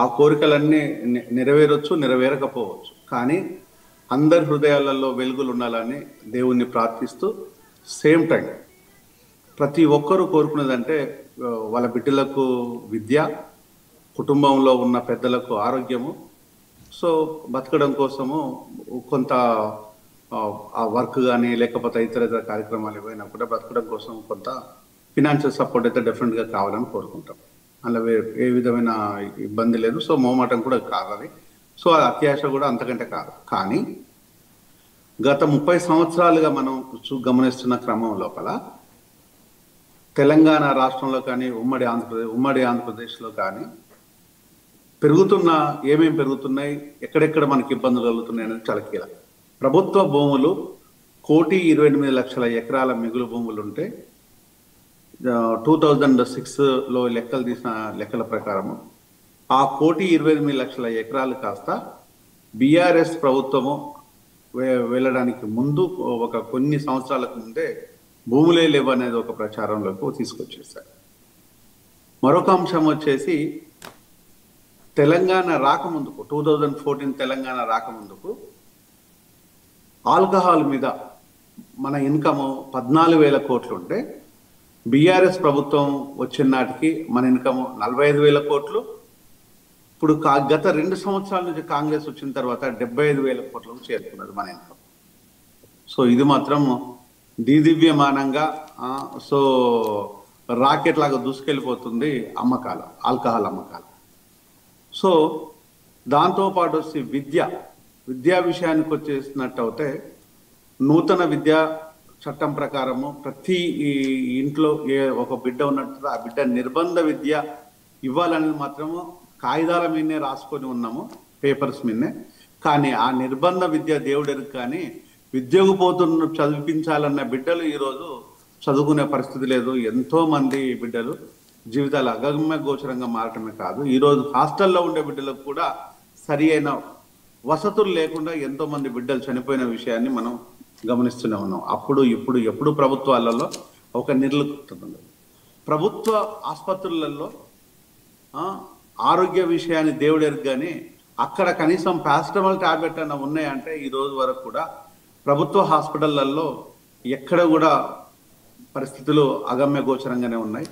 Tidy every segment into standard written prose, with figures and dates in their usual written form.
ఆ కోరికలన్నీ నెరవేరొచ్చు, నెరవేరకపోవచ్చు. కానీ అందరి హృదయాలలో వెలుగులు ఉండాలని దేవుణ్ణి ప్రార్థిస్తూ సేమ్ టైం ప్రతి ఒక్కరూ కోరుకునేదంటే వాళ్ళ బిడ్డలకు విద్య, కుటుంబంలో ఉన్న పెద్దలకు ఆరోగ్యము, సో బతకడం కోసము కొంత ఆ వర్క్ కానీ లేకపోతే ఇతర కార్యక్రమాలు ఏవైనా కూడా బతకడం కోసం కొంత ఫినాన్షియల్ సపోర్ట్ అయితే డెఫినెట్గా కావాలని కోరుకుంటాం. అందులో ఏ విధమైన ఇబ్బంది లేదు. సో మోమాటం కూడా కాదు అది. సో అది అత్యాశ కూడా అంతకంటే కాదు. కానీ గత 30 సంవత్సరాలుగా మనం గమనిస్తున్న క్రమం లోపల తెలంగాణ రాష్ట్రంలో కానీ ఉమ్మడి ఆంధ్రప్రదేశ్లో కానీ ఏమేమి పెరుగుతున్నాయి, ఎక్కడెక్కడ మనకి ఇబ్బందులు కలుగుతున్నాయి అనేది చాలా కీలకం. ప్రభుత్వ భూములు 1,28,00,000 ఎకరాల మిగులు భూములు ఉంటే 2006లో లెక్కలు తీసిన లెక్కల ప్రకారము ఆ 1,28,00,000 ఎకరాలు కాస్త బీఆర్ఎస్ ప్రభుత్వము వెళ్ళడానికి ముందు కొన్ని సంవత్సరాలకు ముందే భూములే లేవు అనేది ఒక ప్రచారంలోకి తీసుకొచ్చేసారు. మరొక అంశం వచ్చేసి తెలంగాణ రాకముందుకు 2014 తెలంగాణ రాకముందుకు ఆల్కహాల్ మీద మన ఇన్కమ్ 14,000 కోట్లు ఉంటే బీఆర్ఎస్ ప్రభుత్వం వచ్చిన నాటికి మన ఇన్కమ్ 45,000 కోట్లు. ఇప్పుడు గత 2 సంవత్సరాల నుంచి కాంగ్రెస్ వచ్చిన తర్వాత 75,000 కోట్లకు చేరుకున్నది మన ఇన్కమ్. సో ఇది మాత్రం దివ్యమానంగా సో రాకెట్ లాగా దూసుకెళ్ళిపోతుంది ఆల్కహాల్ అమ్మకాలు. సో దాంతోపాటు వచ్చి విద్యా విషయానికి వచ్చేసినట్టు అయితే నూతన విద్యా చట్టం ప్రకారము ప్రతి ఇంట్లో ఒక బిడ్డ ఉన్నట్టు ఆ బిడ్డ నిర్బంధ విద్య ఇవ్వాలనేది మాత్రము కాగితాల మీదనే రాసుకొని ఉన్నాము, పేపర్స్ మీదనే. కానీ ఆ నిర్బంధ విద్య దేవుడెరుగు కానీ విద్యకు పోతున్న చదివించాలన్న బిడ్డలు ఈరోజు చదువుకునే పరిస్థితి లేదు. ఎంతో మంది బిడ్డలు జీవితాలు అగమ్య గోచరంగా మారటమే కాదు, ఈరోజు హాస్టల్లో ఉండే బిడ్డలకు కూడా సరి అయిన వసతులు లేకుండా ఎంతో మంది బిడ్డలు చనిపోయిన విషయాన్ని మనం గమనిస్తూనే ఉన్నాం. ఇప్పుడు ఎప్పుడు ప్రభుత్వాలలో ఒక నిర్లిప్తత. ప్రభుత్వ ఆసుపత్రులలో ఆరోగ్య విషయాన్ని దేవుడెరుగు కానీ అక్కడ కనీసం పారాసిటమాల్ టాబ్లెట్ అన్న ఉన్నాయంటే ఈ రోజు వరకు కూడా ప్రభుత్వ హాస్పిటళ్లలో ఎక్కడ కూడా పరిస్థితులు అగమ్య గోచరంగానే ఉన్నాయి.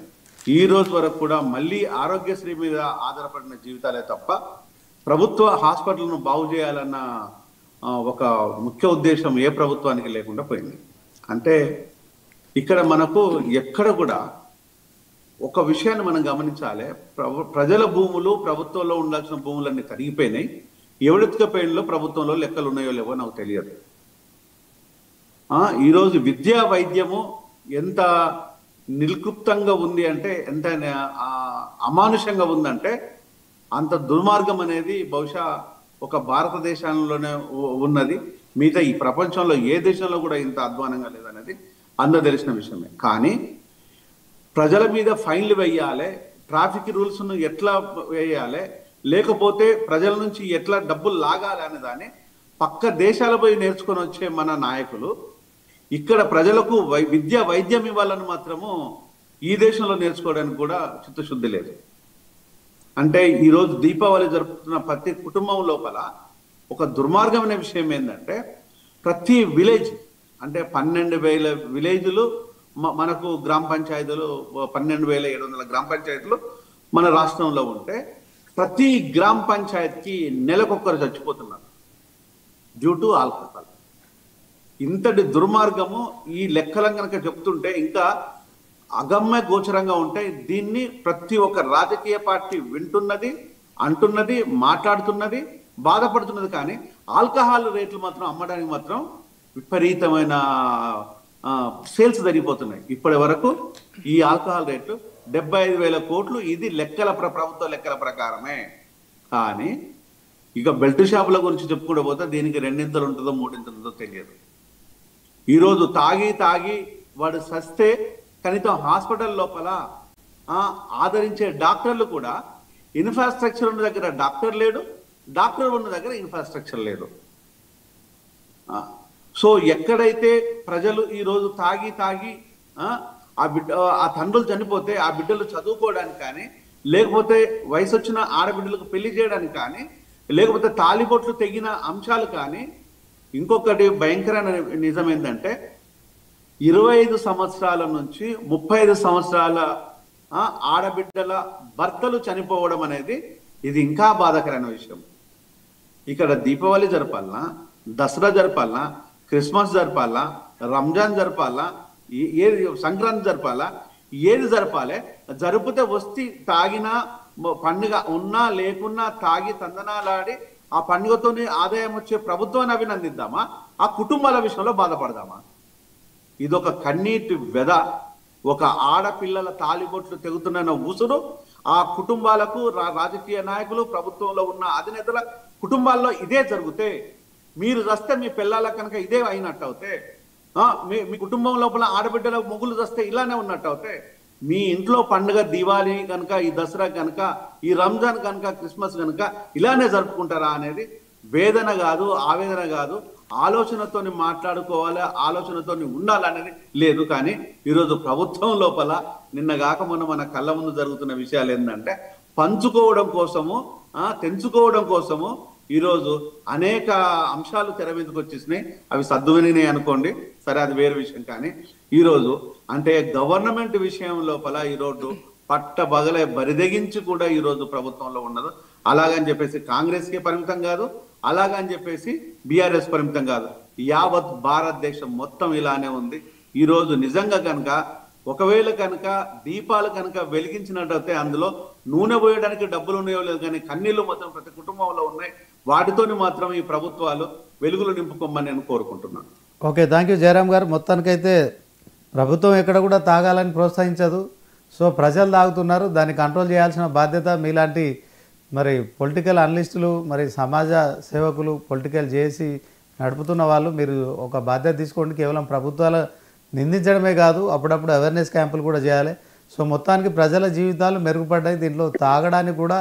ఈ రోజు వరకు కూడా మళ్ళీ ఆరోగ్యశ్రీ మీద ఆధారపడిన జీవితాలే తప్ప ప్రభుత్వ హాస్పిటల్ను బాగు చేయాలన్న ఒక ముఖ్య ఉద్దేశం ఏ ప్రభుత్వానికి లేకుండా పోయింది. అంటే ఇక్కడ మనకు ఎక్కడ కూడా ఒక విషయాన్ని మనం గమనించాలి. ప్రజల భూములు, ప్రభుత్వంలో ఉండాల్సిన భూములన్నీ తరిగిపోయినాయి. ఎవడెత్తుకపోయినలో ప్రభుత్వంలో లెక్కలు ఉన్నాయో లేవో నాకు తెలియదు. ఈరోజు విద్యా వైద్యము ఎంత నిర్లిప్తంగా ఉంది అంటే, ఎంత అమానుషంగా ఉందంటే అంత దుర్మార్గం అనేది బహుశా ఒక భారతదేశంలోనే ఉన్నది. మిగతా ఈ ప్రపంచంలో ఏ దేశంలో కూడా ఇంత అధ్వానంగా లేదనేది అందరూ తెలిసిన విషయమే. కానీ ప్రజల మీద ఫైన్లు వేయాలి, ట్రాఫిక్ రూల్స్ను ఎట్లా వేయాలి, లేకపోతే ప్రజల నుంచి ఎట్లా డబ్బులు లాగాలి అనే దాన్ని పక్క దేశాల పోయి నేర్చుకొని వచ్చే మన నాయకులు ఇక్కడ ప్రజలకు విద్య వైద్యం ఇవ్వాలని మాత్రము ఈ దేశంలో నేర్చుకోవడానికి కూడా చిత్తశుద్ధి లేదు. అంటే ఈరోజు దీపావళి జరుపుతున్న ప్రతి కుటుంబం లోపల ఒక దుర్మార్గమైన విషయం ఏంటంటే ప్రతి విలేజ్ అంటే 12,000 విలేజ్లు మనకు గ్రామ పంచాయతీలు 12,700 గ్రామ పంచాయతీలు మన రాష్ట్రంలో ఉంటే ప్రతి గ్రామ పంచాయతీకి నెలకొక్కరు చచ్చిపోతున్నారు డ్యూ టు ఆల్కహాల్. ఇంతటి దుర్మార్గము ఈ లెక్కలను కనుక చెప్తుంటే ఇంకా అగమ్య గోచరంగా ఉంటాయి. దీన్ని ప్రతి ఒక్క రాజకీయ పార్టీ వింటున్నది, అంటున్నది, మాట్లాడుతున్నది, బాధపడుతున్నది. కానీ ఆల్కహాల్ రేట్లు మాత్రం అమ్మడానికి మాత్రం విపరీతమైన సేల్స్ జరిగిపోతున్నాయి. ఇప్పటి వరకు ఈ ఆల్కహాల్ రేట్లు 75,000 కోట్లు. ఇది ప్రభుత్వ లెక్కల ప్రకారమే. కానీ ఇక బెల్ట్ షాపుల గురించి చెప్పుకుంటూ పోతే దీనికి 2 ఉంటుందో 3 ఉంటుందో తెలియదు. ఈరోజు తాగి వాడు సస్తే కనీసం హాస్పిటల్ లోపల ఆదరించే డాక్టర్లు కూడా ఇన్ఫ్రాస్ట్రక్చర్ ఉన్న దగ్గర డాక్టర్ లేడు, డాక్టర్ ఉన్న దగ్గర ఇన్ఫ్రాస్ట్రక్చర్ లేదు. సో ఎక్కడైతే ప్రజలు ఈరోజు తాగి ఆ తండ్రులు చనిపోతే ఆ బిడ్డలు చదువుకోవడానికి కానీ లేకపోతే వయసు వచ్చిన ఆడబిడ్డలకు పెళ్లి చేయడానికి కానీ, లేకపోతే తాలిబొట్లు తెగిన అంశాలు కానీ, ఇంకొకటి భయంకరమైన నిజం ఏంటంటే 25 సంవత్సరాల నుంచి 35 సంవత్సరాల ఆడబిడ్డల భర్తలు చనిపోవడం అనేది ఇది ఇంకా బాధాకరమైన విషయం. ఇక్కడ దీపావళి జరపాలనా, దసరా జరపాలనా, క్రిస్మస్ జరపాలా, రంజాన్ జరపాలా, ఏది సంక్రాంతి జరపాలా, ఏది జరపాలి? జరిపితే వస్తే తాగినా పండుగ ఉన్నా లేకున్నా తాగి తందనాలాడి ఆ పండుగతోనే ఆదాయం వచ్చే ప్రభుత్వాన్ని అభినందిద్దామా, ఆ కుటుంబాల విషయంలో బాధపడదామా? ఇదొక కన్నీటి వెద. ఒక ఆడపిల్లల తాలిబొట్లు తెగుతున్న ఊసురు ఆ కుటుంబాలకు, రాజకీయ నాయకులు, ప్రభుత్వంలో ఉన్న అధినేతల కుటుంబాల్లో ఇదే జరిగితే, మీరు చస్తే మీ పిల్లల కనుక ఇదే అయినట్టు అవుతే, మీ కుటుంబం లోపల ఆడబిడ్డల మొగులు చస్తే ఇలానే ఉన్నట్టు అవుతే, మీ ఇంట్లో పండుగ దివాళీ కనుక, ఈ దసరా కనుక, ఈ రంజాన్ కనుక, క్రిస్మస్ కనుక ఇలానే జరుపుకుంటారా అనేది వేదన కాదు, ఆవేదన కాదు, ఆలోచనతోని మాట్లాడుకోవాలి, ఆలోచనతోని ఉండాలనేది లేదు. కానీ ఈరోజు ప్రభుత్వం లోపల నిన్నగాక మొన్న మన కళ్ళ ముందు జరుగుతున్న విషయాలు ఏంటంటే, పంచుకోవడం కోసము, తెంచుకోవడం కోసము ఈరోజు అనేక అంశాలు తెర మీదకి వచ్చేసినాయి. అవి సద్దువిని అనుకోండి, సరే అది వేరే విషయం. కానీ ఈరోజు అంటే గవర్నమెంట్ విషయం లోపల ఈరోజు పట్టబగలే బరిదెగించి కూడా ఈరోజు ప్రభుత్వంలో ఉన్నది. అలాగని చెప్పేసి కాంగ్రెస్కే పరిమితం కాదు, అలాగని చెప్పేసి బీఆర్ఎస్ పరిమితం కాదు, యావత్ భారతదేశం మొత్తం ఇలానే ఉంది. ఈరోజు నిజంగా కనుక ఒకవేళ కనుక దీపాలు కనుక వెలిగించినట్టయితే అందులో నూనె పోయడానికి డబ్బులు ఉన్నాయో లేదు, కానీ కన్నీళ్లు మాత్రం ప్రతి కుటుంబంలో ఉన్నాయి. వాటితోని మాత్రం ఈ ప్రభుత్వాలు వెలుగులు నింపుకోమని నేను కోరుకుంటున్నాను. ఓకే, థ్యాంక్ యూ జయరామ్ గారు. మొత్తానికైతే ప్రభుత్వం ఎక్కడ కూడా తాగాలని ప్రోత్సహించదు. సో ప్రజలు తాగుతున్నారు, దాన్ని కంట్రోల్ చేయాల్సిన బాధ్యత మీలాంటి మరి పొలిటికల్ అనలిస్టులు, మరి సమాజ సేవకులు, పొలిటికల్ చేసి నడుపుతున్న వాళ్ళు మీరు ఒక బాధ్యత తీసుకోండి. కేవలం ప్రభుత్వాల నిందించడమే కాదు, అప్పుడప్పుడు అవేర్నెస్ క్యాంపులు కూడా చేయాలి. సో మొత్తానికి ప్రజల జీవితాలు మెరుగుపడ్డాయి. దీంట్లో తాగడానికి కూడా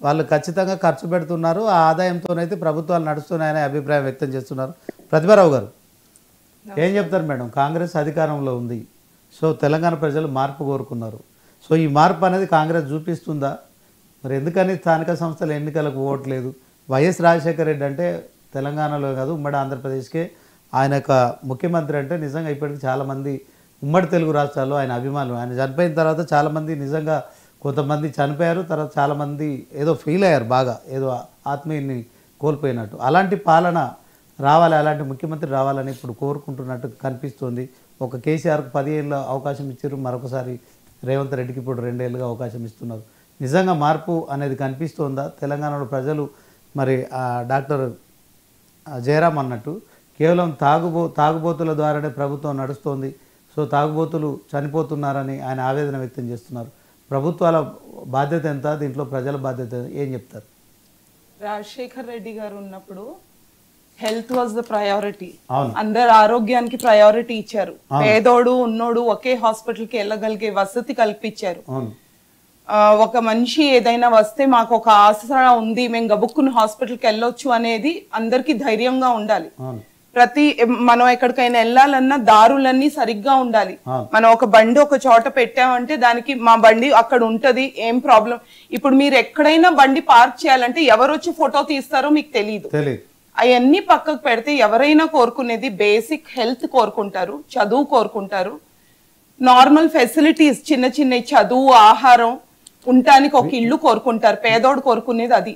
వాళ్ళు ఖచ్చితంగా ఖర్చు పెడుతున్నారు. ఆ ఆదాయంతోనైతే ప్రభుత్వాలు నడుస్తున్నాయనే అభిప్రాయం వ్యక్తం చేస్తున్నారు. ప్రతిభారావు గారు ఏం చెప్తారు మేడం? కాంగ్రెస్ అధికారంలో ఉంది, సో తెలంగాణ ప్రజలు మార్పు కోరుకున్నారు. సో ఈ మార్పు అనేది కాంగ్రెస్ చూపిస్తుందా? మరి ఎందుకని స్థానిక సంస్థల ఎన్నికలకు ఓట్లేదు? వైఎస్ రాజశేఖర రెడ్డి అంటే తెలంగాణలో కాదు ఉమ్మడి ఆంధ్రప్రదేశ్కే ఆయన యొక్క ముఖ్యమంత్రి అంటే నిజంగా ఇప్పటికి చాలామంది ఉమ్మడి తెలుగు రాష్ట్రాల్లో ఆయన అభిమానులు. ఆయన చనిపోయిన తర్వాత చాలామంది నిజంగా కొంతమంది చనిపోయారు, తర్వాత చాలామంది ఏదో ఫీల్ అయ్యారు, బాగా ఏదో ఆత్మీయుని కోల్పోయినట్టు. అలాంటి పాలన రావాలి, అలాంటి ముఖ్యమంత్రి రావాలని ఇప్పుడు కోరుకుంటున్నట్టు కనిపిస్తుంది. ఒక కేసీఆర్కు 10 ఏళ్ళ అవకాశం ఇచ్చారు, మరొకసారి రేవంత్ రెడ్డికి ఇప్పుడు 2 ఏళ్ళుగా అవకాశం ఇస్తున్నారు. నిజంగా మార్పు అనేది కనిపిస్తుందా? తెలంగాణలో ప్రజలు మరి డాక్టర్ జయరామ్ అన్నట్టు కేవలం తాగుబోతుల ద్వారానే ప్రభుత్వం నడుస్తోంది, సో తాగుబోతులు చనిపోతున్నారని ఆయన ఆవేదన వ్యక్తం చేస్తున్నారు. ప్రభుత్వాల బాధ్యత ఎంత, దీంట్లో ప్రజల బాధ్యత ఏం చెప్తారు? రాజశేఖర్ రెడ్డి గారు ఉన్నప్పుడు హెల్త్ వాజ్ ద ప్రయారిటీ. అందరు ఆరోగ్యానికి ప్రయారిటీ ఇచ్చారు. పేదోడు ఉన్నోడు ఒకే హాస్పిటల్ కి వెళ్ళగలిగే వసతి కల్పించారు. ఒక మనిషి ఏదైనా వస్తే మాకు ఒక ఆసరా ఉంది, మేము గబుక్కుని హాస్పిటల్కి వెళ్ళొచ్చు అనేది అందరికి ధైర్యంగా ఉండాలి. మనం ఎక్కడికైనా వెళ్ళాలన్నా దారులన్నీ సరిగ్గా ఉండాలి. మనం ఒక బండి ఒక చోట పెట్టామంటే దానికి మా బండి అక్కడ ఉంటది, ఏం ప్రాబ్లం. ఇప్పుడు మీరు ఎక్కడైనా బండి పార్క్ చేయాలంటే ఎవరు వచ్చి ఫోటో తీస్తారో మీకు తెలియదు. అవన్నీ పక్కకు పెడితే ఎవరైనా కోరుకునేది బేసిక్ హెల్త్ కోరుకుంటారు, చదువు కోరుకుంటారు, నార్మల్ ఫెసిలిటీస్ చిన్న చిన్న చదువు, ఆహారం, ఉండటానికి ఒక ఇల్లు కోరుకుంటారు. పేదోడు కోరుకునేది అది.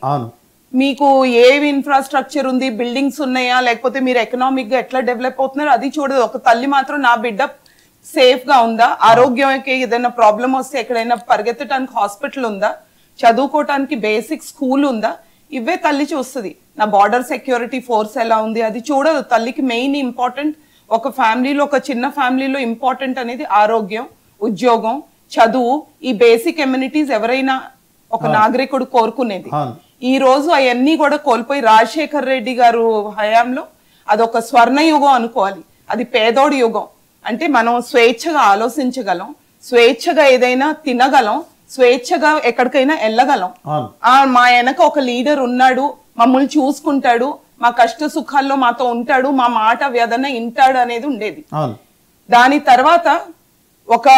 మీకు ఏ ఇన్ఫ్రాస్ట్రక్చర్ ఉంది, బిల్డింగ్స్ ఉన్నాయా, లేకపోతే మీరు ఎకనామిక్ గా ఎట్లా డెవలప్ అవుతున్నారు అది చూడదు. ఒక తల్లి మాత్రం నా బిడ్డ సేఫ్ గా ఉందా, ఆరోగ్యానికి ఏదైనా ప్రాబ్లం వస్తే ఎక్కడైనా పరిగెత్తడానికి హాస్పిటల్ ఉందా, చదువుకోవటానికి బేసిక్ స్కూల్ ఉందా, ఇవే తల్లి చూస్తుంది. నా బార్డర్ సెక్యూరిటీ ఫోర్స్ ఎలా ఉంది అది చూడదు. తల్లికి మెయిన్ ఇంపార్టెంట్, ఒక ఫ్యామిలీలో, ఒక చిన్న ఫ్యామిలీలో ఇంపార్టెంట్ అనేది ఆరోగ్యం, ఉద్యోగం, చదువు, ఈ బేసిక్ ఎమ్యూనిటీస్ ఎవరైనా ఒక నాగరికుడు కోరుకునేది. ఈ రోజు అవన్నీ కూడా కోల్పోయి రాజశేఖర్ రెడ్డి గారు హయాంలో అదొక స్వర్ణ యుగం అనుకోవాలి. అది పేదోడి యుగం. అంటే మనం స్వేచ్ఛగా ఆలోచించగలం, స్వేచ్ఛగా ఏదైనా తినగలం, స్వేచ్ఛగా ఎక్కడికైనా వెళ్ళగలం. మా వెనక ఒక లీడర్ ఉన్నాడు, మమ్మల్ని చూసుకుంటాడు, మా కష్ట సుఖాల్లో మాతో ఉంటాడు, మా మాట వ్యధన ఇంటాడు అనేది ఉండేది. దాని తర్వాత ఒక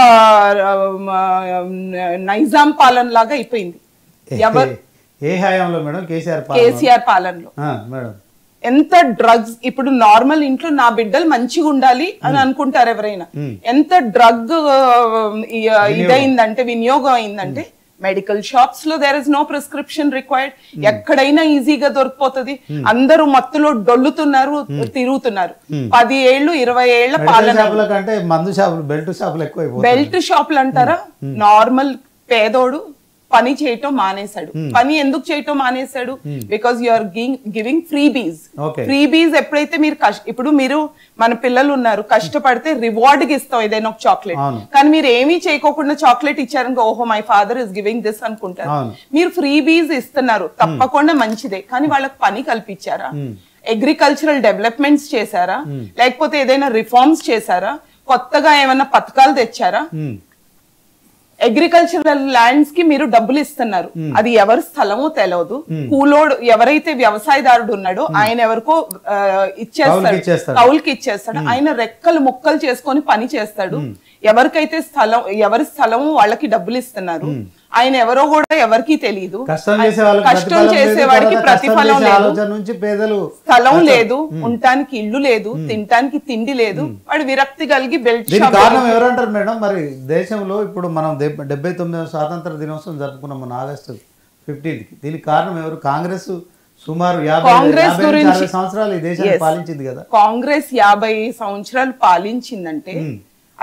నైజాం పాలన లాగా అయిపోయింది. ఏ హయాంలో మేడం? కేసీఆర్ పాలనలో. మేడం ఎంత డ్రగ్స్, ఇప్పుడు నార్మల్ ఇంట్లో నా బిడ్డలు మంచిగా ఉండాలి అని అనుకుంటారు ఎవరైనా. ఎంత డ్రగ్ ఇదైందంటే, వినియోగం అయిందంటే, మెడికల్ షాప్స్ లో there is no prescription required. ఎక్కడైనా ఈజీగా దొరికిపోతుంది. అందరూ మత్తులో డొల్లుతున్నారు, తిరుగుతున్నారు. 10 ఏళ్ళు 20 ఏళ్ల పాలన. బెల్ట్ షాపులు అంటారా? నార్మల్ పేదోడు పని చేయటం మానేశాడు. పని ఎందుకు చేయటం మానేశాడు? Because you are giving freebies. Freebies ఎప్పుడైతే మీరు ఇప్పుడు మీరు మన పిల్లలు ఉన్నారు, కష్టపడితే రివార్డ్ కి ఇస్తాం ఏదైనా ఒక చాక్లెట్. కానీ మీరు ఏమీ చేయకోకుండా చాక్లెట్ ఇచ్చారనుకో, ఓహో my father is giving this అనుకుంటారు. మీరు ఫ్రీబీస్ ఇస్తున్నారు, తప్పకుండా మంచిదే. కానీ వాళ్ళకి పని కల్పించారా? అగ్రికల్చరల్ డెవలప్మెంట్స్ చేశారా? లేకపోతే ఏదైనా రిఫార్మ్స్ చేశారా? కొత్తగా ఏమైనా పథకాలు తెచ్చారా? అగ్రికల్చరల్ ల్యాండ్స్ కి మీరు డబ్బులు ఇస్తున్నారు, అది ఎవరి స్థలమో తెలియదు. కూలోడు ఎవరైతే వ్యవసాయదారుడు ఉన్నాడో ఆయన ఎవరికో ఇచ్చేస్తాడు, కౌలుకి ఇచ్చేస్తాడు. ఆయన రెక్కలు ముక్కలు చేసుకొని పని చేస్తాడు. ఎవరికైతే ఎవరి స్థలము వాళ్ళకి డబ్బులు ఇస్తున్నారు. ఆయన ఎవరో కూడా ఎవరికి తెలియదు. కష్టం చేసేవాడికి ప్రతిఫలం లేదు, స్థలం లేదు, ఉండటానికి ఇల్లు లేదు, తినటానికి తిండి లేదు. వాడు విరక్తి కలిగి బెల్ట్ షాప్. కారణం ఎవరంటారు మేడం? మరి దేశంలో ఇప్పుడు మనం 79వ స్వాతంత్ర దినోత్సవం జరుపుకున్నాం మన ఆగస్టు 15కి. దీనికి కారణం ఎవరు? కాంగ్రెస్ సుమారు 50 సంవత్సరాలు ఈ దేశాన్ని పాలించింది కదా. కాంగ్రెస్ 50 సంవత్సరాలు పాలించిందంటే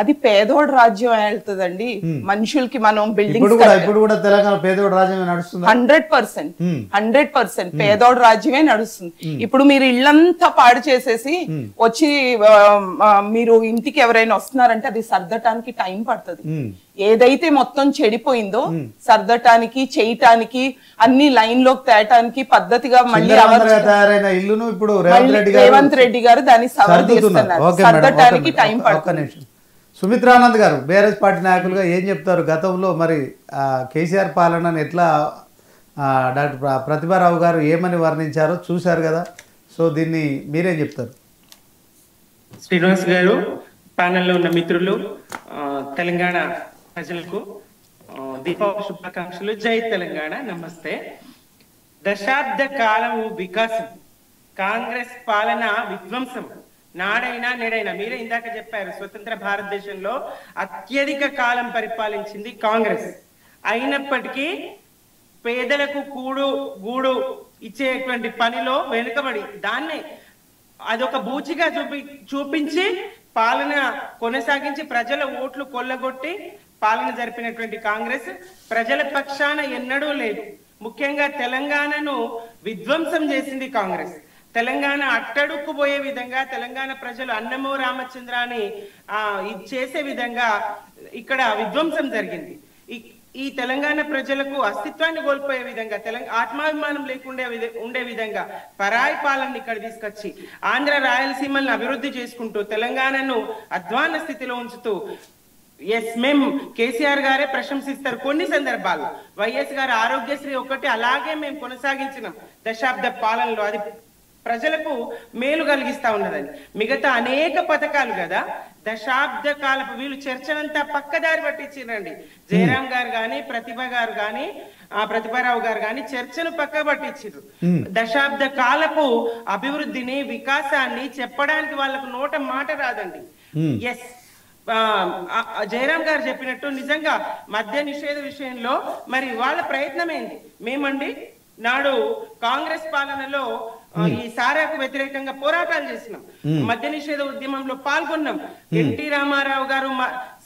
అది పేదోడు రాజ్యం వెళ్తుందండి. మనుషులకి మనం బిల్డింగ్స్ 100% పేదోడు రాజ్యమే నడుస్తుంది. ఇప్పుడు మీరు ఇళ్ళంతా పాడు చేసేసి వచ్చి మీరు ఇంటికి ఎవరైనా వస్తున్నారంటే అది సర్దటానికి టైం పడుతుంది. ఏదైతే మొత్తం చెడిపోయిందో సర్దటానికి, చేయటానికి, అన్ని లైన్ లోకి తేటానికి పద్ధతిగా మళ్ళీ రేవంత్ రెడ్డి గారు దాన్ని సవరిస్తున్నారు. సర్దటానికి టైం పడుతుంది. సుమిత్రానంద్ గారు బీఆర్ఎస్ పార్టీ నాయకులుగా ఏం చెప్తారు? గతంలో మరి కేసీఆర్ పాలనను ఎట్లా డాక్టర్ ప్రతిభారావు గారు ఏమని వర్ణించారో చూశారు కదా. సో దీన్ని మీరేం చెప్తారు? శ్రీనివాస్ గారు, ప్యానెల్లో ఉన్న మిత్రులు, తెలంగాణ ప్రజలకు దీపావళి శుభాకాంక్షలు. జై తెలంగాణ, నమస్తే. దశాబ్ద కాలం వికాసం, కాంగ్రెస్ పాలన విధ్వంసం. నాడైనా నేడైనా మీరే ఇందాక చెప్పారు, స్వతంత్ర భారతదేశంలో అత్యధిక కాలం పరిపాలించింది కాంగ్రెస్. అయినప్పటికీ పేదలకు గూడు ఇచ్చేటువంటి పనిలో వెనుకబడి దాన్నే అదొక బూచిగా చూపించి పాలన కొనసాగించి ప్రజల ఓట్లు కొల్లగొట్టి పాలన జరిపినటువంటి కాంగ్రెస్ ప్రజల పక్షాన ఎన్నడూ లేదు. ముఖ్యంగా తెలంగాణను విధ్వంసం చేసింది కాంగ్రెస్. తెలంగాణ అట్టడుక్కుపోయే విధంగా, తెలంగాణ ప్రజలు అన్నమో రామచంద్రాన్ని చేసే విధంగా ఇక్కడ విధ్వంసం జరిగింది. ఈ తెలంగాణ ప్రజలకు అస్తిత్వాన్ని కోల్పోయే విధంగా, ఆత్మాభిమానం లేకుండా ఉండే విధంగా పరాయి పాలన ఇక్కడ తీసుకొచ్చి ఆంధ్ర రాయలసీమలను అభివృద్ధి చేసుకుంటూ తెలంగాణను అధ్వాన స్థితిలో ఉంచుతూ, ఎస్ మేము కేసీఆర్ గారే ప్రశంసిస్తారు కొన్ని సందర్భాల్లో. వైఎస్ గారు ఆరోగ్యశ్రీ ఒకటి అలాగే మేము కొనసాగించినాం దశాబ్ద పాలనలో. అది ప్రజలకు మేలు కలిగిస్తా ఉన్నదని. మిగతా అనేక పథకాలు కదా దశాబ్ద కాలపు వీళ్ళు చర్చనంతా పక్కదారి పట్టించిరండి. జయరాం గారు గాని, ప్రతిభారావు గారు గాని చర్చను పక్క పట్టించారు. దశాబ్ద కాలపు అభివృద్ధిని, వికాసాన్ని చెప్పడానికి వాళ్ళకు నోట మాట రాదండి. ఎస్, జయరాం గారు చెప్పినట్టు నిజంగా మద్య నిషేధ విషయంలో మరి వాళ్ళ ప్రయత్నం ఏంది? మేమండి నాడు కాంగ్రెస్ పాలనలో ఈ సారాకు వ్యతిరేకంగా పోరాటాలు చేసినాం, మద్య నిషేధ ఉద్యమంలో పాల్గొన్నాం. ఎన్టీ రామారావు గారు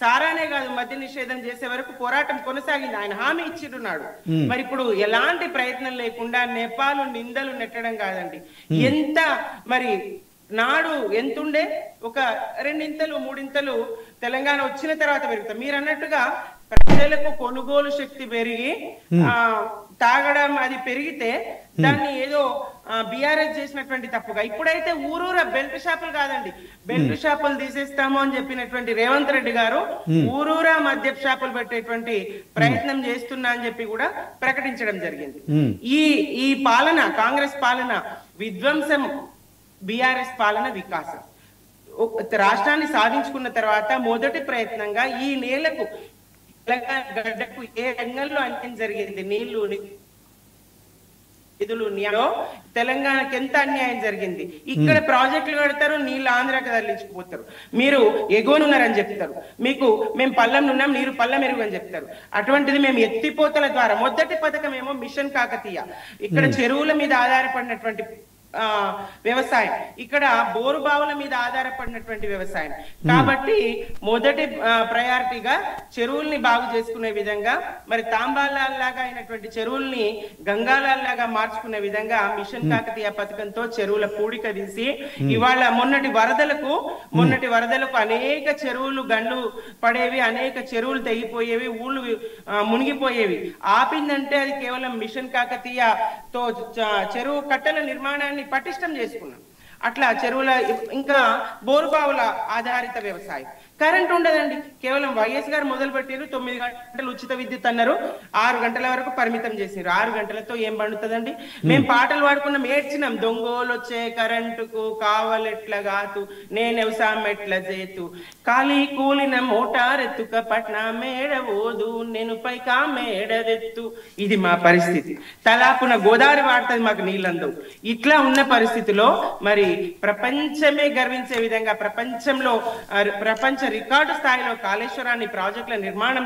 సారానే కాదు మద్య నిషేధం చేసే వరకు పోరాటం కొనసాగింది. ఆయన హామీ ఇచ్చిన్నాడు. మరి ఇప్పుడు ఎలాంటి ప్రయత్నం లేకుండా నేపాలు నిందలు నెట్టడం కాదండి. ఎంత మరి నాడు ఎంతుండే ఒక 2 ఇంతలు 3 ఇంతలు తెలంగాణ వచ్చిన తర్వాత పెరుగుతాం. మీరు అన్నట్టుగా ప్రజలకు కొనుగోలు శక్తి పెరిగి తాగడం అది పెరిగితే దాన్ని ఏదో బీఆర్ఎస్ చేసినటువంటి తప్పుగా, ఇప్పుడైతే ఊరూరా బెల్ట్ షాపులు కాదండి, బెల్ట్ షాపులు తీసేస్తాము అని చెప్పినటువంటి రేవంత్ రెడ్డి గారు ఊరూరా మద్య షాపులు పెట్టేటువంటి ప్రయత్నం చేస్తున్నా అని చెప్పి కూడా ప్రకటించడం జరిగింది. ఈ పాలన, కాంగ్రెస్ పాలన విధ్వంసం, బీఆర్ఎస్ పాలన వికాసం. రాష్ట్రాన్ని సాధించుకున్న తర్వాత మొదటి ప్రయత్నంగా ఈ నేలకు తెలంగాణ గడ్డకు ఏ రంగంలో అన్యాయం జరిగింది, నీళ్లు నిధులు తెలంగాణకి ఎంత అన్యాయం జరిగింది. ఇక్కడ ప్రాజెక్టులు కడతారు, నీళ్ళు ఆంధ్రాకి తరలించుకుపోతారు. మీరు ఎగువనున్నారని చెప్తారు, మీకు మేము పల్లం ఉన్నాం, నీరు పల్లం ఎరుగు అని చెప్తారు. అటువంటిది మేము ఎత్తిపోతల ద్వారా మొదటి పథకం ఏమో మిషన్ కాకతీయ, ఇక్కడ చెరువుల మీద ఆధారపడినటువంటి వ్యవసాయం, ఇక్కడ బోరు బావుల మీద ఆధారపడినటువంటి వ్యవసాయం. కాబట్టి మొదటి ప్రయారిటీగా చెరువుల్ని బాగు చేసుకునే విధంగా, మరి తాంబాలాగా అయినటువంటి చెరువుల్ని గంగాలాగా మార్చుకునే విధంగా మిషన్ కాకతీయ పథకంతో చెరువుల పూడిక తీసి ఇవాళ మొన్నటి వరదలకు అనేక చెరువులు గండ్లు పడేవి, అనేక చెరువులు తెగిపోయేవి, ఊళ్ళు మునిగిపోయేవి. ఆపిందంటే అది కేవలం మిషన్ కాకతీయతో చెరువు కట్టల నిర్మాణాన్ని పటిష్టం చేసుకున్నాం. అట్లా చెరువుల ఇంకా బోరుబావుల ఆధారిత వ్యవసాయం. కరెంట్ ఉండదండి, కేవలం వైఎస్ గారు మొదలు పెట్టారు, 9 గంటలు ఉచిత విద్యుత్ అన్నారు, 6 గంటల వరకు పరిమితం చేసారు. 6 గంటలతో ఏం పండుతుందండి? మేము పాటలు పాడుకున్నాం, ఏడ్చినాం, దొంగోలు వచ్చే కరెంటుకు కావలెట్ల గాతు నేను వ్యవసాయం ఎట్ల చేతు ఖాళీ కూలిన మోటారెత్తుక పట్న మేడ ఓదు నేను పైకా మేడదెత్తు. ఇది మా పరిస్థితి. తలాపున గోదావరి వాడుతుంది, మాకు నీళ్ళందవు. ఇట్లా ఉన్న పరిస్థితిలో మరి ప్రపంచమే గర్వించే విధంగా ప్రపంచ రికార్డు స్థాయిలో కాళేశ్వరాన్ని ప్రాజెక్టుల నిర్మాణం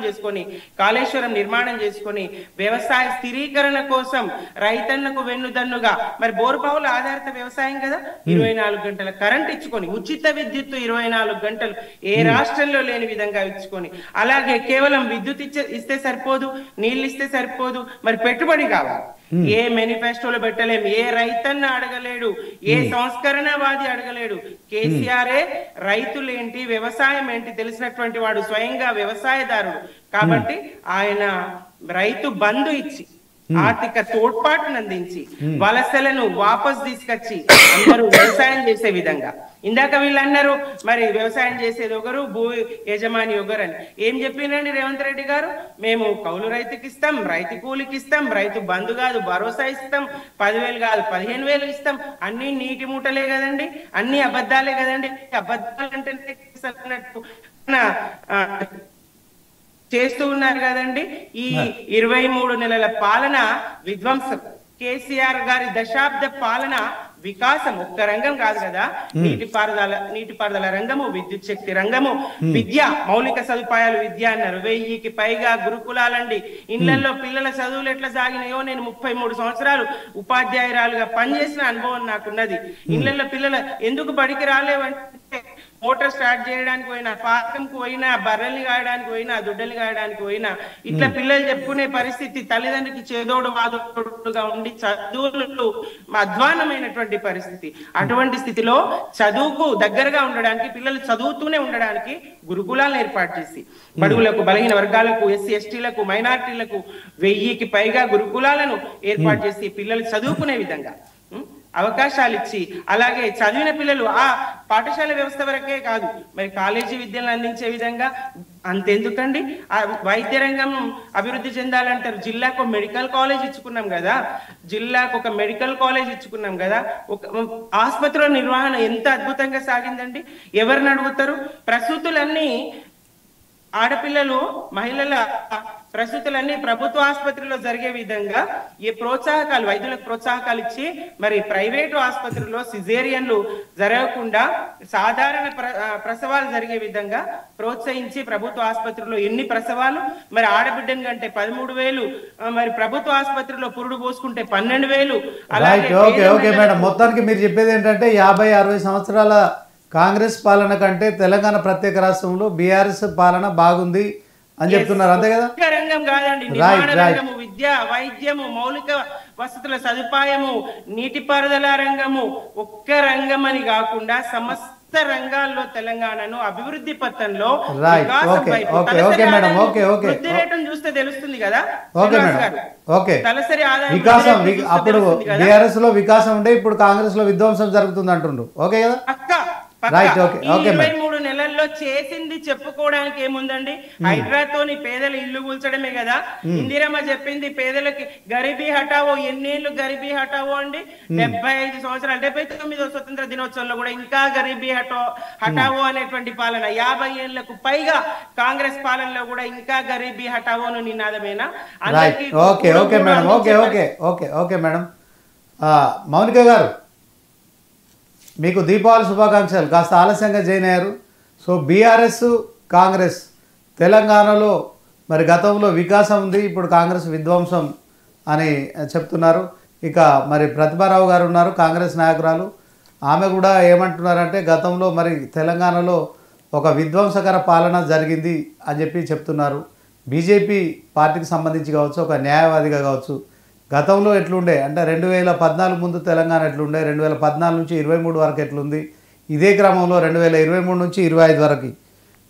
చేసుకొని వ్యవసాయ స్థిరీకరణ కోసం రైతన్నకు వెన్నుదన్నుగా మరి బోరుబావుల ఆధారిత వ్యవసాయం కదా, 24 గంటల కరెంట్ ఇచ్చుకొని, ఉచిత విద్యుత్తు 24 గంటలు ఏ రాష్ట్రంలో లేని విధంగా ఇచ్చుకొని, అలాగే కేవలం విద్యుత్ ఇస్తే సరిపోదు, నీళ్ళు ఇస్తే సరిపోదు, మరి పెట్టుబడి కావాలి. ఏ మేనిఫెస్టోలో పెట్టలేం, ఏ రైతన్న అడగలేడు, ఏ సంస్కరణవాది అడగలేడు. కేసీఆరే రైతులేంటి వ్యవసాయం ఏంటి తెలిసినటువంటి వాడు, స్వయంగా వ్యవసాయదారుడు. కాబట్టి ఆయన రైతు బంధు ఇచ్చి ఆర్థిక తోడ్పాటును అందించి వలసలను వాపస్ తీసుకొచ్చి అందరూ వ్యవసాయం చేసే విధంగా. ఇందాక వీళ్ళు అన్నారు మరి వ్యవసాయం చేసేది ఒకరు, భూ యజమాని ఒకరు అని. ఏం చెప్పినండి రేవంత్ రెడ్డి గారు? మేము కౌలు రైతుకి ఇస్తాం, రైతు కూలికి ఇస్తాం, రైతు బంధు కాదు భరోసా ఇస్తాం, 10,000 కాదు 15,000 ఇస్తాం. అన్ని నీటి మూటలే కదండి, అన్ని అబద్ధాలే కదండి. అబద్ధాలు అంటే చేస్తూ ఉన్నారు కదండి. ఈ 23 నెలల పాలన విధ్వంసం, కేసీఆర్ గారి దశాబ్ద పాలన వికాసం ఒక్క రంగం కాదు కదా. నీటిపారుదల రంగము, విద్యుత్ శక్తి రంగము, విద్య, మౌలిక సదుపాయాలు విద్య అన్నారు. 1000కి పైగా గురుకులాలండి. ఇళ్లలో పిల్లల చదువులు ఎట్లా సాగినాయో, నేను 33 సంవత్సరాలు ఉపాధ్యాయురాలుగా పనిచేసిన అనుభవం నాకున్నది. ఇళ్లలో పిల్లలు ఎందుకు బడికి రాలేవంటే మోటార్ స్టార్ట్ చేయడానికి పోయినా, పాకంకు పోయినా, బర్రెల్ని కాయడానికి పోయినా, దుడ్డల్ని కాయడానికి పోయినా, ఇట్లా పిల్లలు చెప్పుకునే పరిస్థితి. తల్లిదండ్రికి చేదోడు వాదోడుగా ఉండి చదువులు అధ్వానమైనటువంటి పరిస్థితి. అటువంటి స్థితిలో చదువుకు దగ్గరగా ఉండడానికి, పిల్లలు చదువుతూనే ఉండడానికి గురుకులాలను ఏర్పాటు చేసి బడుగులకు, బలహీన వర్గాలకు, ఎస్సీ ఎస్టీలకు, మైనారిటీలకు 1000కి పైగా గురుకులాలను ఏర్పాటు చేసి పిల్లలు చదువుకునే విధంగా అవకాశాలు ఇచ్చి, అలాగే చదివిన పిల్లలు ఆ పాఠశాల వ్యవస్థ వరకే కాదు మరి కాలేజీ విద్యను అందించే విధంగా. అంతెందుకండి, ఆ వైద్య రంగం అభివృద్ధి చెందాలంటారు. జిల్లాకు మెడికల్ కాలేజ్ ఇచ్చుకున్నాం కదా, ఒక ఆసుపత్రుల నిర్వహణ ఎంత అద్భుతంగా సాగిందండి. ఎవరిని అడుగుతారు? ప్రసూతులన్నీ ఆడపిల్లలు, మహిళల ప్రసూతులన్నీ ప్రభుత్వ ఆసుపత్రిలో జరిగే విధంగా ఈ ప్రోత్సాహకాలు, వైద్యులకు ప్రోత్సాహకాలు ఇచ్చి మరి ప్రైవేటు ఆసుపత్రిలో సిజేరియన్లు జరగకుండా సాధారణ ప్రసవాలు జరిగే విధంగా ప్రోత్సహించి ప్రభుత్వ ఆసుపత్రిలో ఎన్ని ప్రసవాలు, మరి ఆడబిడ్డని కంటే 13,000, మరి ప్రభుత్వ ఆసుపత్రిలో పురుడు పోసుకుంటే 12,000. ఓకే మేడం, మొత్తానికి మీరు చెప్పేది ఏంటంటే 50-60 సంవత్సరాల కాంగ్రెస్ పాలన కంటే తెలంగాణ ప్రత్యేక రాష్ట్రంలో బీఆర్ఎస్ పాలన బాగుంది అని చెప్తున్నారు, అంతే కదా? రంగం కాదండి, నిర్మాణ రంగము, విద్య, వైద్యము, మౌలిక వసతుల సదుపాయము, నీటిపారుదల రంగము, ఒక్క రంగం అని కాకుండా సమస్త రంగాల్లో తెలంగాణను అభివృద్ధి పథంలో వృద్ధి రేటును చూస్తే తెలుస్తుంది కదా. తలసరి వికాసం అప్పుడు బీఆర్ఎస్ లో వికాసం ఉంటే ఇప్పుడు కాంగ్రెస్ లో విధ్వంసం జరుగుతుంది అంటుండ్రు. ఓకే కదా? 23 నెలల్లో చేసింది చెప్పుకోవడానికి ఏముందండి? హైడ్రాతోని పేదల ఇల్లు కూల్చడమే కదా. ఇందిరమ్మ చెప్పింది పేదలకి గరీబీ హటావో. ఎన్నేళ్ళు గరీబీ హటావో అండి? 75 సంవత్సరాలు, 79వ స్వతంత్ర దినోత్సవంలో కూడా ఇంకా గరీబీ హటావో అనేటువంటి పాలన. 50 ఏళ్లకు పైగా కాంగ్రెస్ పాలనలో కూడా ఇంకా గరీబీ హటావోను నినాదమేనా? Okay madam, okay madam. Mounika గారు, మీకు దీపావళి శుభాకాంక్షలు. కాస్త ఆలస్యంగా జాయిన్ అయ్యారు. సో బీఆర్ఎస్ కాంగ్రెస్ తెలంగాణలో మరి గతంలో వికాసం ఉంది, ఇప్పుడు కాంగ్రెస్ విధ్వంసం అని చెప్తున్నారు. ఇక మరి ప్రతిభారావు గారు ఉన్నారు, కాంగ్రెస్ నాయకురాలు. ఆమె కూడా ఏమంటున్నారంటే గతంలో మరి తెలంగాణలో ఒక విధ్వంసకర పాలన జరిగింది అని చెప్పి చెప్తున్నారు. బీజేపీ పార్టీకి సంబంధించి కావచ్చు, ఒక న్యాయవాదిగా కావచ్చు, గతంలో ఎట్లుండే అంటే 2014 ముందు తెలంగాణ ఎట్లుండే, 2014 నుంచి 23 వరకు ఎట్లుంది, ఇదే క్రమంలో 2023 నుంచి 25 వరకు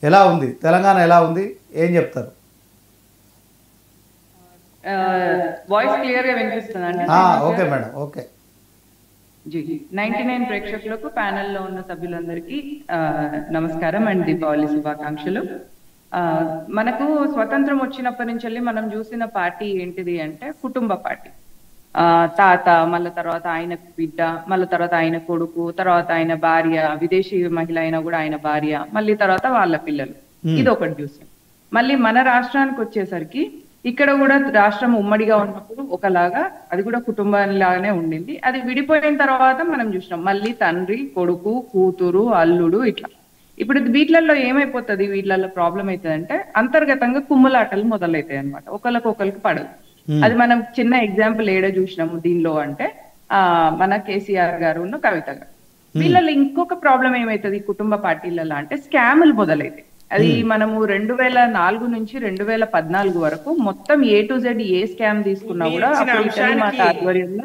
ఎలా ఉంది, తెలంగాణ ఎలా ఉంది, ఏం చెప్తారు? వాయిస్ క్లియర్ గా వినిపిస్తుందండి? Okay madam, okay. 99 ప్రేక్షకులకు ప్యానెల్లో ఉన్న సభ్యులందరికీ నమస్కారం అండ్ దీపావళి శుభాకాంక్షలు. మనకు స్వతంత్రం వచ్చినప్పటి నుంచి మనం చూసిన పార్టీ ఏంటిది అంటే కుటుంబ పార్టీ. తాత, మళ్ళీ తర్వాత ఆయన బిడ్డ, మళ్ళీ తర్వాత ఆయన కొడుకు, తర్వాత ఆయన భార్య, విదేశీ మహిళ అయినా కూడా ఆయన భార్య, మళ్ళీ తర్వాత వాళ్ళ పిల్లలు, ఇది ఒకటి చూసాం. మళ్ళీ మన రాష్ట్రానికి వచ్చేసరికి ఇక్కడ కూడా రాష్ట్రం ఉమ్మడిగా ఉన్నప్పుడు ఒకలాగా, అది కూడా కుటుంబంలాగానే ఉండింది. అది విడిపోయిన తర్వాత మనం చూసినాం మళ్ళీ తండ్రి, కొడుకు, కూతురు, అల్లుడు ఇట్లా. ఇప్పుడు వీటిలలో ఏమైపోతుంది, వీటిలలో ప్రాబ్లం అవుతుంది అంటే అంతర్గతంగా కుమ్ములాటలు మొదలవుతాయి అనమాట, ఒకరికి పడదు. అది మనం చిన్న ఎగ్జాంపుల్ ఏడ చూసినాము దీనిలో అంటే మన కేసీఆర్ గారు ఉన్న కవిత గారు. వీళ్ళలో ఇంకొక ప్రాబ్లం ఏమైతుంది కుటుంబ పార్టీలలో అంటే స్కాములు మొదలైతాయి. అది మనము 2004 నుంచి 2014 వరకు మొత్తం A to Z A scam తీసుకున్నా కూడా మా ఆధ్వర్యంలో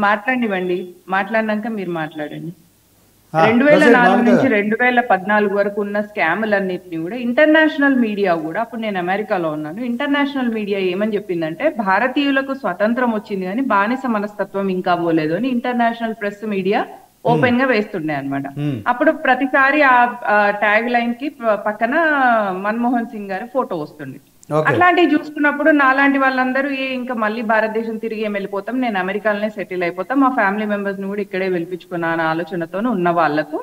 మాట్లాడివ్వండి, మాట్లాడినాక మీరు మాట్లాడండి. 2004 నుంచి 2014 వరకు ఉన్న స్కాములన్నిటిని కూడా ఇంటర్నేషనల్ మీడియా కూడా, అప్పుడు నేను అమెరికాలో ఉన్నాను, ఇంటర్నేషనల్ మీడియా ఏమని చెప్పిందంటే భారతీయులకు స్వతంత్రం వచ్చింది కానీ బానిస మనస్తత్వం ఇంకా పోలేదు అని ఇంటర్నేషనల్ ప్రెస్ మీడియా ఓపెన్ గా వేస్తుండే అనమాట. అప్పుడు ప్రతిసారి ఆ ట్యాగ్ లైన్ కి పక్కన మన్మోహన్ సింగ్ గారి ఫోటో వస్తుంది. అట్లాంటివి చూసుకున్నప్పుడు నాలాంటి వాళ్ళందరూ ఇంకా మళ్ళీ భారతదేశం తిరిగి ఏం వెళ్ళిపోతాం, నేను అమెరికాలోనే సెటిల్ అయిపోతాం, మా ఫ్యామిలీ మెంబర్స్ ని కూడా ఇక్కడే వెళ్ళిపించుకున్నా అనే ఆలోచనతోనే ఉన్న వాళ్లకు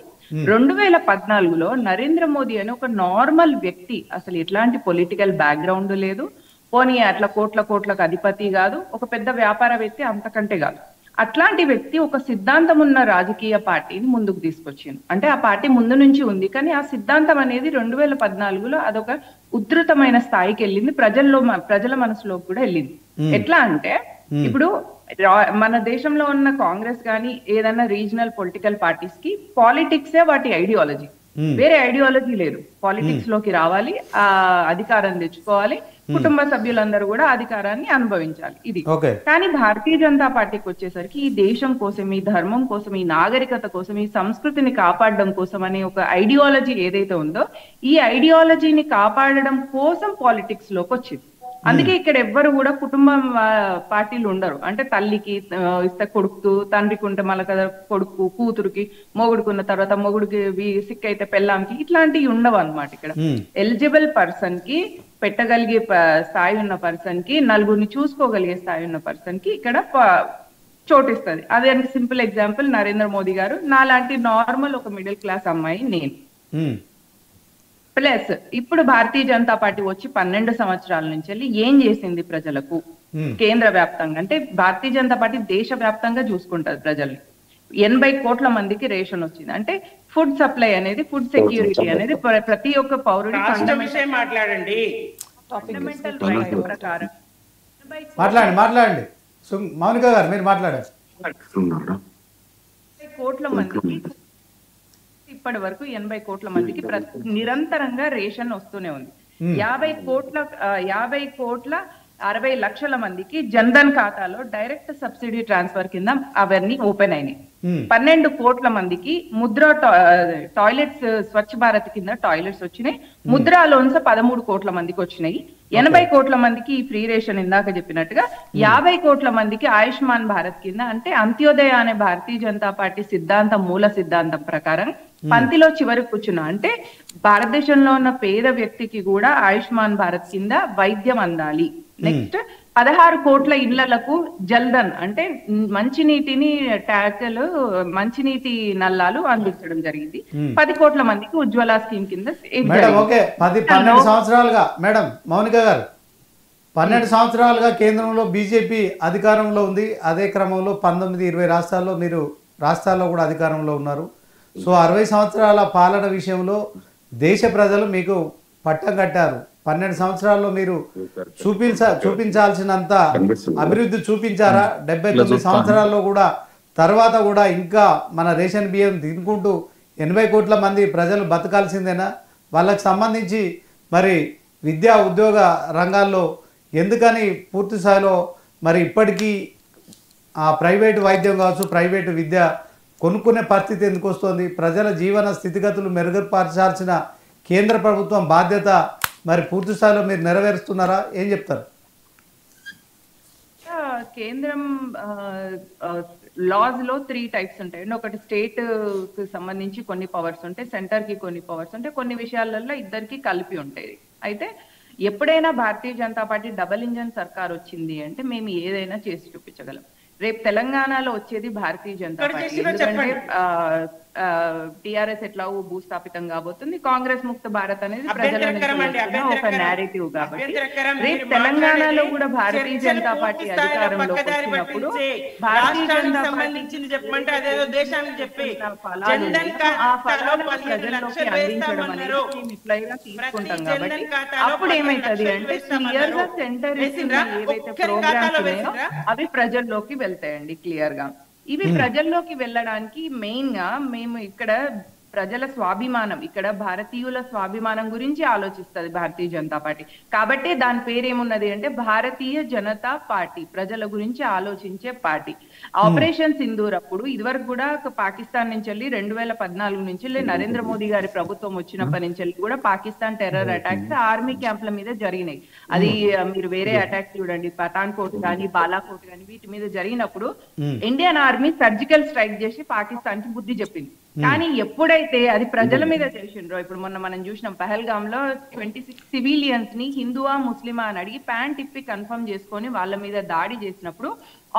2014లో నరేంద్ర మోదీ అని ఒక నార్మల్ వ్యక్తి, అసలు ఎట్లాంటి పొలిటికల్ బ్యాక్గ్రౌండ్ లేదు, పోనీ అట్లా కోట్లకు అధిపతి కాదు, ఒక పెద్ద వ్యాపారవేత్త అంతకంటే కాదు, అట్లాంటి వ్యక్తి ఒక సిద్ధాంతం ఉన్న రాజకీయ పార్టీని ముందుకు తీసుకొచ్చింది. అంటే ఆ పార్టీ ముందు నుంచి ఉంది కానీ ఆ సిద్ధాంతం అనేది 2014లో అదొక ఉధృతమైన స్థాయికి వెళ్ళింది, ప్రజల మనసులో కూడా వెళ్ళింది. ఎట్లా అంటే ఇప్పుడు మన దేశంలో ఉన్న కాంగ్రెస్ కానీ ఏదైనా రీజనల్ పొలిటికల్ పార్టీస్ కి పాలిటిక్సే వాటి ఐడియాలజీ, వేరే ఐడియాలజీ లేదు. పాలిటిక్స్ లోకి రావాలి, ఆ అధికారం తెచ్చుకోవాలి, కుటుంబ సభ్యులందరూ కూడా అధికారాన్ని అనుభవించాలి, ఇది. కానీ భారతీయ జనతా పార్టీకి వచ్చేసరికి ఈ దేశం కోసం, ఈ ధర్మం కోసం, ఈ నాగరికత కోసం, ఈ సంస్కృతిని కాపాడడం కోసం అనే ఒక ఐడియాలజీ ఏదైతే ఉందో ఈ ఐడియాలజీని కాపాడడం కోసం పాలిటిక్స్ లోకి వచ్చింది. అందుకే ఇక్కడ ఎవ్వరు కూడా కుటుంబం పార్టీలు ఉండరు. అంటే తల్లికి ఇస్తే కొడుకు, తండ్రికి ఉంటే మళ్ళీ కదా కొడుకు, కూతురుకి, మొగుడుకున్న తర్వాత మొగుడికి సిక్ అయితే పెళ్ళాంకి, ఇట్లాంటివి ఉండవు అనమాట. ఇక్కడ ఎలిజిబుల్ పర్సన్ కి, పెట్టగలిగే స్థాయి ఉన్న పర్సన్ కి, నలుగురిని చూసుకోగలిగే స్థాయి ఉన్న పర్సన్ కి ఇక్కడ చోటిస్తుంది. అదే సింపుల్ ఎగ్జాంపుల్ నరేంద్ర మోదీ గారు, నాలాంటి నార్మల్ ఒక మిడిల్ క్లాస్ అమ్మాయి నేను. ప్లస్ ఇప్పుడు భారతీయ జనతా పార్టీ వచ్చి 12 సంవత్సరాల నుంచి వెళ్ళి ఏం చేసింది ప్రజలకు కేంద్ర వ్యాప్తంగా అంటే, భారతీయ జనతా పార్టీ దేశ వ్యాప్తంగా చూసుకుంటది ప్రజల్ని. 80 కోట్ల మందికి రేషన్ వచ్చింది. అంటే ఫుడ్ సప్లై అనేది, ఫుడ్ సెక్యూరిటీ అనేది ప్రతి ఒక్క పౌరుడి మాట్లాడండి ప్రకారం మాట్లాడండి మౌనిక గారు, మీరు మాట్లాడారు. కోట్ల మందికి ఇప్పటి వరకు 80 కోట్ల మందికి నిరంతరంగా రేషన్ వస్తూనే ఉంది. 50 కోట్ల 60 లక్షల మందికి జన్ధన్ ఖాతాలో డైరెక్ట్ సబ్సిడీ ట్రాన్స్ఫర్ కింద అవన్నీ ఓపెన్ అయినాయి. 12 కోట్ల మందికి ముద్రా టాయిలెట్స్, స్వచ్ఛ భారత్ కింద టాయిలెట్స్ వచ్చినాయి. ముద్రా లోన్స్ 13 కోట్ల మందికి వచ్చినాయి. 80 కోట్ల మందికి ఫ్రీ రేషన్ ఇందాక చెప్పినట్టుగా 50 కోట్ల మందికి ఆయుష్మాన్ భారత్ కింద, అంటే అంత్యోదయ అనే భారతీయ జనతా పార్టీ సిద్ధాంతం, మూల సిద్ధాంతం ప్రకారం పంక్తిలో చివరి కూర్చున్నా అంటే భారతదేశంలో ఉన్న పేద వ్యక్తికి కూడా ఆయుష్మాన్ భారత్ కింద వైద్యం అందాలి. నెక్స్ట్ 16 కోట్ల ఇళ్లకు జల్ధన్ అంటే మంచినీటిని ట్యాక్లు, మంచినీటి నల్లాలు అందించడం జరిగింది. 10 కోట్ల మందికి ఉజ్వల స్కీమ్ కింద. 12 సంవత్సరాలుగా మేడం మౌనిక గారు 12 సంవత్సరాలుగా కేంద్రంలో బీజేపీ అధికారంలో ఉంది. అదే క్రమంలో 19-20 రాష్ట్రాల్లో మీరు రాష్ట్రాల్లో కూడా అధికారంలో ఉన్నారు. సో 60 సంవత్సరాల పాలన విషయంలో దేశ ప్రజలు మీకు పట్టం కట్టారు. 12 సంవత్సరాల్లో మీరు చూపించాల్సినంత అభివృద్ధి చూపించారా? 79 సంవత్సరాల్లో కూడా తర్వాత కూడా ఇంకా మన రేషన్ బియ్యం తినుకుంటూ 80 కోట్ల మంది ప్రజలు బతకాల్సిందేనా? వాళ్ళకి సంబంధించి మరి విద్యా ఉద్యోగ రంగాల్లో ఎందుకని పూర్తి స్థాయిలో మరి ఇప్పటికీ ప్రైవేటు వైద్యం కావచ్చు, ప్రైవేటు విద్య కొనుక్కునే పరిస్థితి ఎందుకు వస్తుంది? ప్రజల జీవన స్థితిగతులు మెరుగుపరచాల్సిన కేంద్ర ప్రభుత్వం బాధ్యత మరి పూర్తి స్థాయిలో మీరు నెరవేరుస్తున్నారా? ఏం చెప్తారు? కేంద్రం లాస్ లో 3 టైప్స్ ఉంటాయి. ఒకటి స్టేట్ కి సంబంధించి కొన్ని పవర్స్ ఉంటాయి, సెంటర్ కి కొన్ని పవర్స్ ఉంటాయి, కొన్ని విషయాలలో ఇద్దరికి కలిపి ఉంటాయి. అయితే ఎప్పుడైనా Bharatiya Janata party double engine సర్కార్ వచ్చింది అంటే మేము ఏదైనా చేసి చూపించగలం. రేపు తెలంగాణలో వచ్చేది భారతీయ జనతా పార్టీ. ఎందుకంటే టిఆర్ఎస్ ఎట్లా భూస్థాపితం కాబోతుంది, కాంగ్రెస్ ముక్త భారత్ అనేది ప్రజల నుంచి ఒక నేరేటివ్. కాబట్టి రేపు తెలంగాణలో కూడా భారతీయ జనతా పార్టీ అధికారంలోకి వచ్చినప్పుడు భారతీయ జనతా పార్టీ ఆ ఫలాలను ప్రజల్లోకి అందించడం అనేది మేము ఇట్లా తీసుకుంటాం. కాబట్టి అప్పుడు ఏమైతుంది అంటే క్లియర్ గా సెంటర్ ఏవైతే ప్రోగ్రామ్స్ ఉన్నాయో అవి ప్రజల్లోకి వెళ్తాయండి. క్లియర్ గా ఇవి ప్రజల్లోకి వెళ్ళడానికి మెయిన్ గా మేము ఇక్కడ ప్రజల స్వాభిమానం, ఇక్కడ భారతీయుల స్వాభిమానం గురించి ఆలోచిస్తుంది భారతీయ జనతా పార్టీ. కాబట్టి దాని పేరేమున్నది అంటే భారతీయ జనతా పార్టీ, ప్రజల గురించి ఆలోచించే పార్టీ. ఆపరేషన్ సింధూర్ అప్పుడు ఇదివరకు కూడా పాకిస్తాన్ నుంచి వెళ్ళి 2014 నుంచి వెళ్ళి నరేంద్ర మోదీ గారి ప్రభుత్వం వచ్చినప్పటి నుంచి వెళ్ళి కూడా పాకిస్తాన్ టెర్రర్ అటాక్స్ ఆర్మీ క్యాంప్ల మీద జరిగినాయి. అది మీరు వేరే అటాక్స్ చూడండి, పఠాన్కోట్ కానీ బాలాకోట్ కానీ వీటి మీద జరిగినప్పుడు ఇండియన్ ఆర్మీ సర్జికల్ స్ట్రైక్ చేసి పాకిస్తాన్ కి బుద్ధి చెప్పింది. కానీ ఎప్పుడైతే అది ప్రజల మీద చేసిండ్రో, ఇప్పుడు మొన్న మనం చూసినాం పహల్గామ్ లో 26 సివిలియన్స్ ని హిందువా ముస్లిమా అని అడిగి ప్యాంట్ ఇప్పి కన్ఫర్మ్ చేసుకొని వాళ్ళ మీద దాడి చేసినప్పుడు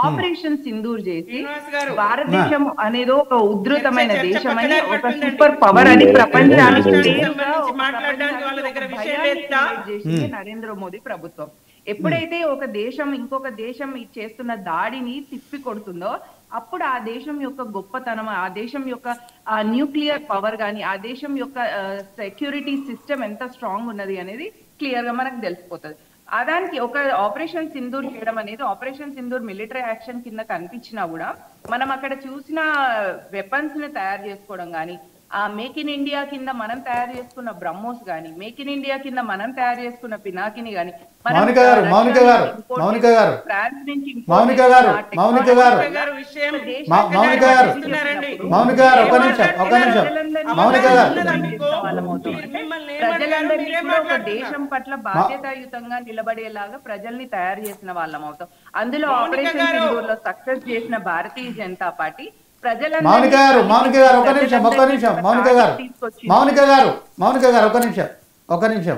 ఆపరేషన్ సింధూర్ చేసి భారతదేశం అనేది ఒక ఉధృతమైన దేశం అని, ఒక సూపర్ పవర్ అని ప్రపంచానికి చేసింది నరేంద్ర మోదీ ప్రభుత్వం. ఎప్పుడైతే ఒక దేశం ఇంకొక దేశం చేస్తున్న దాడిని తిప్పి కొడుతుందో అప్పుడు ఆ దేశం యొక్క గొప్పతనం, ఆ దేశం యొక్క న్యూక్లియర్ పవర్ కానీ, ఆ దేశం యొక్క సెక్యూరిటీ సిస్టమ్ ఎంత స్ట్రాంగ్ ఉన్నది అనేది క్లియర్ గా మనకు తెలిసిపోతుంది. దానికి ఒక ఆపరేషన్ సింధూర్ చేయడం అనేది, ఆపరేషన్ సింధూర్ మిలిటరీ యాక్షన్ కింద కనిపించినా కూడా మనం అక్కడ చూసిన వెపన్స్ ని తయారు చేసుకోవడం కానీ, ఆ మేక్ ఇన్ ఇండియా కింద మనం తయారు చేసుకున్న బ్రహ్మోస్ గాని, మేక్ ఇన్ ఇండియా కింద మనం తయారు చేసుకున్న పినాకిని గాని, ప్రజలందరికీ ఒక దేశం పట్ల బాధ్యతాయుతంగా నిలబడేలాగా ప్రజల్ని తయారు చేసిన వాళ్ళం అవుతాం. అందులో ఆపరేషన్ సింధూర్ లో సక్సెస్ చేసిన భారతీయ జనతా పార్టీ మౌనిక గారు ఒక నిమిషం.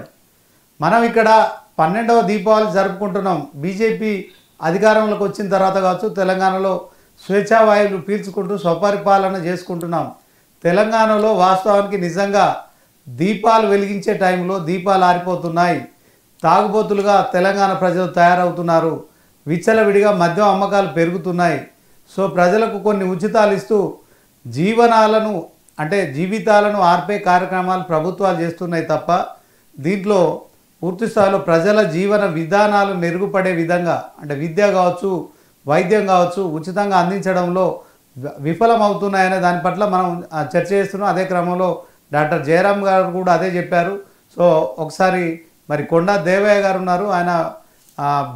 మనం ఇక్కడ 12వ దీపావళి జరుపుకుంటున్నాం. బీజేపీ అధికారంలోకి వచ్చిన తర్వాత కావచ్చు తెలంగాణలో స్వేచ్ఛావాయువులు పీల్చుకుంటూ స్వపరిపాలన చేసుకుంటున్నాం. తెలంగాణలో వాస్తవానికి నిజంగా దీపాలు వెలిగించే టైంలో దీపాలు ఆరిపోతున్నాయి. తాగుబోతులుగా తెలంగాణ ప్రజలు తయారవుతున్నారు. విచ్చలవిడిగా మద్యం అమ్మకాలు పెరుగుతున్నాయి. సో ప్రజలకు కొన్ని ఉచితాలు ఇస్తూ జీవనాలను అంటే జీవితాలను ఆర్పే కార్యక్రమాలు ప్రభుత్వాలు చేస్తున్నాయి తప్ప దీంట్లో పూర్తి స్థాయిలో ప్రజల జీవన విధానాలు మెరుగుపడే విధంగా అంటే విద్య కావచ్చు, వైద్యం కావచ్చు ఉచితంగా అందించడంలో విఫలమవుతున్నాయనే దాని పట్ల మనం చర్చ చేస్తున్నాం. అదే క్రమంలో డాక్టర్ జయరామ్ గారు కూడా అదే చెప్పారు. సో ఒకసారి మరి కొండా దేవయ్య గారు ఉన్నారు, ఆయన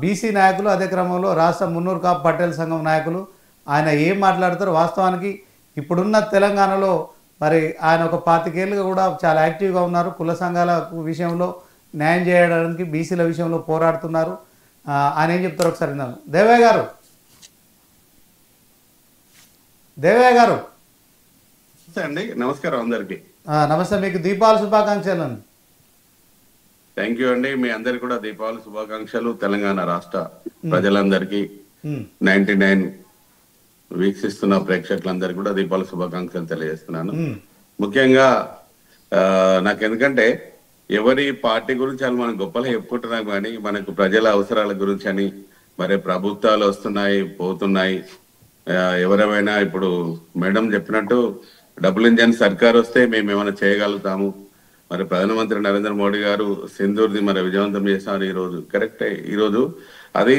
బీసీ నాయకులు, అదే క్రమంలో రాష్ట్ర మున్నూరు కాపు పటేల్ సంఘం నాయకులు. ఆయన ఏం మాట్లాడతారు? వాస్తవానికి ఇప్పుడున్న తెలంగాణలో మరి ఆయన ఒక 25 ఏళ్ళుగా కూడా చాలా యాక్టివ్గా ఉన్నారు. కుల సంఘాల విషయంలో న్యాయం చేయడానికి బీసీల విషయంలో పోరాడుతున్నారు. ఆయన ఏం చెప్తారు ఒకసారి విన్నాను. దేవయ్య గారు అండి, నమస్కారం అందరికి. నమస్తే, మీకు దీపావళి శుభాకాంక్షలు అండి. థ్యాంక్ యూ అండి, మీ అందరికి కూడా దీపావళి శుభాకాంక్షలు. తెలంగాణ రాష్ట్ర ప్రజలందరికీ 99 వీక్షిస్తున్న ప్రేక్షకులందరికీ కూడా దీపావళి శుభాకాంక్షలు తెలియజేస్తున్నాను. ముఖ్యంగా నాకు ఎందుకంటే ఎవరి పార్టీ గురించి అని మనం గొప్పగా చెప్పుకుంటున్నాం కానీ మనకు ప్రజల అవసరాల గురించి అని మరి ప్రభుత్వాలు వస్తున్నాయి పోతున్నాయి. ఎవరైనా ఇప్పుడు మేడం చెప్పినట్టు డబుల్ ఇంజన్ సర్కార్ వస్తే మేము ఏమైనా చేయగలుగుతాము. మరి ప్రధానమంత్రి నరేంద్ర మోడీ గారు సింధూర్ది మరి విజయవంతం చేశారు ఈరోజు. కరెక్టే, ఈరోజు అది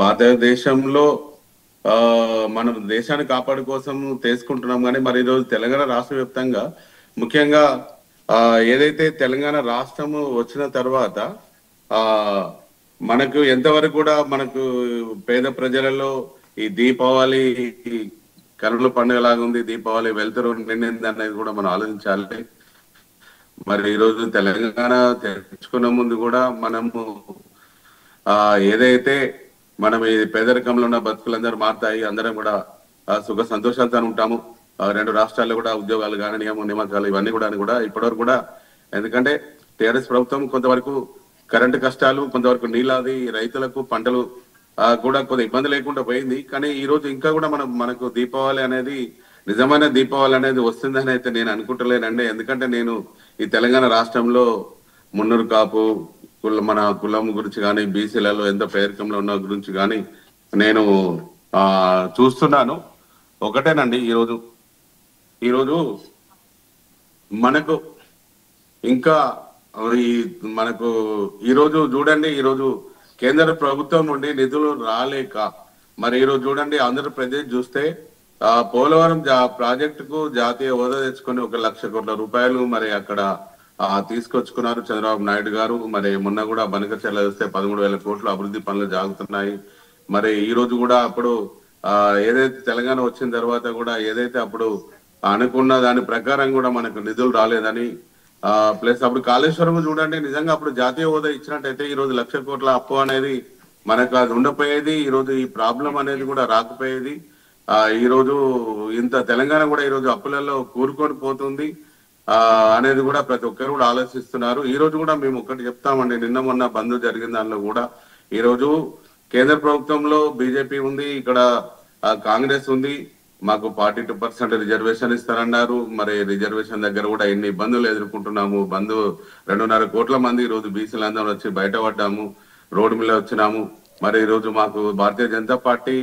భారతదేశంలో మనం దేశాన్ని కాపాడు కోసం తీసుకుంటున్నాం. కానీ మరి ఈరోజు తెలంగాణ రాష్ట్ర వ్యాప్తంగా ముఖ్యంగా ఏదైతే తెలంగాణ రాష్ట్రము వచ్చిన తర్వాత మనకు ఎంతవరకు కూడా మనకు పేద ప్రజలలో ఈ దీపావళి కనుల పండుగ లాగా ఉంది, దీపావళి వెళ్తురు నిండింది అనేది కూడా మనం ఆలోచించాలి. మరి ఈరోజు తెలంగాణ తెచ్చుకున్న ముందు కూడా మనము ఏదైతే మనం ఈ పేదరికంలో ఉన్న బతుకులందరూ మారుతాయి, అందరం కూడా సుఖ సంతోషాలతో ఉంటాము. రెండు రాష్ట్రాల్లో కూడా ఉద్యోగాలు కానీ నియామకాలు ఇవన్నీ కూడా ఇప్పటివరకు కూడా, ఎందుకంటే టీఆర్ఎస్ ప్రభుత్వం కొంతవరకు కరెంటు కష్టాలు, కొంతవరకు నీళ్ళాది, రైతులకు పంటలు కూడా కొంత ఇబ్బంది లేకుండా పోయింది. కానీ ఈ రోజు ఇంకా కూడా మనకు దీపావళి అనేది నిజమైన దీపావళి అనేది వస్తుందని అయితే నేను అనుకుంటలేనండి. ఎందుకంటే నేను ఈ తెలంగాణ రాష్ట్రంలో మున్నూరు కాపు మన కులం గురించి కానీ, బీసీలలో ఎంత పేదరికంలో ఉన్న గురించి కానీ నేను చూస్తున్నాను. ఒకటేనండి, ఈరోజు మనకు ఇంకా మనకు ఈరోజు చూడండి, ఈరోజు కేంద్ర ప్రభుత్వం నుండి నిధులు రాలేక మరి ఈరోజు చూడండి ఆంధ్రప్రదేశ్ చూస్తే పోలవరం ప్రాజెక్టుకు జాతీయ హోదా తెచ్చుకొని 1 లక్ష కోట్ల రూపాయలు మరి అక్కడ తీసుకొచ్చుకున్నారు చంద్రబాబు నాయుడు గారు. మరి మొన్న కూడా బనకచెర్ల చూస్తే 13,000 కోట్లు అభివృద్ధి పనులు జరుగుతున్నాయి. మరి ఈ రోజు కూడా అప్పుడు ఏదైతే తెలంగాణ వచ్చిన తర్వాత కూడా ఏదైతే అప్పుడు అనుకున్న దాని ప్రకారం కూడా మనకు నిధులు రాలేదని, ప్లస్ అప్పుడు కాళేశ్వరం చూడండి, నిజంగా అప్పుడు జాతీయ హోదా ఇచ్చినట్టయితే ఈ రోజు 1 లక్ష కోట్ల అప్పు అనేది మనకు అది ఉండపోయేది. ఈ రోజు ఈ ప్రాబ్లం అనేది కూడా రాకపోయేది. ఈ రోజు ఇంత తెలంగాణ కూడా ఈ రోజు అప్పులలో కూరుకొని పోతుంది అనేది కూడా ప్రతి ఒక్కరు కూడా ఆలోచిస్తున్నారు. ఈ రోజు కూడా మేము ఒకటి చెప్తామండి, నిన్న మొన్న బంద్ జరిగిన దానిలో కూడా ఈ రోజు కేంద్ర ప్రభుత్వంలో బీజేపీ ఉంది, ఇక్కడ కాంగ్రెస్ ఉంది. మాకు 42% రిజర్వేషన్ ఇస్తారన్నారు. మరి రిజర్వేషన్ దగ్గర కూడా ఎన్ని ఇబ్బందులు ఎదుర్కొంటున్నాము. 2.5 కోట్ల మంది ఈ రోజు బీసీలందరూ వచ్చి బయటపడ్డాము, రోడ్డు మీద వచ్చినాము. మరి ఈ రోజు మాకు భారతీయ జనతా పార్టీ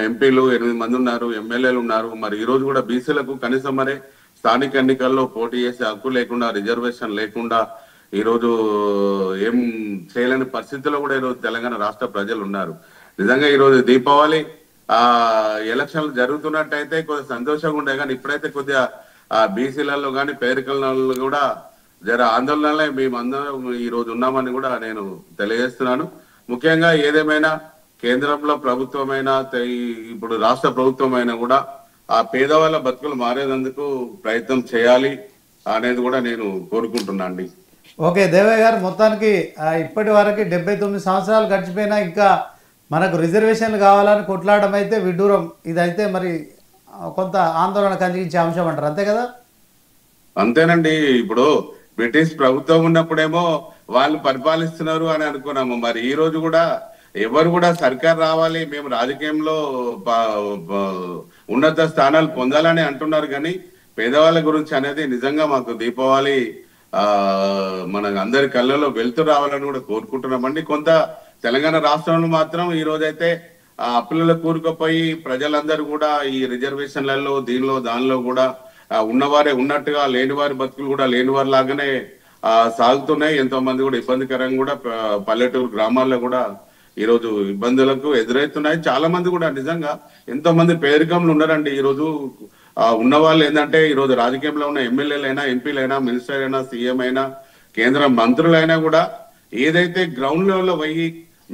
ఎంపీలు 8 మంది ఉన్నారు, ఎమ్మెల్యేలు ఉన్నారు. మరి ఈ రోజు కూడా బీసీలకు కనీసం మరి స్థానిక ఎన్నికల్లో పోటీ చేసే హక్కు లేకుండా, రిజర్వేషన్ లేకుండా ఈ రోజు ఏం చేయలేని పరిస్థితుల్లో కూడా ఈరోజు తెలంగాణ రాష్ట్ర ప్రజలు ఉన్నారు. నిజంగా ఈ రోజు దీపావళి ఎలక్షన్లు జరుగుతున్నట్టయితే కొద్దిగా సంతోషంగా ఉండే, కానీ ఇప్పుడైతే కొద్దిగా బీసీలలో కానీ పేరికలలో కూడా జర ఆందోళనలే మేమందరం ఈ రోజు ఉన్నామని కూడా నేను తెలియజేస్తున్నాను. ముఖ్యంగా ఏదేమైనా కేంద్రంలో ప్రభుత్వమైనా ఇప్పుడు రాష్ట్ర ప్రభుత్వమైనా కూడా ఆ పేదవాళ్ళ బతుకులు మారేందుకు ప్రయత్నం చేయాలి అనేది కూడా నేను కోరుకుంటున్నా అండి. ఓకే దేవయ్య గారు, మొత్తానికి ఇప్పటి వరకు 79 సంవత్సరాలు గడిచిపోయినా ఇంకా మనకు రిజర్వేషన్లు కావాలని కొట్లాడడం అయితే విడ్డూరం. ఇదైతే మరి కొంత ఆందోళన కలిగించే అంశం అంటారు, అంతే కదా? అంతేనండి. ఇప్పుడు బ్రిటిష్ ప్రభుత్వం ఉన్నప్పుడేమో వాళ్ళు పరిపాలిస్తున్నారు అని అనుకున్నాము. మరి ఈ రోజు కూడా ఎవరు కూడా సర్కార్ రావాలి, మేము రాజకీయంలో ఉన్నత స్థానాలు పొందాలని అంటున్నారు. కానీ పేదవాళ్ళ గురించి అనేది నిజంగా మాకు దీపావళి మన అందరి కళ్ళలో వెళ్తూ రావాలని కూడా కోరుకుంటున్నామండి. కొంత తెలంగాణ రాష్ట్రంలో మాత్రం ఈ రోజైతే అప్పులలో కూరుకుపోయి ప్రజలందరూ కూడా ఈ రిజర్వేషన్లలో దానిలో కూడా ఉన్నవారే ఉన్నట్టుగా, లేని వారి బతుకులు కూడా లేని వారి లాగానే సాగుతున్నాయి. ఎంతో మంది కూడా ఇబ్బందికరంగా కూడా పల్లెటూరు గ్రామాల్లో కూడా ఈ రోజు ఇబ్బందులకు ఎదురవుతున్నాయి. చాలా మంది కూడా నిజంగా ఎంతో మంది పేదరికంలో ఉన్నారండి. ఈ రోజు ఉన్న వాళ్ళు ఏంటంటే ఈ రోజు రాజకీయంలో ఉన్న ఎమ్మెల్యేలైనా, ఎంపీలైనా, మినిస్టర్ అయినా, సీఎం అయినా, కేంద్ర మంత్రులైనా కూడా ఏదైతే గ్రౌండ్ లెవెల్లో పోయి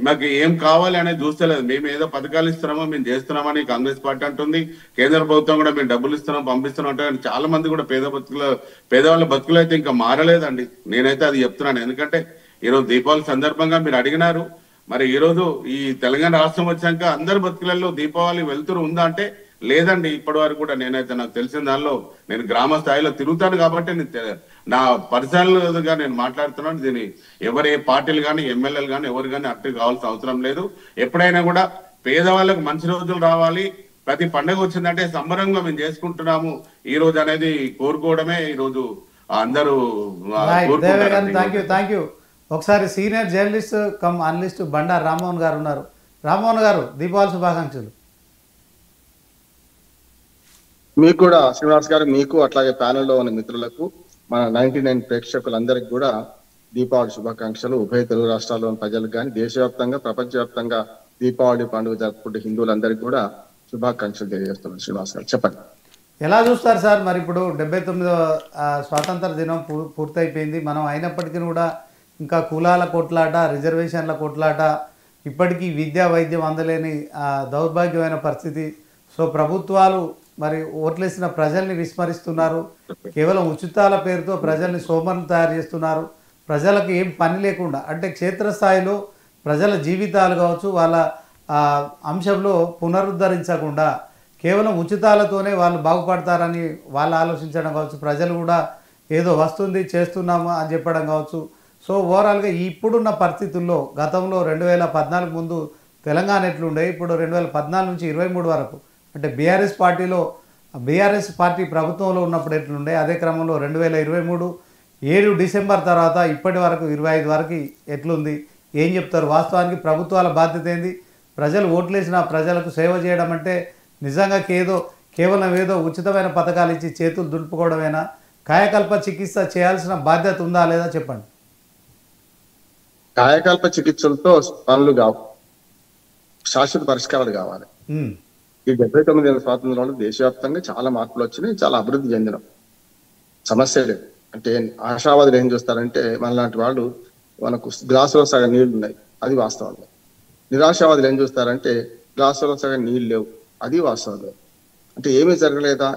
మాకు ఏం కావాలి అనేది చూస్తలేదు. మేము ఏదో పథకాలు ఇస్తున్నామో మేము చేస్తున్నామని కాంగ్రెస్ పార్టీ అంటుంది. కేంద్ర ప్రభుత్వం కూడా మేము డబ్బులు ఇస్తున్నాం, పంపిస్తున్నాం అంటే చాలా మంది కూడా పేదవాళ్ళ బతుకులు అయితే ఇంకా మారలేదండి. నేనైతే అది చెప్తున్నాను. ఎందుకంటే ఈరోజు దీపావళి సందర్భంగా మీరు అడిగినారు. మరి ఈ రోజు ఈ తెలంగాణ రాష్ట్రం వచ్చాక అందరి బతుకులలో దీపావళి వెలుతురు ఉందా అంటే లేదండి. ఇప్పటి వరకు కూడా నేనైతే నాకు తెలిసిన దానిలో నేను గ్రామ స్థాయిలో తిరుగుతాను కాబట్టి నా పర్సనల్ గా నేను మాట్లాడుతున్నాను. దీన్ని ఎవరు ఏ పార్టీలు కానీ, ఎమ్మెల్యేలు కానీ ఎవరు కానీ అట్టు కావాల్సిన అవసరం లేదు. ఎప్పుడైనా కూడా పేదవాళ్ళకు మంచి రోజులు రావాలి, ప్రతి పండుగ వచ్చిందంటే సంబరంగా మేము చేసుకుంటున్నాము ఈ రోజు అనేది కోరుకోవడమే ఈ రోజు అందరూ థ్యాంక్ యూ. ఒకసారి senior journalist come analyst Bandaru Rammohan గారు ఉన్నారు. రామ్మోహన్ గారు, దీపావళి శుభాకాంక్షలు. మీకు కూడా శ్రీనివాస్ గారు, మీకు అట్లాగే ప్యానెల్లో ఉన్న మిత్రులకు, మన 99 ప్రేక్షకులందరికీ కూడా దీపావళి శుభాకాంక్షలు. ఉభయ తెలుగు రాష్ట్రాల్లోని ప్రజలకు కానీ దేశవ్యాప్తంగా ప్రపంచవ్యాప్తంగా దీపావళి పండుగ జరుపుకుంటే హిందువులందరికీ కూడా శుభాకాంక్షలు తెలియజేస్తున్నాను. శ్రీనివాస్ గారు చెప్పండి. ఎలా చూస్తారు సార్? మరి ఇప్పుడు 79వ స్వాతంత్ర దినం పూర్తయిపోయింది. మనం అయినప్పటికీ కూడా ఇంకా కులాల కొట్లాట, రిజర్వేషన్ల కొట్లాట, ఇప్పటికీ విద్యా వైద్యం అందలేని దౌర్భాగ్యమైన పరిస్థితి. సో ప్రభుత్వాలు మరి ఓట్లేసిన ప్రజల్ని విస్మరిస్తున్నారు. కేవలం ఉచితాల పేరుతో ప్రజల్ని సోమరులు తయారు చేస్తున్నారు. ప్రజలకు ఏం పని లేకుండా, అంటే క్షేత్రస్థాయిలో ప్రజల జీవితాలు కావచ్చు, వాళ్ళ అంశంలో పునరుద్ధరించకుండా కేవలం ఉచితాలతోనే వాళ్ళు బాగుపడతారని వాళ్ళు ఆలోచించడం కావచ్చు, ప్రజలు కూడా ఏదో వస్తుంది చేస్తున్నాము అని చెప్పడం కావచ్చు. సో ఓవరాల్గా ఇప్పుడున్న పరిస్థితుల్లో గతంలో 2014 ముందు తెలంగాణ ఎట్లుండే, ఇప్పుడు 2014 నుంచి 23 వరకు, అంటే బీఆర్ఎస్ పార్టీ ప్రభుత్వంలో ఉన్నప్పుడు ఎట్లుండే, అదే క్రమంలో 2023 7 డిసెంబర్ తర్వాత ఇప్పటి వరకు 25 వరకు ఎట్లుంది, ఏం చెప్తారు? వాస్తవానికి ప్రభుత్వాల బాధ్యత ఏంది? ప్రజలు ఓట్లేసిన ప్రజలకు సేవ చేయడం అంటే నిజంగా కేవలం ఏదో ఉచితమైన పథకాలు ఇచ్చి చేతులు దులుపుకోవడమేనా? కాయకల్ప చికిత్స చేయాల్సిన బాధ్యత ఉందా లేదా చెప్పండి. కాయకల్ప చికిత్సలతో పనులు కావు, శాశ్వత పరిష్కారాలు కావాలి. ఈ 79 ఏళ్ళ స్వాతంత్రంలో దేశవ్యాప్తంగా చాలా మార్పులు వచ్చినాయి, చాలా అభివృద్ధి చెందినాం. సమస్య లేదు. అంటే ఆశావాదులు ఏం చూస్తారంటే, మనలాంటి వాళ్ళు మనకు గ్లాసులో సగం నీళ్లు ఉన్నాయి, అది వాస్తవం. నిరాశావాదులు ఏం చూస్తారంటే గ్లాసులో సగం నీళ్ళు లేవు, అది వాస్తవం. అంటే ఏమీ జరగలేదా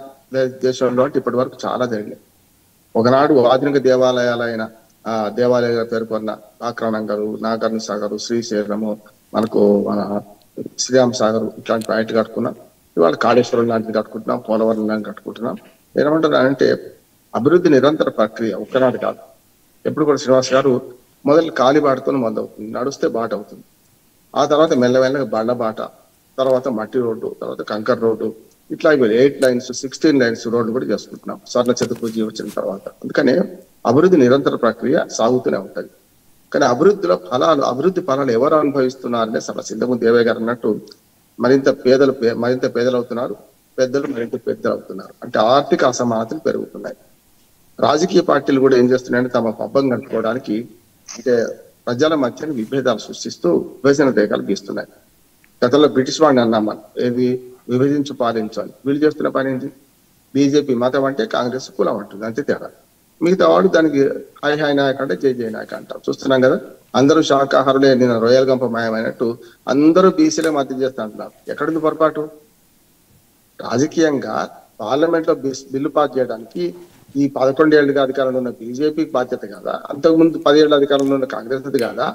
దేశంలో అంటే ఇప్పటి వరకు చాలా జరిగినాయి. ఒకనాడు ఆధునిక దేవాలయాలైన దేవాలయాల పేర్కొన్న ఆక్రానంగరు, నాగార్జున సాగరు, శ్రీశైలము, మనకు మన శ్రీరామ్ సాగర్ ఇట్లాంటి పాయింట్ కట్టుకున్నాం. ఇవాళ కాళేశ్వరం లాంటిది కట్టుకుంటున్నాం, పోలవరం లాంటి కట్టుకుంటున్నాం. ఏమంటున్నానంటే అభివృద్ధి నిరంతర ప్రక్రియ, ఒక్కనాడు కాదు. ఎప్పుడు కూడా శ్రీనివాస్ గారు మొదలు కాలిబాటతో మొదలవుతుంది, నడుస్తే బాట అవుతుంది. ఆ తర్వాత మెల్లమెల్లగా బండ బాట, తర్వాత మట్టి రోడ్డు, తర్వాత కంకర్ రోడ్డు, ఇట్లా 8 లైన్స్ 16 లైన్స్ రోడ్డు కూడా చేసుకుంటున్నాం స్వర్ణ చతుర్భుజి వచ్చిన తర్వాత. అందుకనే అభివృద్ధి నిరంతర ప్రక్రియ సాగుతూనే ఉంటుంది. కానీ అభివృద్ధి ఫలాలు ఎవరు అనుభవిస్తున్నారనే సమస్య. ఇంతకుముందు దేవయ్య గారు అన్నట్టు మరింత పేదలు అవుతున్నారు, పెద్దలు మరింత పెద్దలు అవుతున్నారు. అంటే ఆర్థిక అసమానతలు పెరుగుతున్నాయి. రాజకీయ పార్టీలు కూడా ఏం చేస్తున్నాయంటే తమ పబ్బం కట్టుకోవడానికి అంటే ప్రజల మధ్యన విభేదాలు సృష్టిస్తూ విభజన రేఖలు గీస్తున్నాయి. గతంలో బ్రిటిష్ వాడిని అన్నాం, ఏది విభజించు పాలించాలి. వీళ్ళు చేస్తున్న పని ఏంటి? బీజేపీ మతం అంటే కాంగ్రెస్ కులం అంటుంది, అంతే తేడా. మిగతా వాడు దానికి హాయ్ నాయక్ అంటే జై నాయక్ అంటారు. చూస్తున్నాం కదా, అందరూ శాకాహారులే, నేను రొయ్యల గంప మాయమైనట్టు అందరూ బీసీలే మద్దతు చేస్తా అంటున్నారు. ఎక్కడుంది పొరపాటు? రాజకీయంగా పార్లమెంట్ లో బిల్లు పాస్ చేయడానికి ఈ 11 ఏళ్ళుగా అధికారంలో ఉన్న బీజేపీకి బాధ్యత కాదా? అంతకుముందు 10 ఏళ్ళ అధికారంలో ఉన్న కాంగ్రెస్ కాదా?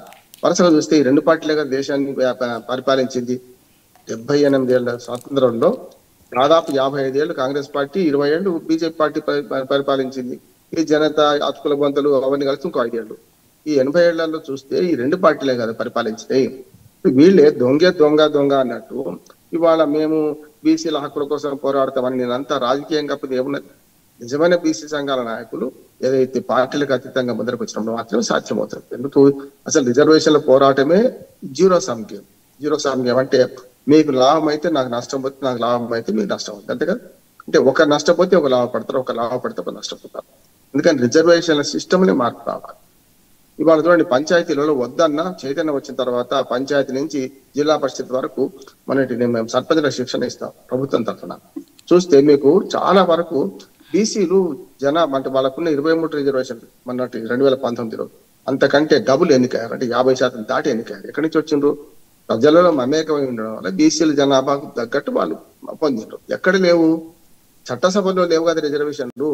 వరుసగా చూస్తే ఈ రెండు పార్టీలుగా దేశాన్ని పరిపాలించింది. 78 ఏళ్ల స్వాతంత్రంలో దాదాపు 55 ఏళ్ళు కాంగ్రెస్ పార్టీ, 20 ఏళ్ళు బీజేపీ పార్టీ పరిపాలించింది. ఈ జనతా హక్కుల బంతులు అవన్నీ కలిసి ఇంకో 5 ఏళ్ళు. ఈ 80 ఏళ్లలో చూస్తే ఈ రెండు పార్టీలే కదా పరిపాలించినాయి. వీళ్ళే దొంగ అన్నట్టు ఇవాళ మేము బీసీల హక్కుల కోసం పోరాడతామని నేనంతా రాజకీయంగా కాకపోతే ఏమున్నది? నిజమైన బీసీ సంఘాల నాయకులు ఏదైతే పార్టీలకు అతీతంగా ముందరకు వచ్చినప్పుడు మాత్రమే సాధ్యమవుతుంది. ఎందుకు? అసలు రిజర్వేషన్ల పోరాటమే జీరో సమ్ గేమ్. అంటే మీకు లాభం అయితే నాకు నష్టం పోతే, నాకు లాభం అయితే మీకు నష్టం అవుతుంది, అంతే కదా. అంటే ఒక నష్టపోతే ఒక లాభపడతారు, ఒక లాభపడితే ఒక నష్టపోతారు. ఎందుకంటే రిజర్వేషన్ల సిస్టమ్ని మార్పు రావాలి. ఇవాళ చూడండి, పంచాయతీలలో వద్దన్న చైతన్యం వచ్చిన తర్వాత పంచాయతీ నుంచి జిల్లా పరిషత్ వరకు మేము సర్పంచుల శిక్షణ ఇస్తాం ప్రభుత్వం తరఫున. చూస్తే మీకు చాలా వరకు బీసీలు అంటే వాళ్ళకున్న 23 రిజర్వేషన్లు మొన్నటి 2019లో అంతకంటే డబుల్ ఎన్నికయ్యారు. అంటే 50% దాటి ఎన్నికయ్యారు. ఎక్కడి నుంచి వచ్చిండ్రు? ప్రజలలో మమేకమై ఉండడం వల్ల బీసీల జనాభాకు తగ్గట్టు వాళ్ళు పొందిండ్రు. ఎక్కడ లేవు? చట్టసభలో లేవు కదా రిజర్వేషన్లు.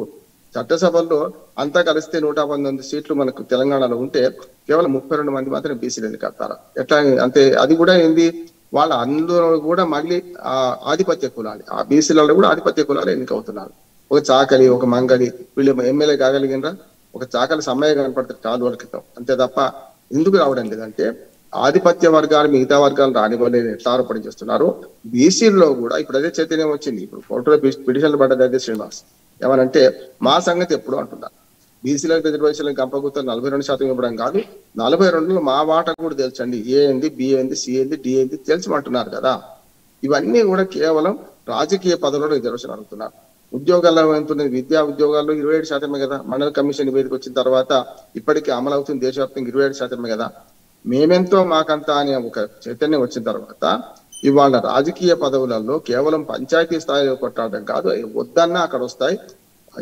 చట్టసభల్లో అంతా కలిస్తే 119 సీట్లు మనకు తెలంగాణలో ఉంటే కేవలం 32 మంది మాత్రమే బీసీలు ఎన్నికవుతారు. ఎట్లా? అంతే. అది కూడా ఏంది, వాళ్ళ అందులో కూడా మళ్ళీ ఆధిపత్య కులాలు, ఆ బీసీలలో కూడా ఆధిపత్య కులాలు ఎన్నికవుతున్నారు. ఒక చాకలి, ఒక మంగళి, వీళ్ళు ఎమ్మెల్యే కాగలిగినరా? ఒక చాకలి సమ్మయ్య కనపడతారు 4 రోజుల క్రితం, అంతే తప్ప ఎందుకు రావడం లేదంటే ఆధిపత్య వర్గాలు మిగతా వర్గాలు రానివ్వలేదు. ఎట్లా ఆరోపణ చేస్తున్నారు? బీసీల్లో కూడా ఇప్పుడు అదే చైతన్యం వచ్చింది. ఇప్పుడు కోర్టులో పిటిషన్లు పడ్డది అదే శ్రీనివాస్. ఏమనంటే మా సంగతి ఎప్పుడు అంటున్నారు. బీసీలకు రిజర్వేషన్లకు గంపగుత్త 42% ఇవ్వడం కాదు, 42లో మా వాటా కూడా తెలుసండి. ఏ ఏంది, బి ఏంది, సి ఏంది, డి ఏంది తెలుసమంటున్నారు కదా. ఇవన్నీ కూడా కేవలం రాజకీయ పదవుల్లో రిజర్వేషన్ అడుగుతున్నారు. ఉద్యోగాల్లో ఎంతున్నది, విద్యా ఉద్యోగాల్లో 27% కదా. మండల కమిషన్ నివేదిక వచ్చిన తర్వాత ఇప్పటికీ అమలు అవుతుంది దేశవ్యాప్తంగా 27% కదా. మేమెంతో మాకంతా అనే ఒక చైతన్యం వచ్చిన తర్వాత ఇవాళ రాజకీయ పదవులలో కేవలం పంచాయతీ స్థాయిలో కొట్టాడడం కాదు, వద్దన్నా అక్కడ వస్తాయి.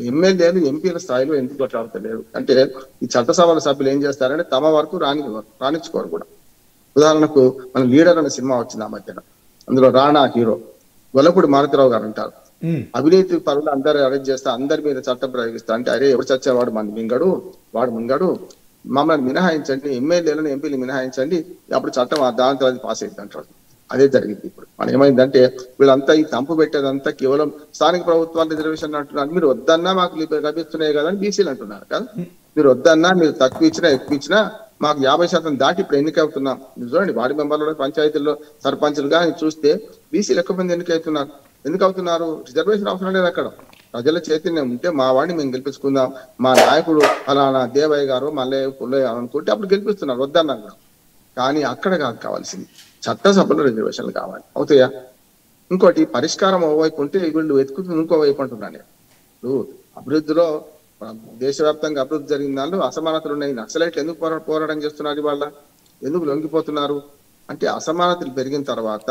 ఎమ్మెల్యేలు ఎంపీల స్థాయిలో ఎందుకు కొట్లాడతలేరు అంటే ఈ చట్టసభల సభ్యులు ఏం చేస్తారంటే తమ వరకు రాణించుకోరు కూడా. ఉదాహరణకు మన లీడర్ అనే సినిమా వచ్చింది ఆ మధ్యన, అందులో రాణా హీరో, గొల్లపూడి మారుతిరావు గారు అంటారు, అవినీతి పరులు అందరూ అరెస్ట్ చేస్తా, అందరి మీద చట్టం ప్రయోగిస్తా అంటే అరే ఎవరు చచ్చేవాడు మన మింగడు, వాడు మింగడు, మమ్మల్ని మినహాయించండి, ఎమ్మెల్యేలను ఎంపీలు మినహాయించండి, అప్పుడు చట్టం దాని తర్వాత పాస్ అయింది అంటాడు. అదే జరిగింది. ఇప్పుడు మనం ఏమైందంటే వీళ్ళంతా ఈ తంపు పెట్టేదంతా కేవలం స్థానిక ప్రభుత్వాలు రిజర్వేషన్ అంటున్నారు. మీరు వద్దన్నా మాకు లభిస్తున్నాయి కదా అని బీసీలు అంటున్నారు కదా. మీరు వద్దన్నా, మీరు తక్కువ ఇచ్చినా ఎక్కువ ఇచ్చినా మాకు 50% దాటి ఇప్పుడు ఎన్నికవుతున్నాం. చూడండి వార్డు మెంబర్లు, పంచాయతీల్లో సర్పంచులుగా చూస్తే బీసీలు ఎక్కువ మంది ఎందుకు అవుతున్నారు? రిజర్వేషన్ అవసరం లేదు అక్కడ. ప్రజల చైతన్యం ఉంటే మా వాడిని మేము గెలిపించుకుందాం, మా నాయకుడు అలానా దేవయ్య గారు మల్లయ్య పుల్లయ్య అనుకుంటే అప్పుడు గెలిపిస్తున్నారు, వద్దన్నా కూడా. కానీ అక్కడ కాదు కావాల్సింది, చట్టసభలో రిజర్వేషన్లు కావాలి. అవుతాయా? ఇంకోటి పరిష్కారం ఓవైపు ఉంటే వీళ్ళు వెతుకుతుంది ఇంకోవైపు అంటున్నాను. ఇప్పుడు అభివృద్ధిలో దేశవ్యాప్తంగా అభివృద్ధి జరిగిన దానిలో అసమానతలు ఉన్నాయి. నక్సలైట్లు ఎందుకు పోరాటం చేస్తున్నారు ఇవాళ? ఎందుకు లొంగిపోతున్నారు అంటే అసమానతలు పెరిగిన తర్వాత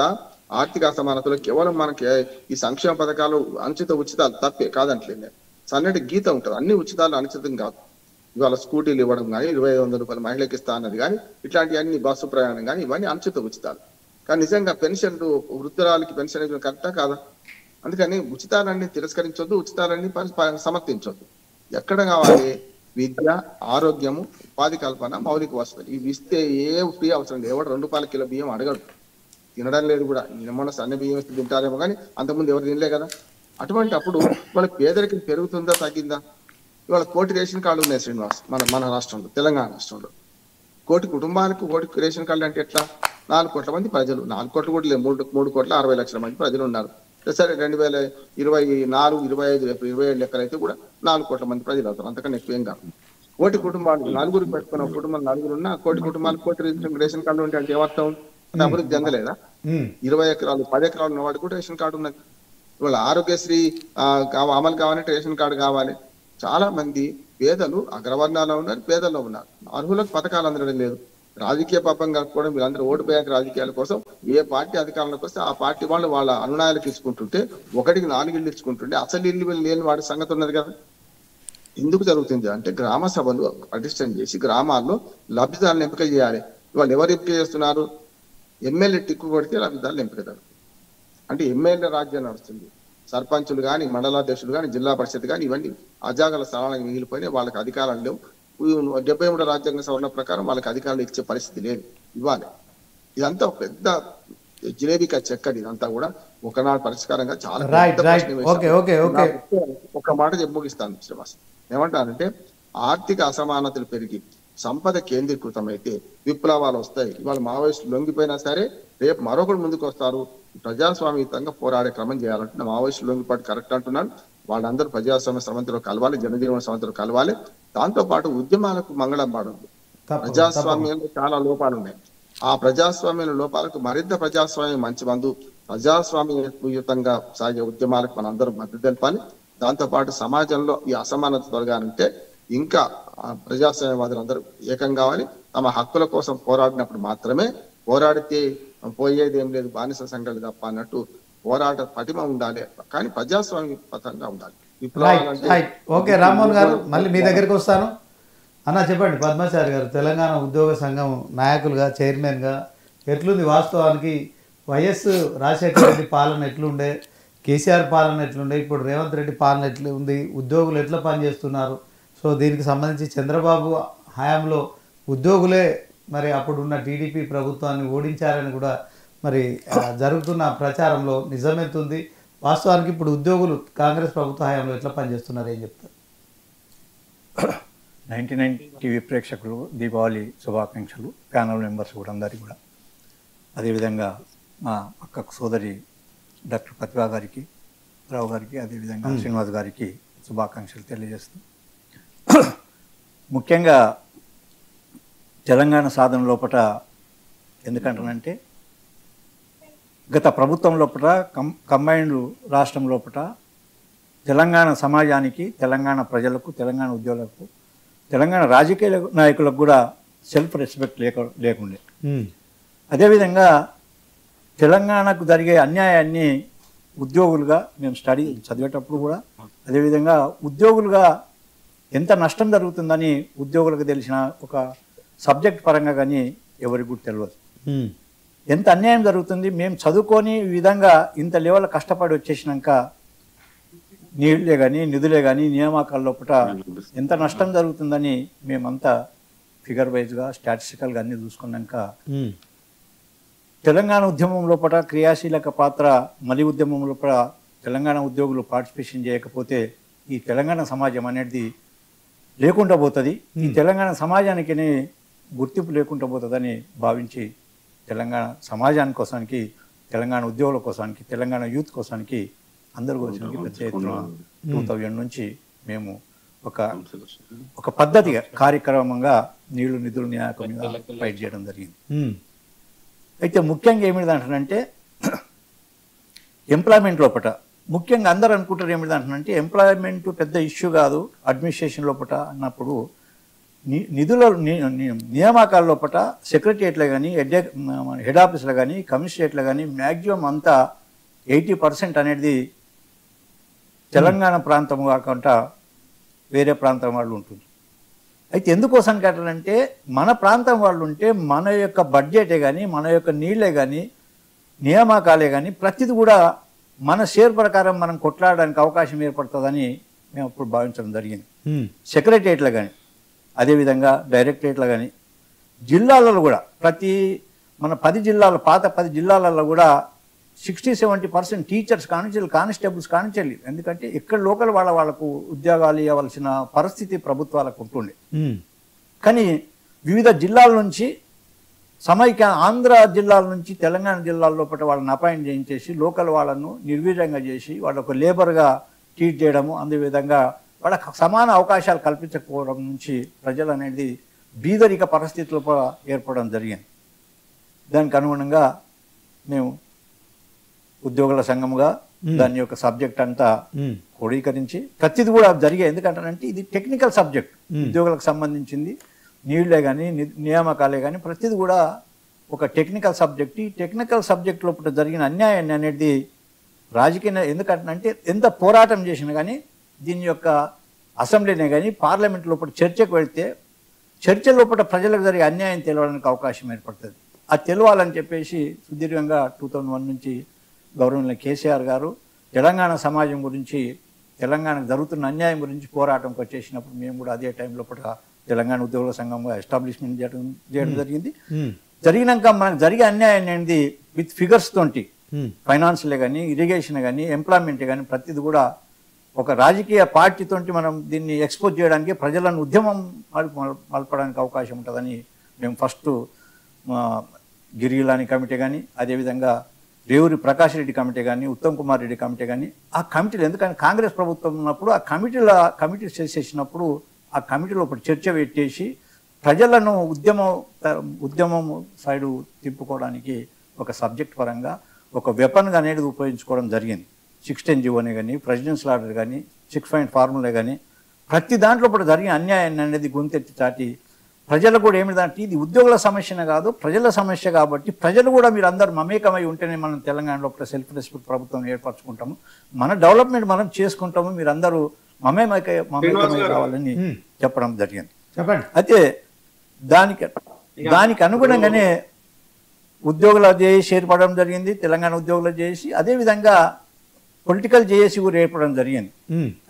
ఆర్థిక అసమానతలు కేవలం మనకి ఈ సంక్షేమ పథకాలు అనుచిత ఉచితాలు తప్పే కాదంటలేదు. సన్నటి గీత ఉంటుంది, అన్ని ఉచితాలు అనుచితం కాదు. ఇవాళ స్కూటీలు ఇవ్వడం కానీ 2500 రూపాయలు మహిళకి ఇస్తా అన్నది కానీ ఇట్లాంటివన్నీ బస్సు ప్రయాణం కానీ ఇవన్నీ అనుచిత ఉచితాలు. కానీ నిజంగా పెన్షన్లు వృద్ధురాలకి పెన్షన్ కరెక్టా కాదా? అందుకని ఉచితాలన్నీ తిరస్కరించొద్దు, ఉచితాలన్నీ సమర్థించొద్దు. ఎక్కడ కావాలి? విద్య, ఆరోగ్యము, ఉపాధి కల్పన, మౌలిక వసతులు ఇవి ఇస్తే ఏ ఫ్రీ అవసరం లేదు. ఎవడు 2 రూపాయల కిలో బియ్యం అడగడు, తినడం లేదు కూడా. నిన్న సన్న బియ్యం తింటారేమో కానీ అంతకుముందు ఎవరు తినలే కదా. అటువంటి అప్పుడు వాళ్ళ పేదరికం పెరుగుతుందా తగ్గిందా? ఇవాళ 1 కోటి రేషన్ కార్డు ఉన్నాయి శ్రీనివాస్ మన రాష్ట్రంలో, తెలంగాణ రాష్ట్రంలో. 1 కోటి కుటుంబానికి 1 కోటి రేషన్ కార్డు అంటే ఎట్లా? 4 కోట్ల మంది ప్రజలు, 4 కోట్లు కూడా లేదు, 3 కోట్ల 60 లక్షల మంది ప్రజలు ఉన్నారు. సరే 2024, 25, 27 లెక్కలు అయితే కూడా 4 కోట్ల మంది ప్రజలు అవుతారు, అంతకన్నా ఎక్కువ ఏం కాదు. 1 కోటి కుటుంబాలు, 4 పెట్టుకున్న కుటుంబం 4 ఉన్నా 1 కోటి కుటుంబాలకు 1 కోటి రేషన్ కార్డు ఉంటే అంటే ఏమర్థం? అంటే అభివృద్ధి చెందలేదా? 20 ఎకరాలు 10 ఎకరాలు ఉన్న వాడికి కూడా రేషన్ కార్డు ఉన్నది. ఇవాళ ఆరోగ్యశ్రీ అమలు కావాలంటే రేషన్ కార్డు కావాలి. చాలా మంది పేదలు అగ్రవర్ణాల్లో ఉన్నారు, పేదల్లో ఉన్నారు. అర్హులకు పథకాలు అందడం లేదు. రాజకీయ పాపం కలుపుకోవడం, వీళ్ళందరూ ఓటు బ్యాంక్ రాజకీయాల కోసం ఏ పార్టీ అధికారంలోకి వస్తే ఆ పార్టీ వాళ్ళు వాళ్ళ అనునాయాలకు ఇచ్చుకుంటుంటే 1కి 4 ఇళ్ళు ఇచ్చుకుంటుంటే అసలు ఇల్లు లేని వాడి సంగతి ఉన్నది కదా. ఎందుకు జరుగుతుంది అంటే గ్రామ సభలు పటిష్టం చేసి గ్రామాల్లో లబ్ధిదారులను ఎంపిక చేయాలి. వాళ్ళు ఎవరు ఎంపిక చేస్తున్నారు? ఎమ్మెల్యే టిక్కు కొడితే లబ్ధిదారులు ఎంపిక జరుగుతుంది. అంటే ఎమ్మెల్యే రాజ్యం నడుస్తుంది. సర్పంచులు కానీ, మండలాధ్యక్షులు కానీ, జిల్లా పరిషత్ కానీ ఇవన్నీ అజాగల స్థలాలకు మిగిలిపోయినాయి. వాళ్ళకి అధికారాలు లేవు. 73 రాజ్యాంగ సవరణ ప్రకారం వాళ్ళకి అధికారులు ఇచ్చే పరిస్థితి లేదు ఇవ్వాలి. ఇదంతా ఒక పెద్ద జిలేబికా చెక్కడి. ఇదంతా కూడా ఒకనాడు పరిష్కారంగా చాలా ఒక మాట చెప్పి ముగిస్తాను శ్రీనివాస్. ఏమంటారంటే ఆర్థిక అసమానతలు పెరిగి సంపద కేంద్రీకృతమైతే విప్లవాలు వస్తాయి. ఇవాళ మావోయిస్టులు లొంగిపోయినా సరే రేపు మరొకరు ముందుకు వస్తారు. ప్రజాస్వామ్యయుతంగా పోరాడే క్రమం చేయాలంటే మావోయిస్టులు లొంగిపాటు కరెక్ట్ అంటున్నాను. వాళ్ళందరూ ప్రజాస్వామ్య సమితిలో కలవాలి, జనజీవన సమితిలో కలవాలి. దాంతో పాటు ఉద్యమాలకు మంగళం పాడుంది. ప్రజాస్వామ్యంలో చాలా లోపాలు ఉన్నాయి. ఆ ప్రజాస్వామ్య లోపాలకు మరింత ప్రజాస్వామ్యం మంచి మందు. ప్రజాస్వామ్యయుతంగా సాగే ఉద్యమాలకు మనందరం మద్దతు తెలపాలి. దాంతో పాటు సమాజంలో ఈ అసమానత తొలగాలంటే ఇంకా ప్రజాస్వామ్యవాదులందరూ ఏకం కావాలి. తమ హక్కుల కోసం పోరాడినప్పుడు మాత్రమే, పోరాడితే పోయేది ఏం లేదు, బానిస సంఘాలు తప్ప అన్నట్టు పోరాట పటిమ ఉండాలి, కానీ ప్రజాస్వామ్య పథంగా ఉండాలి. ఓకే రామ్మోహన్ గారు, మళ్ళీ మీ దగ్గరికి వస్తాను. అన్న చెప్పండి, పద్మాచారి గారు తెలంగాణ ఉద్యోగ సంఘం నాయకులుగా, చైర్మన్గా ఎట్లుంది వాస్తవానికి? వైఎస్ రాజశేఖర రెడ్డి పాలన ఎట్లుండే, కేసీఆర్ పాలన ఎట్లుండే, ఇప్పుడు రేవంత్ రెడ్డి పాలన ఎట్లా ఉంది, ఉద్యోగులు ఎట్లా పనిచేస్తున్నారు? సో దీనికి సంబంధించి చంద్రబాబు హయాంలో ఉద్యోగులే మరి అప్పుడున్న టీడీపీ ప్రభుత్వాన్ని ఓడించారని కూడా మరి జరుగుతున్న ప్రచారంలో నిజమెంతుంది? వాస్తవానికి ఇప్పుడు ఉద్యోగులు కాంగ్రెస్ ప్రభుత్వ హయాంలో ఎట్లా పనిచేస్తున్నారు, ఏం చెప్తారు? 99 టీవీ ప్రేక్షకులు దీపావళి శుభాకాంక్షలు. ప్యానల్ మెంబర్స్ కూడా అందరికీ కూడా, అదేవిధంగా మా పక్కకు సోదరి డాక్టర్ ప్రతిభా గారికి, రావు గారికి, అదేవిధంగా శ్రీనివాస్ గారికి శుభాకాంక్షలు తెలియజేస్తూ ముఖ్యంగా తెలంగాణ సాధన లోపల ఎందుకంటానంటే గత ప్రభుత్వం లోపల కంబైన్డ్ రాష్ట్రం లోపల తెలంగాణ సమాజానికి, తెలంగాణ ప్రజలకు, తెలంగాణ ఉద్యోగులకు, తెలంగాణ రాజకీయ నాయకులకు కూడా సెల్ఫ్ రెస్పెక్ట్ లేకుండే. అదేవిధంగా తెలంగాణకు జరిగే అన్యాయాన్ని ఉద్యోగులుగా మేము చదివేటప్పుడు కూడా అదేవిధంగా ఉద్యోగులుగా ఎంత నష్టం జరుగుతుందని ఉద్యోగులకు తెలిసిన ఒక సబ్జెక్ట్ పరంగా కానీ ఎవరికి కూడా తెలియదు. ఎంత అన్యాయం జరుగుతుంది, మేము చదువుకొని ఈ విధంగా ఇంత లెవెల్ కష్టపడి వచ్చేసినాక నీళ్లే కానీ నిధులే కానీ నియామకాల లోపల ఎంత నష్టం జరుగుతుందని మేమంతా ఫిగర్ వైజ్గా స్టాటిస్టికల్గా అన్ని చూసుకున్నాక తెలంగాణ ఉద్యమం లోపల క్రియాశీలక పాత్ర మలి ఉద్యమం లోపల తెలంగాణ ఉద్యోగులు పార్టిసిపేషన్ చేయకపోతే ఈ తెలంగాణ సమాజం అనేది లేకుండా పోతుంది, ఈ తెలంగాణ సమాజానికి గుర్తింపు లేకుండా పోతుందని భావించి తెలంగాణ సమాజాని కోసానికి, తెలంగాణ ఉద్యోగుల కోసానికి, తెలంగాణ యూత్ కోసానికి అందరి కోసానికి పెద్ద ఎత్తున 2000 నుంచి మేము ఒక పద్ధతిగా కార్యక్రమంగా నీళ్లు నిధులు న్యాయకం మీద ఫైట్ చేయడం జరిగింది. అయితే ముఖ్యంగా ఏమిటంటే ఎంప్లాయ్మెంట్ లోపల ముఖ్యంగా అందరూ అనుకుంటారు ఏమిటంటే ఎంప్లాయ్మెంట్ పెద్ద ఇష్యూ కాదు అడ్మినిస్ట్రేషన్ లోపల అన్నప్పుడు నిధుల నియామకాల లోపల సెక్రటరియట్లో కానీ హెడ్ ఆఫీస్లో కానీ కమిషనరేట్లో కానీ మ్యాక్సిమం అంతా 80% అనేది తెలంగాణ ప్రాంతం కాకుండా వేరే ప్రాంతం వాళ్ళు ఉంటుంది. అయితే ఎందుకోసం కట్టాలంటే మన ప్రాంతం వాళ్ళు ఉంటే మన యొక్క బడ్జెటే కానీ మన యొక్క నీళ్ళే కానీ నియామకాలే కానీ ప్రతిది కూడా మన షేర్ ప్రకారం మనం కొట్లాడడానికి అవకాశం ఏర్పడుతుందని మేము అప్పుడు భావించడం జరిగింది. సెక్రటరియట్లో కానీ అదేవిధంగా డైరెక్టరేట్లో కానీ జిల్లాలలో కూడా మన 10 జిల్లాలు పాత 10 జిల్లాలలో కూడా 60-70% టీచర్స్ కానించాలి, కానిస్టేబుల్స్ కానించాలి. ఎందుకంటే ఇక్కడ లోకల్ వాళ్ళకు ఉద్యోగాలు ఇవ్వాల్సిన పరిస్థితి ప్రభుత్వాలకు ఉంటుండే. కానీ వివిధ జిల్లాల నుంచి ఆంధ్ర జిల్లాల నుంచి తెలంగాణ జిల్లాల లోపల వాళ్ళని అపాయింట్ చేయించేసి లోకల్ వాళ్ళను నిర్వీర్యంగా చేసి వాళ్ళకు లేబర్గా ట్రీట్ చేయడము, అదేవిధంగా వాళ్ళకు సమాన అవకాశాలు కల్పించకపోవడం నుంచి ప్రజలు అనేది బీదరిక పరిస్థితులపై ఏర్పడడం జరిగింది. దానికి అనుగుణంగా మేము ఉద్యోగుల సంఘముగా దాని యొక్క సబ్జెక్ట్ అంతా క్రోడీకరించి ప్రతిది కూడా జరిగాయి. ఎందుకంటే ఇది టెక్నికల్ సబ్జెక్ట్, ఉద్యోగులకు సంబంధించింది నీళ్లే కానీ నియామకాలే కానీ ప్రతిది కూడా ఒక టెక్నికల్ సబ్జెక్ట్. ఈ టెక్నికల్ సబ్జెక్ట్ లోపల జరిగిన అన్యాయాన్ని అనేది రాజకీయ ఎందుకంటే ఎంత పోరాటం చేసినా కానీ దీని యొక్క అసెంబ్లీనే కానీ పార్లమెంట్ లోపల చర్చకు వెళితే చర్చ లోపల ప్రజలకు జరిగే అన్యాయం తెలవడానికి అవకాశం ఏర్పడుతుంది. అది తెలవాలని చెప్పేసి సుదీర్ఘంగా 2001 నుంచి గౌరవనీయ కేసీఆర్ గారు తెలంగాణ సమాజం గురించి, తెలంగాణకు జరుగుతున్న అన్యాయం గురించి పోరాటంకి వచ్చేసినప్పుడు మేము కూడా అదే టైం లోపల తెలంగాణ ఉద్యోగుల సంఘంగా ఎస్టాబ్లిష్మెంట్ చేయడం జరిగింది. జరిగినాక మనకు జరిగే అన్యాయం అనేది విత్ ఫిగర్స్ తోటి ఫైనాన్స్లే కానీ ఇరిగేషన్ కానీ ఎంప్లాయ్మెంట్ కానీ ప్రతిది కూడా ఒక రాజకీయ పార్టీతోటి మనం దీన్ని ఎక్స్పోజ్ చేయడానికి ప్రజలను ఉద్యమం మలపడానికి అవకాశం ఉంటుందని మేము ఫస్ట్ గిరిగిలాని కమిటీ కానీ అదేవిధంగా రేవూరి ప్రకాష్ రెడ్డి కమిటీ కానీ ఉత్తమ్ కుమార్ రెడ్డి కమిటీ కానీ ఆ కమిటీలు ఎందుకంటే కాంగ్రెస్ ప్రభుత్వం ఉన్నప్పుడు ఆ కమిటీ చేసేసినప్పుడు ఆ కమిటీలో ఒకటి చర్చ పెట్టేసి ప్రజలను ఉద్యమం సైడు తిప్పుకోవడానికి ఒక సబ్జెక్ట్ పరంగా ఒక వెపన్గా అనేది ఉపయోగించుకోవడం జరిగింది. 610 జీవోనే కానీ ప్రెసిడెన్స్ ఆర్డర్ కానీ 6 పాయింట్ ఫార్ములా కానీ ప్రతి దాంట్లో కూడా జరిగిన అన్యాయాన్ని అనేది గొంతెత్తి చాటి ప్రజలు కూడా ఏమిటంటే ఇది ఉద్యోగుల సమస్యనే కాదు ప్రజల సమస్య కాబట్టి ప్రజలు కూడా మీరు అందరూ మమేకమై ఉంటేనే మనం తెలంగాణలో సెల్ఫ్ రెస్పెక్ట్ ప్రభుత్వం ఏర్పరచుకుంటాము, మన డెవలప్మెంట్ మనం చేసుకుంటాము, మీరు అందరూ మమేకమై కావాలని చెప్పడం జరిగింది. అయితే దానికి అనుగుణంగానే ఉద్యోగుల జేఏసీ ఏర్పడడం జరిగింది, తెలంగాణ ఉద్యోగుల జేఏసీ, అదేవిధంగా పొలిటికల్ జేఏసీ కూడా ఏర్పడడం జరిగింది.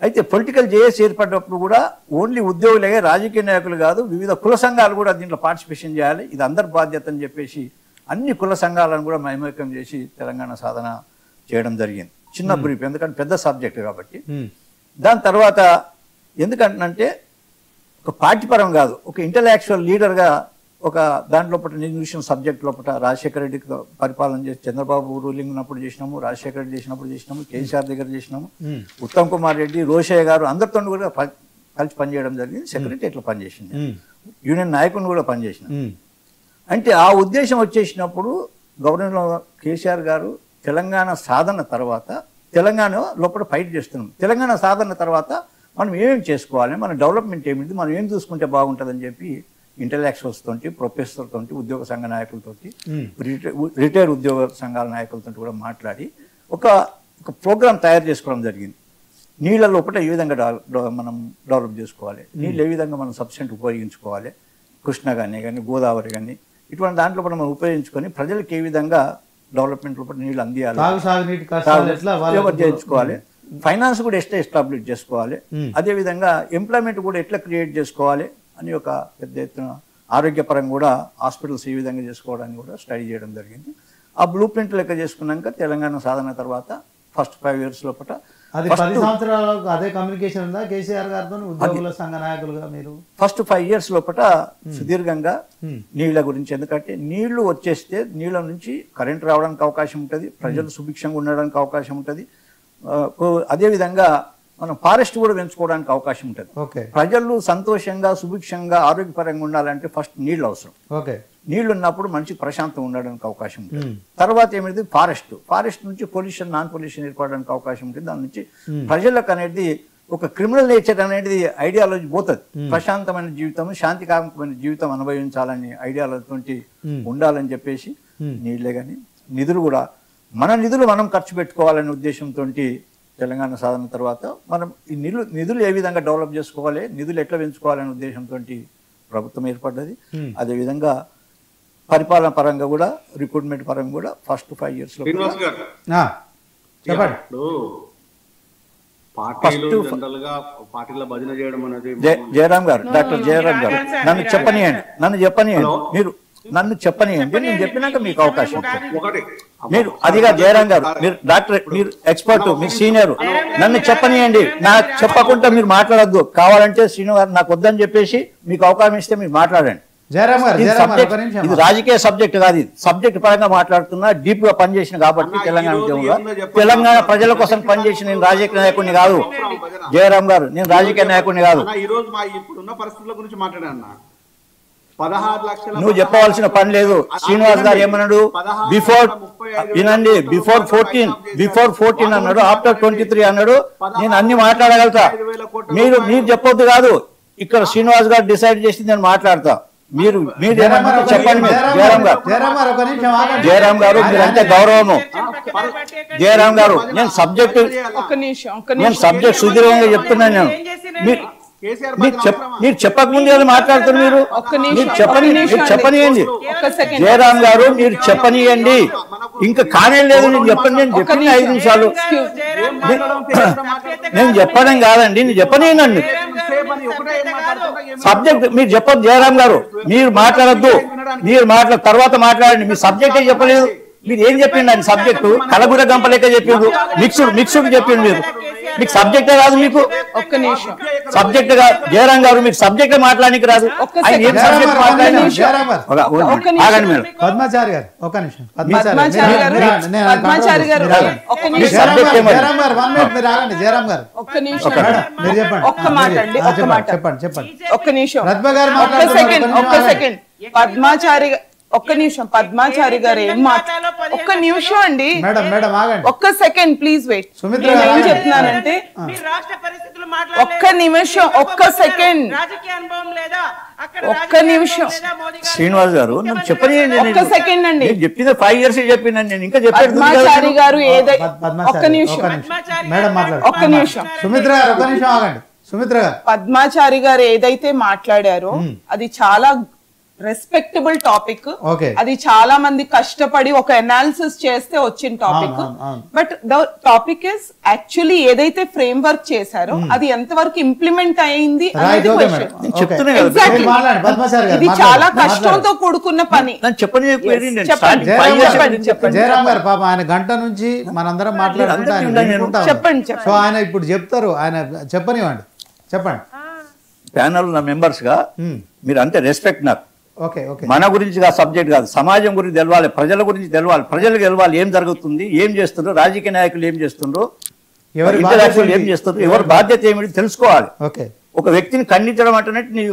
అయితే పొలిటికల్ జేఏసీ ఏర్పడినప్పుడు కూడా ఓన్లీ ఉద్యోగులే రాజకీయ నాయకులు కాదు వివిధ కుల సంఘాలు కూడా దీంట్లో పార్టిసిపేషన్ చేయాలి, ఇది అందరి బాధ్యత అని చెప్పేసి అన్ని కుల సంఘాలను కూడా మమేకం చేసి తెలంగాణ సాధన చేయడం జరిగింది. చిన్న బ్రీఫ్ ఎందుకంటే పెద్ద సబ్జెక్ట్ కాబట్టి. దాని తర్వాత ఎందుకంటే ఒక పార్టీ పరం కాదు ఒక ఇంటలెక్చువల్ లీడర్గా ఒక దాంట్లో న్యూట్రిషన్ సబ్జెక్ట్ లోపల రాజశేఖర రెడ్డి పరిపాలన చేసి చంద్రబాబు రూలింగ్ ఉన్నప్పుడు చేసినాము, రాజశేఖర రెడ్డి చేసినప్పుడు చేసినాము, కేసీఆర్ దగ్గర చేసినాము, ఉత్తమ్ కుమార్ రెడ్డి, రోషయ్య గారు అందరితో కూడా కలిసి పనిచేయడం జరిగింది, సెక్రటరియట్లో పనిచేసింది, యూనియన్ నాయకుని కూడా పనిచేసిన. అంటే ఆ ఉద్దేశం వచ్చేసినప్పుడు గవర్నర్ కేసీఆర్ గారు తెలంగాణ సాధన తర్వాత తెలంగాణ లోపల ఫైట్ చేస్తున్నాం. తెలంగాణ సాధన తర్వాత మనం ఏమేమి చేసుకోవాలి, మన డెవలప్మెంట్ ఏమిటి, మనం ఏం చూసుకుంటే బాగుంటుందని చెప్పి ఇంటలెక్చువల్స్ తోటి, ప్రొఫెసర్ తోటి, ఉద్యోగ సంఘ నాయకులతోటి, రిటైర్డ్ ఉద్యోగ సంఘాల నాయకులతో కూడా మాట్లాడి ఒక ప్రోగ్రామ్ తయారు చేసుకోవడం జరిగింది. నీళ్ళ లోపల ఏ విధంగా మనం డెవలప్ చేసుకోవాలి, నీళ్ళు ఏ విధంగా మనం సబ్సిడెంట్ ఉపయోగించుకోవాలి, కృష్ణ కానీ గోదావరి కానీ ఇటువంటి దాంట్లో మనం ఉపయోగించుకొని ప్రజలకు ఏ విధంగా డెవలప్మెంట్ లోపల నీళ్ళు అందియాలి, చేయించుకోవాలి, ఫైనాన్స్ కూడా ఎట్లా ఎస్టాబ్లిష్ చేసుకోవాలి, అదేవిధంగా ఎంప్లాయ్మెంట్ కూడా ఎట్లా క్రియేట్ చేసుకోవాలి అని ఒక పెద్ద ఎత్తున ఆరోగ్యపరంగా కూడా హాస్పిటల్స్ ఏ విధంగా చేసుకోవడానికి కూడా స్టడీ చేయడం జరిగింది. ఆ బ్లూ ప్రింట్ లెక్క చేసుకున్నాక తెలంగాణ సాధన తర్వాత ఫస్ట్ 5 years లోపల అది 10 సంవత్సరాలకు అదే కమ్యూనికేషన్ ఉందా కేసీఆర్ గారితో ఉద్యోగుల సంఘ నాయకులుగా మీరు? ఫస్ట్ 5 years లోపల సుదీర్ఘంగా నీళ్ల గురించి, ఎందుకంటే నీళ్లు వచ్చేస్తే నీళ్ళ నుంచి కరెంట్ రావడానికి అవకాశం ఉంటుంది, ప్రజలు సుభిక్షంగా ఉండడానికి అవకాశం ఉంటుంది, అదేవిధంగా మనం ఫారెస్ట్ కూడా పెంచుకోవడానికి అవకాశం ఉంటుంది. ప్రజలు సంతోషంగా సుభిక్షంగా ఆరోగ్యపరంగా ఉండాలంటే ఫస్ట్ నీళ్ళు అవసరం. నీళ్లు ఉన్నప్పుడు మంచి ప్రశాంతంగా ఉండడానికి అవకాశం ఉంటుంది. తర్వాత ఏమైంది, ఫారెస్ట్ నుంచి పొల్యూషన్, నాన్ పొల్యూషన్ ఏర్పడడానికి అవకాశం ఉంటుంది. దాని నుంచి ప్రజలకు అనేది ఒక క్రిమినల్ నేచర్ అనేది ఐడియాలజీ పోతుంది. ప్రశాంతమైన జీవితం, శాంతికారకమైన జీవితం అనుభవించాలని ఐడియాలజీ ఉండాలని చెప్పేసి నీళ్లే కానీ నిధులు కూడా మన నిధులు మనం ఖర్చు పెట్టుకోవాలనే ఉద్దేశంతో తెలంగాణ సాధన తర్వాత మనం ఈ నిధులు ఏ విధంగా డెవలప్ చేసుకోవాలి, నిధులు ఎట్లా పెంచుకోవాలనే ఉద్దేశంతో ప్రభుత్వం ఏర్పడ్డది. అదేవిధంగా పరిపాలన పరంగా కూడా, రిక్రూట్మెంట్ పరంగా కూడా ఫస్ట్ 5 years లో జయరాం గారు, డాక్టర్ జయరాం గారు నన్ను చెప్పనియండి మీరు నన్ను చెప్పనియండి, నేను చెప్పినాక మీకు అవకాశం. మీరు అదిగా జయరాం గారు, మీరు డాక్టర్, మీరు ఎక్స్పర్ట్, మీరు సీనియర్, నన్ను చెప్పనియండి, నాకు చెప్పకుండా మీరు మాట్లాడద్దు. కావాలంటే శ్రీను గారు నాకు వద్దని చెప్పేసి మీకు అవకాశం ఇస్తే మీరు మాట్లాడండి. ఇది రాజకీయ సబ్జెక్ట్ కాదు, ఇది సబ్జెక్ట్ పరంగా మాట్లాడుతున్నా, డీప్ గా పనిచేసిన కాబట్టి తెలంగాణ ప్రజల కోసం పనిచేసిన నేను రాజకీయ నాయకుడిని కాదు. జయరాం గారు, నేను రాజకీయ నాయకుడిని కాదు. నువ్వు చెప్పవలసిన పని లేదు. శ్రీనివాస్ గారు ఏమన్నాడు, బిఫోర్ 14 అన్నాడు, ఆఫ్టర్ 23 అన్నాడు. నేను అన్ని మాట్లాడగలుగుతా, మీరు చెప్పొద్దు కాదు. ఇక్కడ శ్రీనివాస్ గారు డిసైడ్ చేసి నేను మాట్లాడతా. మీరు చెప్పండి. జయరాం గారు మీరంటే గౌరవము. జయరాం గారు, నేను సబ్జెక్ట్ సుదీర్ఘంగా చెప్తున్నాను. మీరు చెప్పకముందు ఏదో మాట్లాడుతున్నారు. మీరు చెప్పనియండి జయరాం గారు, మీరు చెప్పనియండి. ఇంకా కానే లేదు, నేను చెప్పండి. నేను చెప్పండి 5 నిమిషాలు. నేను చెప్పడం కాదండి, నేను చెప్పనియండి. సబ్జెక్ట్ మీరు చెప్పదు జయరాం గారు, మీరు మాట్లాడద్దు. మీరు తర్వాత మాట్లాడండి. మీ సబ్జెక్టే చెప్పలేదు. మీరు ఏం చెప్పిండి అని సబ్జెక్టు కలగుర గంపలేక చెప్పిండు, మిక్స్డ్ చెప్పిండు. మీరు మీకు సబ్జెక్టే రాదు. మీకు సబ్జెక్ట్ కాదు జయరాం గారు, మీకు సబ్జెక్ట్ మాట్లాడానికి రాదు. పద్మాచారి గారు ఒక నిమిషం. పద్మాచారి గారు ఏం ఒక్క నిమిషం అండి, ఒక్క సెకండ్ ప్లీజ్ వెయిట్. నేను ఏం చెప్తున్నానంటే ఒక్క నిమిషం, ఒక్క సెకండ్, ఒక్క నిమిషం. శ్రీనివాస్ గారు నన్ను చెప్పనియండి. ఒక్క సెకండ్ అండి, చెప్పింది 5 years చెప్పినాను నేను. ఇంకా చెప్పాను. పద్మాచారి గారు ఒక్క నిమిషం, ఒక్క నిమిషం. సుమిత్ర గారు ఒక్క నిమిషం ఆగండి. సుమిత్ర గారు, పద్మాచారి గారు ఏదైతే మాట్లాడారో అది చాలా రెస్పెక్టబుల్ టాపిక్. అది చాలా మంది కష్టపడి ఒక అనాలిసిస్ చేస్తే వచ్చిన topic. But the topic is actually ఏదైతే ఫ్రేమ్ వర్క్ చేశారో అది ఎంతవరకు ఇంప్లిమెంట్ అయింది అనేది క్వశ్చన్. ఇది చాలా కష్టంతో కూడుకున్న పని. జయరాం గారు పాప ఆయన గంట నుంచి మనందరం మాట్లాడుకుంటాం. చెప్పండి. సో ఆయన ఇప్పుడు చెప్తారు, ఆయన చెప్పనివ్వండి. చెప్పండి. ప్యానల్ మెంబర్స్ గా మీరు అంటే రెస్పెక్ట్ నాకు. మన గురించి సబ్జెక్ట్ కాదు, సమాజం గురించి తెలవాలి, ప్రజల గురించి తెలవాలి. ప్రజలకు తెలవాలి ఏం జరుగుతుంది, ఏం చేస్తుండ్రు, రాజకీయ నాయకులు ఏం చేస్తుండ్రు, ఇంటరాక్షన్ ఏం చేస్తుండ్రు, ఎవరి బాధ్యత ఏమిటి తెలుసుకోవాలి. ఒక వ్యక్తిని ఖండించడం అంటే నీ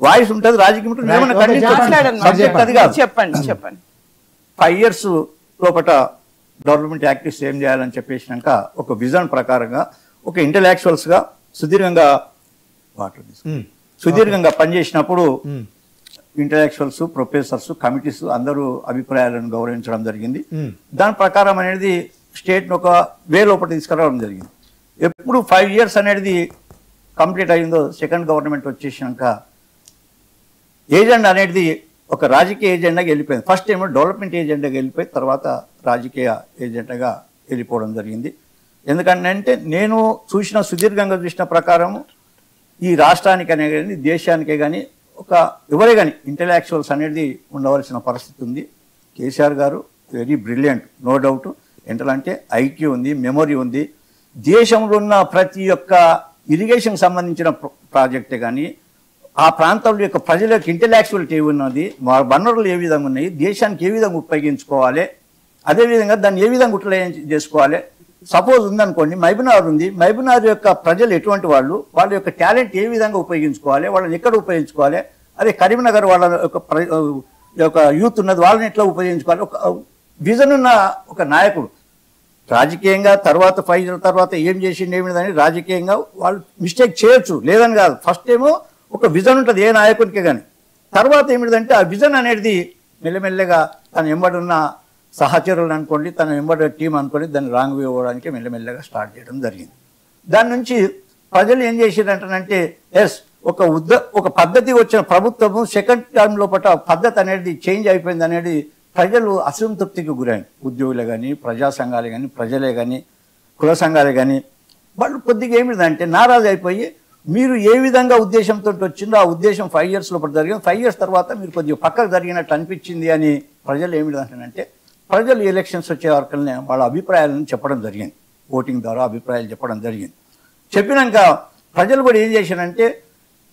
వాయిస్ ఉంటుంది, రాజకీయం ఉంటుంది, ఏమన్నా మాట్లాడండి, అది కాదు. చెప్పండి 5 years లోపల డెవలప్మెంట్ యాక్టివిటీస్ ఏం చేయాలని చెప్పేసినాక ఒక విజన్ ప్రకారంగా ఒక ఇంటలెక్చువల్స్ గా సుదీర్ఘంగా పనిచేసినప్పుడు ఇంటలెక్చువల్స్, ప్రొఫెసర్స్, కమిటీస్ అందరూ అభిప్రాయాలను గౌరవించడం జరిగింది. దాని ప్రకారం అనేది స్టేట్ను ఒక వే లోపల తీసుకురావడం జరిగింది. ఎప్పుడు 5 years అనేది కంప్లీట్ అయిందో సెకండ్ గవర్నమెంట్ వచ్చేసినాక ఏజెండా అనేది ఒక రాజకీయ ఏజెండాగా వెళ్ళిపోయింది. ఫస్ట్ ఏమో డెవలప్మెంట్ ఏజెండాగా వెళ్ళిపోయి తర్వాత రాజకీయ ఏజెండాగా వెళ్ళిపోవడం జరిగింది. ఎందుకంటే నేను సుదీర్ఘంగా చూసిన ప్రకారం ఈ రాష్ట్రానికనే కానీ దేశానికే కానీ ఒక ఎవరే కానీ ఇంటలెక్చువల్స్ అనేది ఉండవలసిన పరిస్థితి ఉంది. కేసీఆర్ గారు వెరీ బ్రిలియంట్, నో డౌట్. అంటే ఐక్యూ ఉంది, మెమొరీ ఉంది. దేశంలో ఉన్న ప్రతి ఒక్క ఇరిగేషన్ సంబంధించిన ప్రాజెక్టే కానీ ఆ ప్రాంతంలో యొక్క ప్రజల యొక్క ఇంటలెక్చువల్టీ ఉన్నది, వనరులు ఏ విధంగా ఉన్నాయి, దేశానికి ఏ విధంగా ఉపయోగించుకోవాలి, అదేవిధంగా దాన్ని ఏ విధంగా యూటిలైజ్ చేసుకోవాలి. సపోజ్ ఉందనుకోండి, మహబూబ్నగర్ ఉంది, మహబూబ్నగర్ యొక్క ప్రజలు ఎటువంటి వాళ్ళు, వాళ్ళ యొక్క టాలెంట్ ఏ విధంగా ఉపయోగించుకోవాలి, వాళ్ళని ఎక్కడ ఉపయోగించుకోవాలి, అదే కరీంనగర్ వాళ్ళ యొక్క యూత్ ఉన్నది, వాళ్ళని ఎట్లా ఉపయోగించుకోవాలి. ఒక విజన్ ఉన్న ఒక నాయకుడు రాజకీయంగా తర్వాత 5 years తర్వాత ఏం చేసిండు ఏమిటని రాజకీయంగా వాళ్ళు మిస్టేక్ చేయొచ్చు, లేదని కాదు. ఫస్ట్ ఏమో ఒక విజన్ ఉంటుంది ఏ నాయకుడికే కానీ. తర్వాత ఏమిటంటే ఆ విజన్ అనేది మెల్లమెల్లగా తన ఎంబడున్న సహచరులు అనుకోండి, తన ఎంబడి టీం అనుకోండి, దాన్ని రాంగ్ వే అవ్వడానికి మెల్లమెల్లగా స్టార్ట్ చేయడం జరిగింది. దాని నుంచి ప్రజలు ఏం చేసారంటే ఒక పద్ధతి వచ్చిన ప్రభుత్వము సెకండ్ టర్మ్ లోపల పద్ధతి అనేది చేంజ్ అయిపోయింది అనేది ప్రజలు అసంతృప్తికి గురైంది. ఉద్యోగులే కానీ, ప్రజా సంఘాలే కానీ, ప్రజలే కానీ, కుల సంఘాలే కానీ వాళ్ళు కొద్దిగా ఏమిటంటే నారాజు అయిపోయి మీరు ఏ విధంగా ఉద్దేశంతో వచ్చిందో ఆ ఉద్దేశం 5 years లోపల జరిగింది, 5 years తర్వాత మీరు కొద్దిగా పక్కకు జరిగినట్టు అనిపించింది అని ప్రజలు ఏమిటంటే ప్రజలు ఎలక్షన్స్ వచ్చే వరకునే వాళ్ళ అభిప్రాయాలను చెప్పడం జరిగింది. ఓటింగ్ ద్వారా అభిప్రాయాలు చెప్పడం జరిగింది. చెప్పినాక ప్రజలు కూడా ఏం చేశారంటే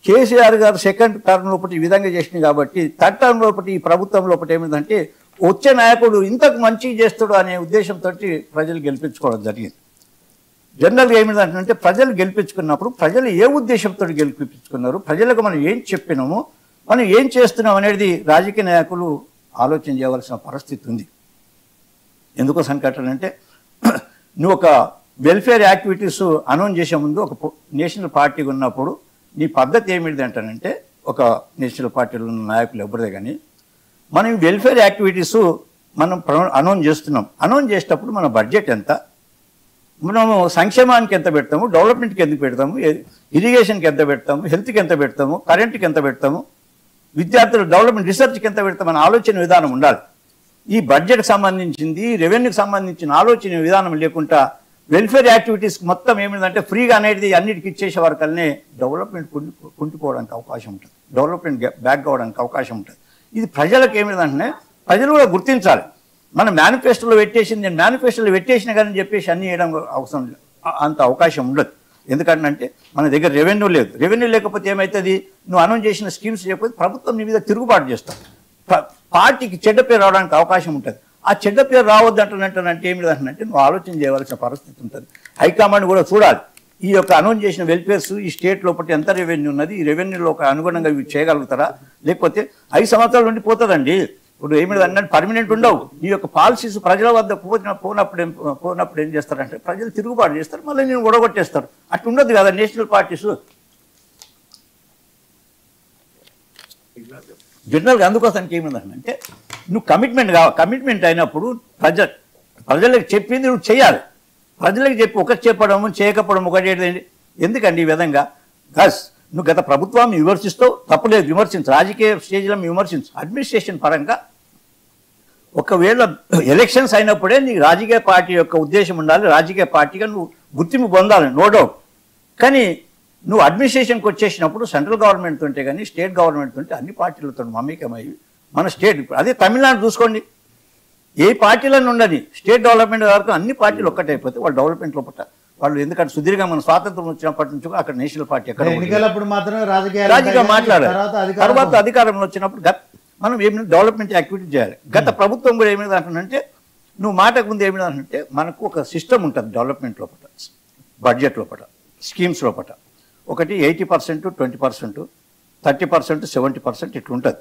కేసీఆర్ గారు సెకండ్ టర్మ్ లోపల ఈ విధంగా చేసింది కాబట్టి థర్డ్ టర్మ్ లోపల ఈ ప్రభుత్వం లోపల ఏమిటంటే వచ్చే నాయకుడు ఇంతకు మంచి చేస్తాడు అనే ఉద్దేశంతో ప్రజలు గెలిపించుకోవడం జరిగింది. జనరల్గా ఏమిటంటే ప్రజలు గెలిపించుకున్నప్పుడు ప్రజలు ఏ ఉద్దేశంతో గెలిపించుకున్నారు, ప్రజలకు మనం ఏం చెప్పినాము, మనం ఏం చేస్తున్నాం అనేది రాజకీయ నాయకులు ఆలోచన చేయవలసిన పరిస్థితి ఉంది. ఎందుకోసం కట్టాలంటే నువ్వు ఒక వెల్ఫేర్ యాక్టివిటీస్ అనౌన్స్ చేసే ముందు ఒక నేషనల్ పార్టీ ఉన్నప్పుడు నీ పద్ధతి ఏమిటి అంటానంటే ఒక నేషనల్ పార్టీలో ఉన్న నాయకులు ఎవరిదే కానీ మనం వెల్ఫేర్ యాక్టివిటీస్ మనం అనౌన్స్ చేస్తున్నాం. అనౌన్స్ చేసేటప్పుడు మన బడ్జెట్ ఎంత, మనము సంక్షేమానికి ఎంత పెడతాము, డెవలప్మెంట్కి ఎంత పెడతాము, ఇరిగేషన్కి ఎంత పెడతాము, హెల్త్కి ఎంత పెడతాము, కరెంట్కి ఎంత పెడతాము, విద్యార్థుల డెవలప్మెంట్ రీసెర్చ్కి ఎంత పెడతామని ఆలోచన విధానం ఉండాలి. ఈ బడ్జెట్కి సంబంధించింది, రెవెన్యూకి సంబంధించిన ఆలోచన విధానం లేకుండా వెల్ఫేర్ యాక్టివిటీస్కి మొత్తం ఏమిటంటే ఫ్రీగా అనేది అన్నిటికి ఇచ్చేసే వరకల్నే డెవలప్మెంట్ కుంటిపోవడానికి అవకాశం ఉంటుంది, డెవలప్మెంట్ బ్యాక్ కావడానికి అవకాశం ఉంటుంది. ఇది ప్రజలకు ఏమిటంటే ప్రజలు కూడా గుర్తించాలి. మన మేనిఫెస్టోలో పెట్టేసింది, నేను మేనిఫెస్టోలో పెట్టేసిన కానీ చెప్పేసి అన్ని చేయడం అవసరం అంత అవకాశం ఉండదు. ఎందుకంటే మన దగ్గర రెవెన్యూ లేదు. రెవెన్యూ లేకపోతే ఏమవుతుంది, నువ్వు అనౌన్స్ చేసిన స్కీమ్స్ లేకపోతే ప్రభుత్వం నీ మీద తిరుగుబాటు చేస్తాం, పార్టీకి చెడ్డ పేరు రావడానికి అవకాశం ఉంటుంది. ఆ చెడ్డ పేరు రావద్దు అంటే ఏమిటంటే నువ్వు ఆలోచన చేయవలసిన పరిస్థితి ఉంటుంది. హైకమాండ్ కూడా చూడాలి ఈ యొక్క అనౌన్స్ చేసిన వెల్ఫేర్స్ ఈ స్టేట్ లోపల ఎంత రెవెన్యూ ఉన్నది, ఈ రెవెన్యూలో ఒక అనుగుణంగా ఇవి చేయగలుగుతారా, లేకపోతే 5 సంవత్సరాల నుండి పోతుందండి. ఇప్పుడు ఏమిటంటే పర్మనెంట్ ఉండవు. ఈ యొక్క పాలసీస్ ప్రజల వద్ద పోనప్పుడు ఏం చేస్తారంటే ప్రజలు తిరుగుబాటు చేస్తారు, మళ్ళీ నేను ఒడగొట్టేస్తారు. అట్లా ఉండదు కదా నేషనల్ పార్టీస్. జనరల్గా అందుకోసానికి ఏమిందంటే నువ్వు కమిట్మెంట్ అయినప్పుడు ప్రజలకు చెప్పింది నువ్వు చేయాలి. ప్రజలకు చెప్పి ఒకటి చెప్పడము చేయకపోవడం ఒకటి. ఎందుకండి ఈ విధంగా నువ్వు గత ప్రభుత్వాన్ని విమర్శిస్తావు, తప్పులేదు, విమర్శించు, రాజకీయ స్టేజ్లో విమర్శించు. అడ్మినిస్ట్రేషన్ పరంగా ఒకవేళ ఎలక్షన్స్ అయినప్పుడే నీకు రాజకీయ పార్టీ యొక్క ఉద్దేశం ఉండాలి, రాజకీయ పార్టీగా నువ్వు గుర్తింపు పొందాలి, నో డౌట్. కానీ నువ్వు అడ్మినిస్ట్రేషన్కి వచ్చేసినప్పుడు సెంట్రల్ గవర్నమెంట్ ఉంటే కానీ స్టేట్ గవర్నమెంట్ ఉంటే అన్ని పార్టీలతో మమేకమయ్యి మన స్టేట్, అదే తమిళనాడు చూసుకోండి, ఏ పార్టీలను ఉండని స్టేట్ డెవలప్మెంట్ వరకు అన్ని పార్టీలు ఒక్కటైపోతే వాళ్ళు డెవలప్మెంట్ లోపల వాళ్ళు. ఎందుకంటే సుదీర్ఘంగా మన స్వాతంత్రం వచ్చినప్పటి నుంచి అక్కడ నేషనల్ పార్టీ ఎక్కడ రాజకీయ మాట్లాడారు. తర్వాత అధికారంలో వచ్చినప్పుడు మనం ఏమైనా డెవలప్మెంట్ యాక్టివిటీ చేయాలి. గత ప్రభుత్వం కూడా ఏమైనా అంటుందంటే నువ్వు మాటకు ముందు ఏమైందంటే మనకు ఒక సిస్టమ్ ఉంటుంది డెవలప్మెంట్ లోపల, బడ్జెట్ లోపల, స్కీమ్స్ లోపల ఒకటి 80%, 20%, 30%, 70% ఇట్లుంటుంది.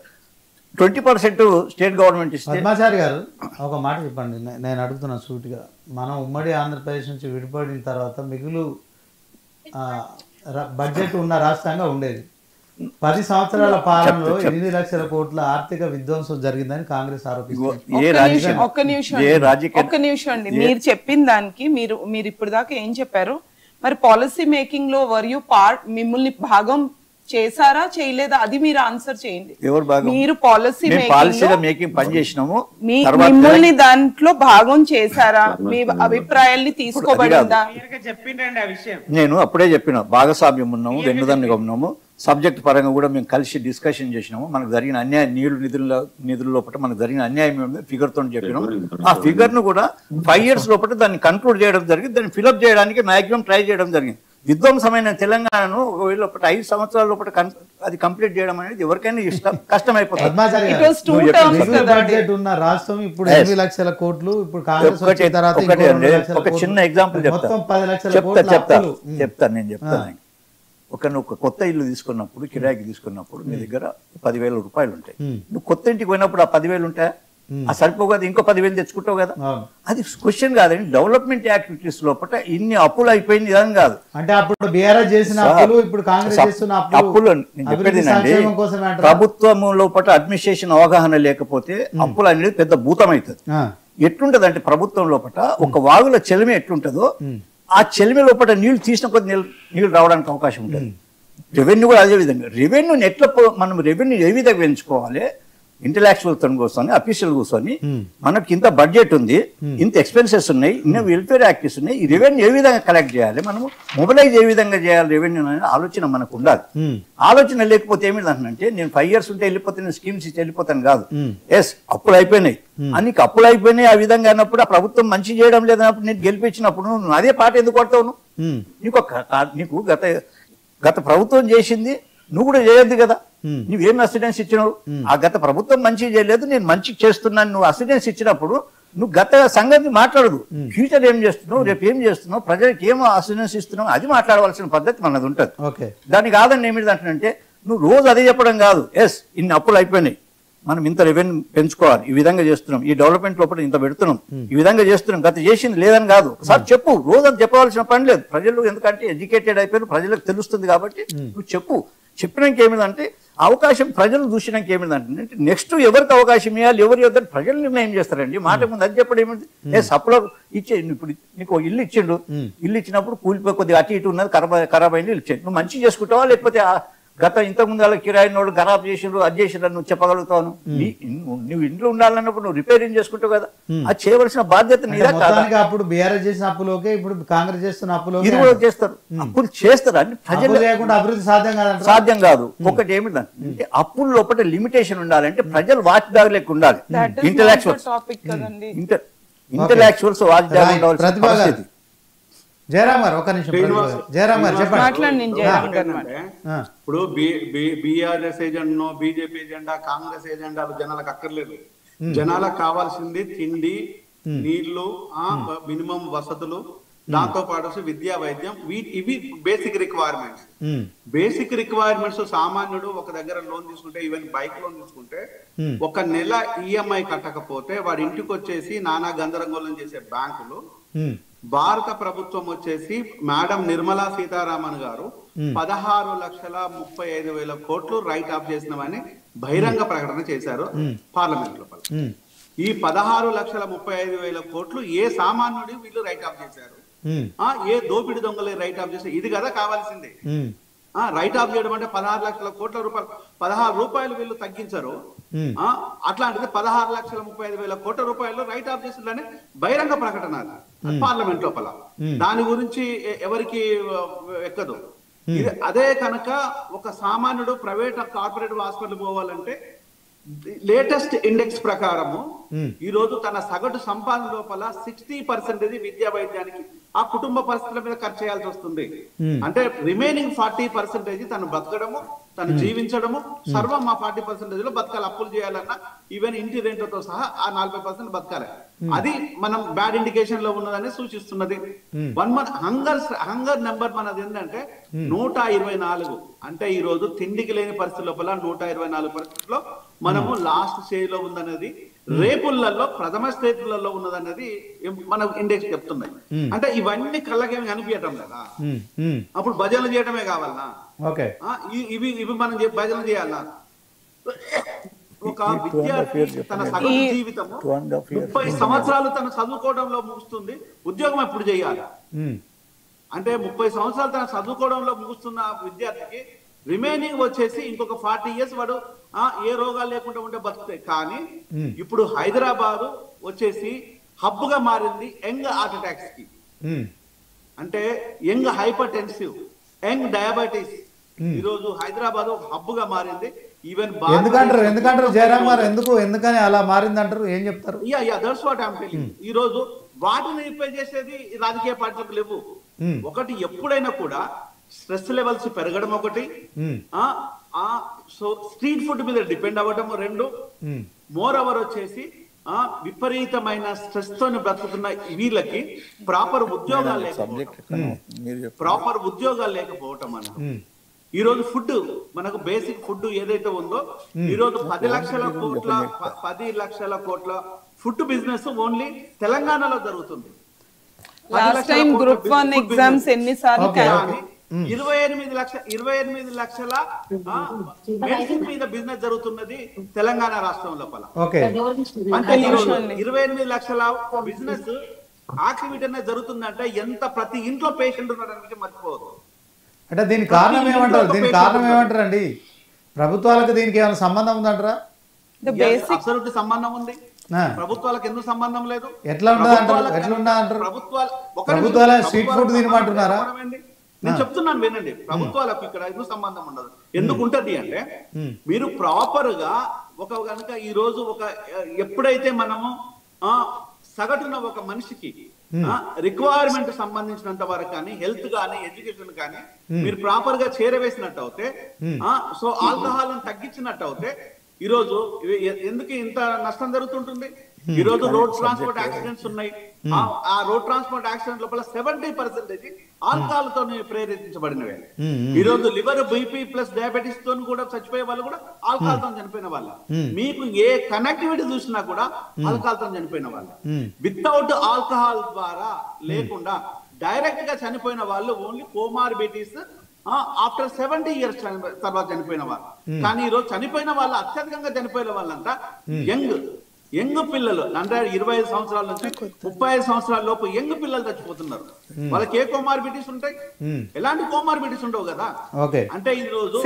20% స్టేట్ గవర్నమెంట్ ఇస్తే. పద్మాచారి గారు ఒక మాట చెప్పండి, నేను అడుగుతున్నా సూటిగా. మనం ఉమ్మడి ఆంధ్రప్రదేశ్ నుంచి విడిపడిన తర్వాత మిగులు బడ్జెట్ ఉన్న రాష్ట్రంగా ఉండేది. 10 సంవత్సరాల పాలనలో 8 లక్షల కోట్ల ఆర్థిక విధ్వంసం జరిగిందని కాంగ్రెస్ ఆరోపిస్తుంది. ఒక్క నిమిషం అండి, మీరు చెప్పిన దానికి మీరు ఇప్పుడు దాకా ఏం చెప్పారు? మరి పాలసీ మేకింగ్ లో మిమ్మల్ని భాగం చేశారా చేయలేదా అది మీరు ఆన్సర్ చేయండి. మీరు పాలసీ మేకింగ్ పని చేసినాము, మిమ్మల్ని దాంట్లో భాగం చేశారా? మీ అభిప్రాయాల్ని తీసుకోబడిందా? చెప్పిండండి ఆ విషయం. నేను అప్పుడే చెప్పిన భాగస్వామ్యం ఉన్నాము, వెన్నుదన్నుగా ఉన్నాము. సబ్జెక్ట్ పరంగా కూడా మేము కలిసి డిస్కషన్ చేసినాము. మనకు జరిగిన అన్యాయం నిధుల లోపల మనకు జరిగిన అన్యాయం ఫిగర్ తో చెప్పినాము. ఆ ఫిగర్ ను కూడా 5 years లోపల దాన్ని కంక్లూడ్ చేయడం జరిగింది. దాన్ని ఫిలప్ చేయడానికి మాక్సిమం ట్రై చేయడం జరిగింది. విధ్వంసమైన తెలంగాణను ఒకవేళ 5 సంవత్సరాల లోపల అది కంప్లీట్ చేయడం అనేది ఎవరికైనా కష్టమైపోతుంది. ఉన్న రాష్ట్రం ఇప్పుడు 8 లక్షల కోట్లు, ఇప్పుడు కాంగ్రెస్ ఒక చిన్న ఎగ్జాంపుల్ చెప్తాను. ఒక కొత్త ఇల్లు తీసుకున్నప్పుడు, కిరాయికి తీసుకున్నప్పుడు మీ దగ్గర 10,000 రూపాయలు ఉంటాయి. నువ్వు కొత్త ఇంటికి పోయినప్పుడు ఆ 10,000 ఉంటాయా? ఆ సరిపోవు కదా, ఇంకో 10,000 తెచ్చుకుంటావు కదా. అది క్వశ్చన్ కాదండి. డెవలప్మెంట్ యాక్టివిటీస్ లోపల ఇన్ని అప్పులు అయిపోయింది ఇదని కాదు. అంటే అప్పుడు బీఆర్ఎస్ చేసిన అప్పులు, ఇప్పుడు కాంగ్రెస్ చేస్తున్న అప్పులు నేను చెప్పేది ప్రభుత్వం లోపల అడ్మినిస్ట్రేషన్ అవగాహన లేకపోతే అప్పులు అనేది పెద్ద భూతం అవుతుంది. ఎట్లుంటది అంటే ప్రభుత్వం లోపల ఒక వాగుల చెలిమి ఎట్లుంటదో ఆ చెలిమి లోపల నీళ్లు తీసిన కొద్ది నీళ్లు రావడానికి అవకాశం ఉంటుంది. రెవెన్యూ కూడా అదే విధంగా. రెవెన్యూని మనం రెవెన్యూ ఏ విధంగా పెంచుకోవాలి? ఇంటలెక్చువల్ తో కూర్చొని, అఫీషియల్ కూర్చొని, మనకి ఇంత బడ్జెట్ ఉంది, ఇంత ఎక్స్పెన్సెస్ ఉన్నాయి, ఇన్ని వెల్ఫేర్ యాక్టివ్స్ ఉన్నాయి, ఈ రెవెన్యూ ఏ విధంగా కలెక్ట్ చేయాలి, మనము మొబిలైజ్ ఏ విధంగా చేయాలి రెవెన్యూ అనే ఆలోచన మనకు ఉండాలి. ఆలోచన లేకపోతే ఏమిటంటే నేను 5 years ఉంటే వెళ్ళిపోతే నేను స్కీమ్స్ ఇచ్చి వెళ్ళిపోతాను కాదు. ఎస్ అప్పులు అయిపోయినాయి, నీకు అప్పులు అయిపోయినాయి ఆ విధంగా అన్నప్పుడు ఆ ప్రభుత్వం మంచి చేయడం లేదన్నప్పుడు నేను గెలిపించినప్పుడు నువ్వు అదే పాట ఎందుకు కొడతావు? నీకు గత ప్రభుత్వం చేసింది నువ్వు కూడా చేయొద్దు కదా. నువ్వేం అసిడెన్స్ ఇచ్చినావు? ఆ గత ప్రభుత్వం మంచి చేయలేదు, నేను మంచి చేస్తున్నాను, నువ్వు అసిడెన్స్ ఇచ్చినప్పుడు నువ్వు గత సంగతి మాట్లాడదు. ఫ్యూచర్ ఏం చేస్తున్నావు, రేపు ఏం చేస్తున్నావు, ప్రజలకు ఏమో అసిడెన్స్ ఇస్తున్నావు, అది మాట్లాడవలసిన పద్ధతి మనది ఉంటుంది. దానికి కాదని ఏమిటంటే నువ్వు రోజు అదే చెప్పడం కాదు. ఎస్ ఇన్ని అప్పులు అయిపోయినాయి, మనం ఇంత రెవెన్యూ పెంచుకోవాలి, ఈ విధంగా చేస్తున్నాం, ఈ డెవలప్మెంట్ లోపల ఇంత పెడుతున్నాం, ఈ విధంగా చేస్తున్నాం, గత చేసింది లేదని కాదు. ఒకసారి చెప్పు, రోజు అది చెప్పవలసిన పని లేదు. ప్రజలు ఎందుకంటే ఎడ్యుకేటెడ్ అయిపోయారు, ప్రజలకు తెలుస్తుంది కాబట్టి నువ్వు చెప్పు. చెప్పినాక ఏమిటంటే అవకాశం ప్రజలు చూసినాక ఏమిటంటే నెక్స్ట్ ఎవరికి అవకాశం ఇవ్వాలి, ఎవరి వద్ద ప్రజలు నిర్ణయం చేస్తారండి. మాట ముందు అది చెప్పడం ఏమిటి? సప్లో ఇచ్చే ఇప్పుడు నీకు ఇల్లు ఇచ్చిండు, ఇల్లు ఇచ్చినప్పుడు కూలిపోయి కొద్దిగా అటు ఇటు ఉన్నది, ఖరాబ్ అయింది, ఇచ్చేది. నువ్వు మంచి చేసుకుంటావా లేకపోతే గత ఇంతకుముందు వాళ్ళ కిరాయి నోడు ఖరాబ్ చేసిండ్రు, అది చేసిండ్రు నువ్వు చెప్పగలుగుతావు? నువ్వు ఇంట్లో ఉండాలన్నప్పుడు నువ్వు రిపేరింగ్ చేసుకుంటావు కదా, అది చేయవలసిన బాధ్యత నీదే కాదా? అప్పుడు బీఆర్ఎస్ చేసిన అప్పులోకే ఇప్పుడు కాంగ్రెస్ చేస్తున్న అప్పులో ఇది కూడా చేస్తారు. అప్పులు చేస్తారు అంటే ప్రజలు అభివృద్ధి సాధ్యం కాదు. ఒకటి ఏమిటంటే అప్పుల లోపల లిమిటేషన్ ఉండాలంటే ప్రజలు వాచ్ డాగ్ లెక్క ఉండాలి. ఇంటలెక్చువల్స్ వాచ్ డాగ్ ఉండాల్సిన పరిస్థితి. జయరామ్ గారు ఒక నిమిషం. జయరామ్ గారు చెప్పండి. ఇప్పుడు BRS agenda, BJP agenda, Congress ఎజెండాలు జనాలకు అక్కర్లేదు. జనాలకు కావాల్సింది తిండి, నీళ్లు, మినిమం వసతులు, దాంతో పాటు విద్యా, వైద్యం, ఇవి బేసిక్ రిక్వైర్మెంట్స్. బేసిక్ రిక్వైర్మెంట్స్ సామాన్యుడు ఒక దగ్గర లోన్ తీసుకుంటే, ఈవెన్ బైక్ లోన్ తీసుకుంటే 1 నెల ఈఎంఐ కట్టకపోతే వాడి ఇంటికి వచ్చేసి నానా గందరగోళం చేసే బ్యాంకులు, భారత ప్రభుత్వం వచ్చేసి మేడం నిర్మలా సీతారామన్ గారు 16,35,000 కోట్లు రైట్ ఆఫ్ చేసినవని బహిరంగ ప్రకటన చేశారు పార్లమెంట్ లోపల. ఈ 16,35,000 కోట్లు ఏ సామాన్యుడి వీళ్ళు రైట్ ఆఫ్ చేశారు, ఏ దోపిడి దొంగలు రైట్ ఆఫ్ చేశారు? ఇది కదా కావాల్సింది. రైట్ ఆఫ్ చేయడం అంటే 16 లక్షల కోట్ల రూపాయలు, 16 రూపాయలు వీళ్ళు తగ్గించరు. అట్లాంటిది 16,35,000 కోట్ల రూపాయలు రైట్ ఆఫ్ చేసిందని బహిరంగ ప్రకటన పార్లమెంట్ లోపల. దాని గురించి ఎవరికి ఎక్కదు. అదే కనుక ఒక సామాన్యుడు ప్రైవేట్ కార్పొరేట్ హాస్పిటల్ పోవాలంటే లేటెస్ట్ ఇండెక్స్ ప్రకారము ఈ రోజు తన సగటు సంపాదన లోపల 60% విద్యా వైద్యానికి ఆ కుటుంబ పరిస్థితుల మీద ఖర్చు చేయాల్సి వస్తుంది. అంటే రిమైనింగ్ 40% తను బతకడము, తను జీవించడము సర్వం ఆ 40% లో బతకాలి. అప్పులు చేయాలన్నా ఈవెన్ ఇంటి రెంట్లతో సహా ఆ 40% బతకాలి. అది మనం బ్యాడ్ ఇండికేషన్ లో ఉన్నదని సూచిస్తున్నది. 1 month హంగర్ నెంబర్ మనది ఏంటంటే 124. అంటే ఈ రోజు తిండికి లేని పరిస్థితి లోపల 124 పరిస్థితుల్లో మనము లాస్ట్ స్టేజ్ లో ఉందనేది, రేపులలో ప్రథమ స్థితులలో ఉన్నదనేది మన ఇండెక్స్ చెప్తున్నాయి. అంటే ఇవన్నీ కళ్ళకేమి కనిపించటం లేదా, అప్పుడు భజనలు చేయటమే కావాలనా, ఇవి మనం భజన చేయాలా? ఒక విద్యార్థి తన సగటు జీవితము 30 సంవత్సరాలు తన చదువుకోవడంలో ముగుస్తుంది, ఉద్యోగం ఎప్పుడు చేయాలి? అంటే 30 సంవత్సరాలు తన చదువుకోవడంలో ముగుస్తున్న విద్యార్థికి రిమైనింగ్ వచ్చేసి ఇంకొక 40 years వాడు ఏ రోగాలు లేకుండా ఉంటే బతుకుతాయి. కానీ ఇప్పుడు హైదరాబాద్ వచ్చేసి హబ్ గా మారింది యంగ్ హార్ట్ అటాక్స్ కి, అంటే young hyper tensive, young diabetes. ఈ రోజు హైదరాబాద్ ఒక హబ్ గా మారింది. ఈవెన్ ఎందుకంటారు జయరామ్ గారు, ఎందుకని అలా మారింది అంటారు, ఏం చెప్తారు? That's what I am telling. ఈ రోజు వాటిని రిపేర్ చేసేది రాజకీయ పార్టీలకు లేవు. ఒకటి ఎప్పుడైనా కూడా స్ట్రెస్ లెవెల్స్ పెరగడం ఒకటి, సో స్ట్రీట్ ఫుడ్ మీద డిపెండ్ అవ్వడం 2, మోర్ ఓవర్ వచ్చేసి విపరీతమైన స్ట్రెస్ తోని బ్రతుకుతున్న వీళ్ళకి ప్రాపర్ ఉద్యోగాలు లేకపోవటం అన్నమాట. ఈ రోజు ఫుడ్, మనకు బేసిక్ ఫుడ్ ఏదైతే ఉందో, ఈ రోజు 10 లక్షల కోట్ల ఫుడ్ బిజినెస్ ఓన్లీ తెలంగాణలో జరుగుతుంది. లాస్ట్ టైం గ్రూప్ 1 ఎగ్జామ్స్ ఎన్నిసార్లు 28 లక్షల మెడిసిన్ మీద బిజినెస్ జరుగుతున్నది తెలంగాణ రాష్ట్రం లోపల. అంటే ఈ రోజు 28 లక్షల బిజినెస్ యాక్టివిటీ అనేది జరుగుతుందంటే ఎంత ప్రతి ఇంట్లో పేషెంట్ ఉన్నాడని మర్చిపోవద్దు. అంటే దీనికి కారణం ఏమంటారు అండి? ప్రభుత్వాలకు దీనికి ఏమైనా సంబంధం ఉందంటారా? అబ్సల్యూట్ సంబంధం ఉంది. ప్రభుత్వాలకు ఎందుకు సంబంధం లేదు? ఎట్లా ఉండదంటారు? ప్రభుత్వాల స్ట్రీట్ ఫుడ్ తినమంటున్నారా? నేను చెప్తున్నాను వినండి, ప్రభుత్వాలకు ఇక్కడ ఎందుకు సంబంధం ఉండదు? ఎందుకు ఉంటది అంటే, మీరు ప్రాపర్ గా కనుక ఈ రోజు ఎప్పుడైతే మనము సగటున ఒక మనిషికి రిక్వైర్మెంట్ సంబంధించినంత వరకు కానీ, హెల్త్ కానీ, ఎడ్యుకేషన్ కానీ మీరు ప్రాపర్ గా చేరవేసినట్టు అవుతే, సో ఆల్కహాల్ తగ్గించినట్టు అవుతే, ఈ రోజు ఎందుకు ఇంత నష్టం జరుగుతుంటుంది? ఈ రోజు రోడ్ ట్రాన్స్పోర్ట్ యాక్సిడెంట్స్ ఉన్నాయి. ఆ రోడ్ ట్రాన్స్పోర్ట్ యాక్సిడెంట్ లోపల 70% ఆల్కహాల్ తో ప్రేరేపించబడినవే. ఈ రోజు లివర్, బీపీ ప్లస్ డయాబెటీస్ తో కూడా చచ్చిపోయే వాళ్ళు కూడా ఆల్కహాల్ తో చనిపోయిన వాళ్ళ. మీకు ఏ కనెక్టివిటీ చూసినా కూడా ఆల్కహాల్ తో చనిపోయిన వాళ్ళ. వితౌట్ ఆల్కహాల్ ద్వారా లేకుండా డైరెక్ట్ గా చనిపోయిన వాళ్ళు ఓన్లీ కోమార్బిడిటీస్ ఆఫ్టర్ 70 years తర్వాత చనిపోయిన వాళ్ళు. కానీ ఈ రోజు చనిపోయిన వాళ్ళు, అత్యధికంగా చనిపోయిన వాళ్ళంతా యంగ్ పిల్లలు, అంటే 25 సంవత్సరాల నుంచి 35 సంవత్సరాల లోపు యంగ్ పిల్లలు చచ్చిపోతున్నారు. వాళ్ళకి ఏ కోమార్బిడిటీస్ ఉంటాయి? ఎలాంటి కోమార్బిడిటీస్ ఉండవు కదా. అంటే ఈ రోజు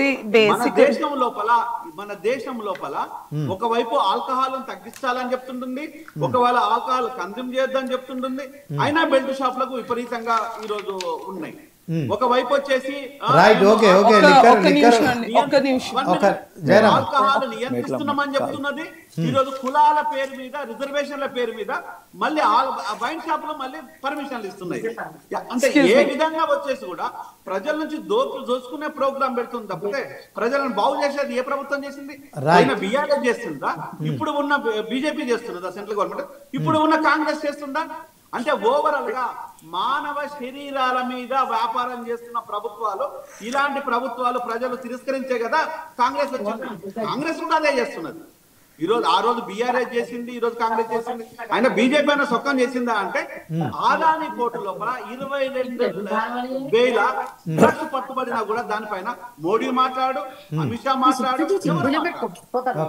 మన దేశం లోపల ఒకవైపు ఆల్కహాల్ తగ్గించాలని చెప్తుంటుంది, ఒకవేళ ఆల్కహాల్ కన్జ్యూమ్ చేయొద్దని చెప్తుంటుంది. అయినా బెల్ట్ షాప్లకు విపరీతంగా ఈ రోజు ఉన్నాయి. ఒకవైపు వచ్చేసి ఆల్కహాల్ నియంత్రిస్తున్నామని చెప్తున్నది. ఈ రోజు కులాల పేరు మీద, రిజర్వేషన్ల పేరు మీద మళ్ళీ వైన్ షాపులు మళ్ళీ పర్మిషన్లు ఇస్తున్నాయి. అంటే ఏ విధంగా వచ్చేసి కూడా ప్రజల నుంచి దోచుకునే ప్రోగ్రామ్ పెడుతుంది తప్పితే ప్రజలను బాగు చేసేది ఏ ప్రభుత్వం చేసింది? బీఆర్ఎస్ చేస్తుందా? ఇప్పుడు ఉన్న బీజేపీ చేస్తున్నదా? సెంట్రల్ గవర్నమెంట్ ఇప్పుడు ఉన్న కాంగ్రెస్ చేస్తుందా? అంటే ఓవరాల్ గా మానవ శరీరాల మీద వ్యాపారం చేస్తున్న ప్రభుత్వాలు, ఇలాంటి ప్రభుత్వాలు ప్రజలు తిరస్కరించే కదా కాంగ్రెస్ వచ్చింది. కాంగ్రెస్ కూడా అదే చేస్తున్నది. ఈ రోజు ఆ రోజు బీఆర్ఎస్ చేసింది, ఈ రోజు కాంగ్రెస్ చేసింది. ఆయన బీజేపీ అయినా సొక్కం చేసిందా అంటే, ఆదాని కోర్టు లోపల 22,000 డ్రగ్స్ పట్టుబడినా కూడా దానిపైన మోడీ మాట్లాడు, అమిత్ షా మాట్లాడు.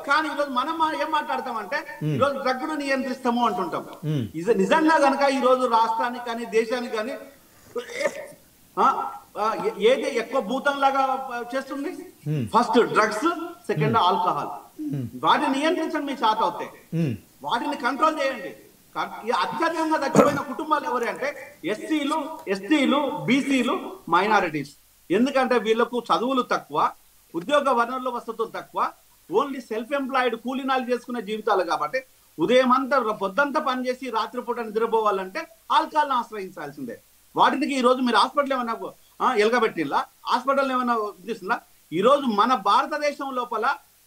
కానీ ఈరోజు మనం ఏం మాట్లాడతామంటే, ఈరోజు డ్రగ్ను నియంత్రిస్తాము అంటుంటాం. నిజంగా కనుక ఈ రోజు రాష్ట్రానికి కానీ దేశానికి కానీ ఏది ఎక్కువ భూతం లాగా చేస్తుంది? First drugs, second alcohol. వాటిని నియంత్రించండి మీ చేత అవుతాయి, వాటిని కంట్రోల్ చేయండి. అత్యధికంగా చచ్చిపోయిన కుటుంబాలు ఎవరు అంటే ఎస్సీలు, ఎస్టీలు, బీసీలు, మైనారిటీస్. ఎందుకంటే వీళ్ళకు చదువులు తక్కువ, ఉద్యోగ వనరుల వసతులు తక్కువ, ఓన్లీ సెల్ఫ్ ఎంప్లాయిడ్ కూలీనాలు చేసుకునే జీవితాలు. కాబట్టి ఉదయం అంతా పొద్దంతా పనిచేసి రాత్రిపూట నిద్రపోవాలంటే ఆల్కహాల్ని ఆశ్రయించాల్సిందే. వాటికి ఈ రోజు మీరు హాస్పిటల్ ఏమన్నా ఎలగబెట్టిల్లా? హాస్పిటల్ ఏమైనా తీసిందా? ఈ రోజు మన భారతదేశం లోపల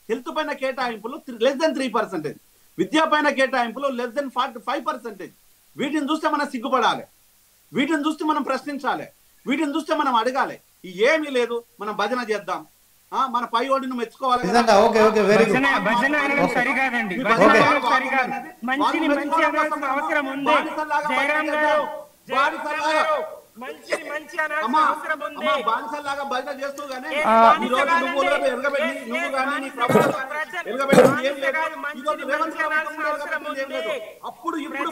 హెల్త్ పైన కేటాయింపులు less than 3%. విద్యా పైన కేటాయింపులు లెస్ దెన్ 45%. వీటిని చూస్తే మనం సిగ్గుపడాలి, వీటిని చూస్తే మనం ప్రశ్నించాలి, వీటిని చూస్తే మనం అడగాలి. ఏమీ లేదు, మనం భజన చేద్దాం, మన పై ఓడిని మెచ్చుకోవాలి. బానిసల్లాగా భజన చేస్తూ గానీ నువ్వు కానీ నీ ప్రభుత్వం అప్పుడు ఇప్పుడు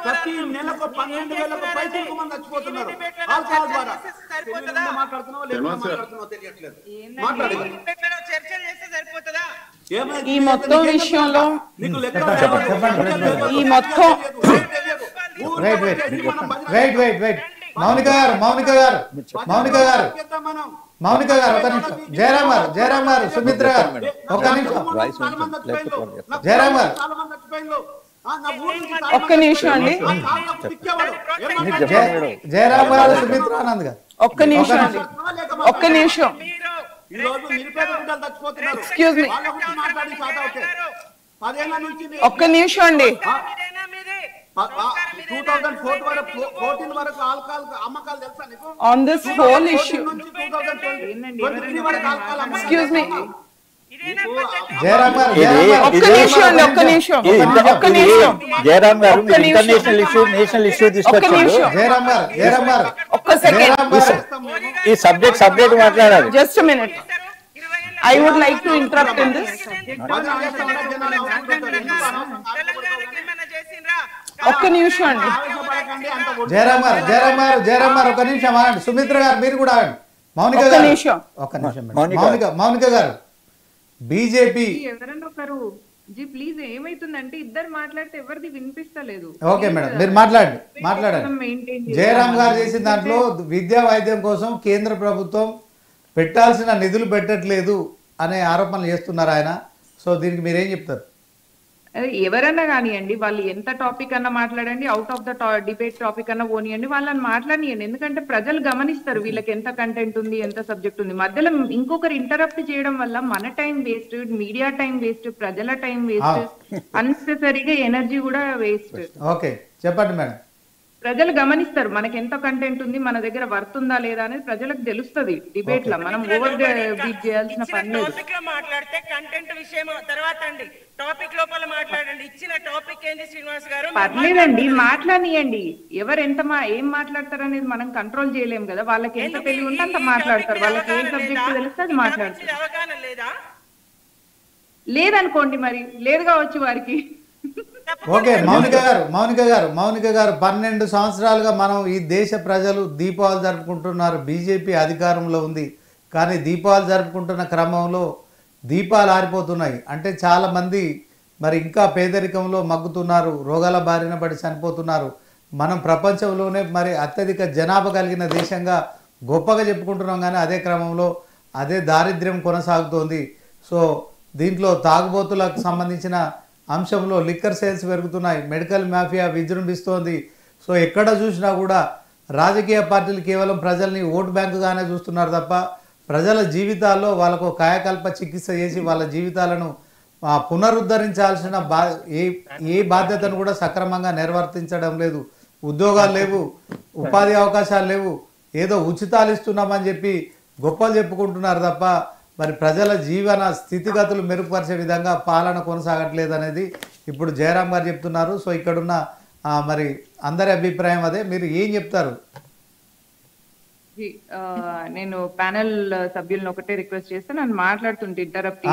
ప్రతి నెలకు 12,000 పైసలకు మంది చచ్చిపోతున్నారు ఆల్కహాల్ ద్వారా. మాట్లాడుతున్నావు లేదు మాట్లాడుతున్నావు తెలియట్లేదు. ఈ మొత్తం విషయంలో ఈ మొత్తం మౌనిక గారు ఒక నిమిషం. జయరామ్ గారు సుమిత్ర గారు ఒక నిమిషం. జయరామ్ గారు ఒక్క నిమిషం అండి. జయరామ్ గారు సుమిత్ర ఆనంద్ గారు ఒక్క నిమిషం అండి, ఒక్క నిమిషం. ఎక్స్క్యూజ్ మీ, ఒక్క నిమిషం అండి. 2014 వరకు ఆల్కహాల్ అమ్మకాలు తెలుసా నీకు? On this whole issue, excuse me, Jayaram గారు ఒక్క నిమిషం అండి, ఒక్క నిమిషం. జయరామ్ గారు ఇంటర్నేషనల్ ఇష్యూ, నేషనల్ ఇష్యూ తీసుకొచ్చారు. జయరామ్ గారు ఒక్క సెకండ్, ఈ సబ్జెక్ట్ మాట్లాడాలి. Just a minute. I would like to interrupt in this. ఒక్క నిమిషం అండి. జయరామ్ గారు ఒక నిమిషం ఆగండి. సుమిత్ర గారు మీరు కూడా ఆగండి. మౌనిక గారు బీజేపీ ఎవరన్నా ఒకరు జీ ప్లీజ్ ఏమైతుందంటే ఇద్దరు మాట్లాడితే ఎవరిది వినిపిస్తలేదు. ఓకే మేడం మీరు మాట్లాడండి. జయరామ్ గారు చేసిన దాంట్లో విద్యా వైద్యం కోసం కేంద్ర ప్రభుత్వం పెట్టాల్సిన నిధులు పెట్టట్లేదు అనే ఆరోపణలు చేస్తున్నారు ఆయన. సో దీనికి మీరేం చెప్తారు? ఎవరన్నా కానివ్వండి, వాళ్ళు ఎంత టాపిక్ అన్నా మాట్లాడండి, out of the debate topic అన్నా పోనీయండి, వాళ్ళని మాట్లాడియండి. ఎందుకంటే ప్రజలు గమనిస్తారు వీళ్ళకి ఎంత కంటెంట్ ఉంది, ఎంత సబ్జెక్ట్ ఉంది. మధ్యలో ఇంకొకరు ఇంటరప్ట్ చేయడం వల్ల మన time waste, media time waste, ప్రజల టైం వేస్ట్, అన్నెసెసరీగా ఎనర్జీ కూడా వేస్ట్. ఓకే చెప్పండి మేడం. ప్రజలు గమనిస్తారు మనకి ఎంత కంటెంట్ ఉంది, మన దగ్గర వర్త్ ఉందా లేదా అనేది ప్రజలకు తెలుస్తుంది. డిబేట్ లో మనం ఓవర్ బీట్ చేయాల్సిన పని లేదు. టాపిక్ లో మాట్లాడితే కంటెంట్ విషయం తర్వాత అండి, టాపిక్ లోపల మాట్లాడండి. ఇచ్చిన టాపిక్ ఏంటి శ్రీనివాస్ గారు? పర్లేదండి, మాట్లాడియండి. ఎవరు ఎంత ఏం మాట్లాడతారు అనేది మనం కంట్రోల్ చేయలేము కదా. వాళ్ళకి ఎంత తెలివి ఉంటే అంత మాట్లాడతారు. వాళ్ళకి ఏ సబ్జెక్ట్ తెలిస్తే అది మాట్లాడతారు. అవగాహన లేదా? లేదనుకోండి, మరి లేదు కావచ్చు వారికి. ఓకే మౌనిక గారు 12 సంవత్సరాలుగా మనం ఈ దేశ ప్రజలు దీపావళి జరుపుకుంటున్నారు. బీజేపీ అధికారంలో ఉంది, కానీ దీపావళి జరుపుకుంటున్న క్రమంలో దీపాలు ఆరిపోతున్నాయి. అంటే చాలామంది మరి ఇంకా పేదరికంలో మగ్గుతున్నారు, రోగాల బారిన పడి చనిపోతున్నారు. మనం ప్రపంచంలోనే మరి అత్యధిక జనాభా కలిగిన దేశంగా గొప్పగా చెప్పుకుంటున్నాం, కానీ అదే క్రమంలో అదే దారిద్ర్యం కొనసాగుతోంది. సో దీంట్లో తాగుబోతులకు సంబంధించిన అంశంలో లిక్కర్ సేల్స్ పెరుగుతున్నాయి, మెడికల్ మాఫియా విజృంభిస్తోంది. సో ఎక్కడ చూసినా కూడా రాజకీయ పార్టీలు కేవలం ప్రజల్ని ఓటు బ్యాంకుగానే చూస్తున్నారు తప్ప ప్రజల జీవితాల్లో వాళ్ళకు కాయకల్ప చికిత్స చేసి వాళ్ళ జీవితాలను పునరుద్ధరించాల్సిన ఏ బాధ్యతను కూడా సక్రమంగా నిర్వర్తించడం లేదు. ఉద్యోగాలు లేవు, ఉపాధి అవకాశాలు లేవు, ఏదో ఉచితాలు ఇస్తున్నామని చెప్పి గొప్పలు చెప్పుకుంటున్నారు తప్ప మరి ప్రజల జీవన స్థితిగతులు మెరుగుపరిచే విధంగా పాలన కొనసాగట్లేదు అనేది ఇప్పుడు జయరామ్ గారు చెప్తున్నారు. సో ఇక్కడున్న మరి అందరి అభిప్రాయం అదే. మీరు ఏం చెప్తారు? నేను ప్యానెల్ సభ్యులను ఒకటే రిక్వెస్ట్ చేస్తే నన్ను మాట్లాడుతుంటే ఇంటరప్ట్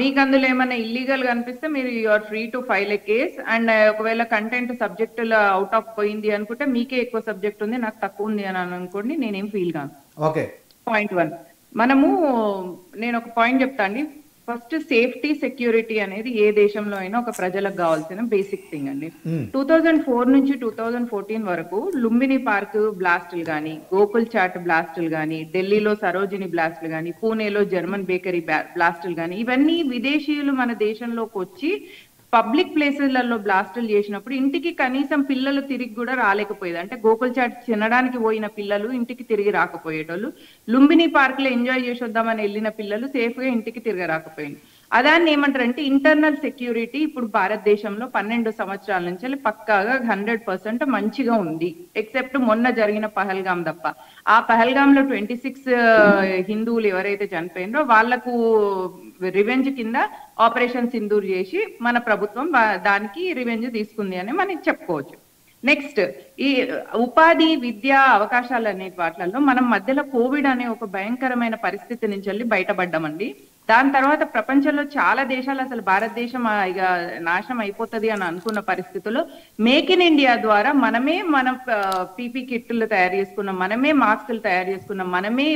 మీకు అందులో ఏమైనా ఇల్లీగల్ గా అనిపిస్తే మీరు you are free to file a case. And ఒకవేళ కంటెంట్ సబ్జెక్ట్ అవుట్ ఆఫ్ పోయింది అనుకుంటే మీకే ఎక్కువ సబ్జెక్ట్ ఉంది, నాకు తక్కువ ఉంది అని అనుకోండి, నేనేం ఫీల్ కాను. ఓకే. పాయింట్ 1 నేను ఒక పాయింట్ చెప్తా అండి. ఫస్ట్ సేఫ్టీ సెక్యూరిటీ అనేది ఏ దేశంలో అయినా ఒక ప్రజలకు కావాల్సిన బేసిక్ థింగ్ అండి. 2004 నుంచి 2014 వరకు లుంబిని పార్క్ బ్లాస్టులు గానీ, గోకుల్ చాట్ బ్లాస్టులు గానీ, ఢిల్లీలో సరోజిని బ్లాస్టులు గానీ, పూణేలో జర్మన్ బేకరీ బ్లాస్టులు గానీ, ఇవన్నీ విదేశీయులు మన దేశంలోకి వచ్చి పబ్లిక్ ప్లేసెస్లలో బ్లాస్టులు చేసినప్పుడు ఇంటికి కనీసం పిల్లలు తిరిగి కూడా రాలేకపోయేది. అంటే గోకుల్ చాట్ తినడానికి పోయిన పిల్లలు ఇంటికి తిరిగి రాకపోయేటోళ్ళు, లుంబిని పార్క్ లో ఎంజాయ్ చేసి వద్దామని వెళ్ళిన పిల్లలు సేఫ్ గా ఇంటికి తిరిగి రాకపోయింది. అదాన్ని ఏమంటారంటే ఇంటర్నల్ సెక్యూరిటీ ఇప్పుడు భారతదేశంలో 12 సంవత్సరాల నుంచి పక్కాగా 100% మంచిగా ఉంది, ఎక్సెప్ట్ మొన్న జరిగిన పహల్గాం తప్ప. ఆ పహల్గామ్ లో 26 హిందువులు ఎవరైతే చనిపోయినో వాళ్లకు రివెంజ్ కింద ఆపరేషన్ సింధూర్ చేసి మన ప్రభుత్వం దానికి రివెంజ్ తీసుకుంది అని మనం చెప్పుకోవచ్చు. నెక్స్ట్, ఈ ఉపాధి విద్యా అవకాశాలు అనే వాటిల్లో మనం మధ్యలో కోవిడ్ అనే ఒక భయంకరమైన పరిస్థితి నుంచి వెళ్ళి బయటపడ్డామండి. దాని తర్వాత ప్రపంచంలో చాలా దేశాలు అసలు భారతదేశం ఇక నాశనం అయిపోతుంది అని అనుకున్న పరిస్థితుల్లో మేక్ ఇన్ ఇండియా ద్వారా మనమే మన పీపీ కిట్లు తయారు చేసుకున్నాం, మనమే మాస్కులు తయారు చేసుకున్నాం, మనమే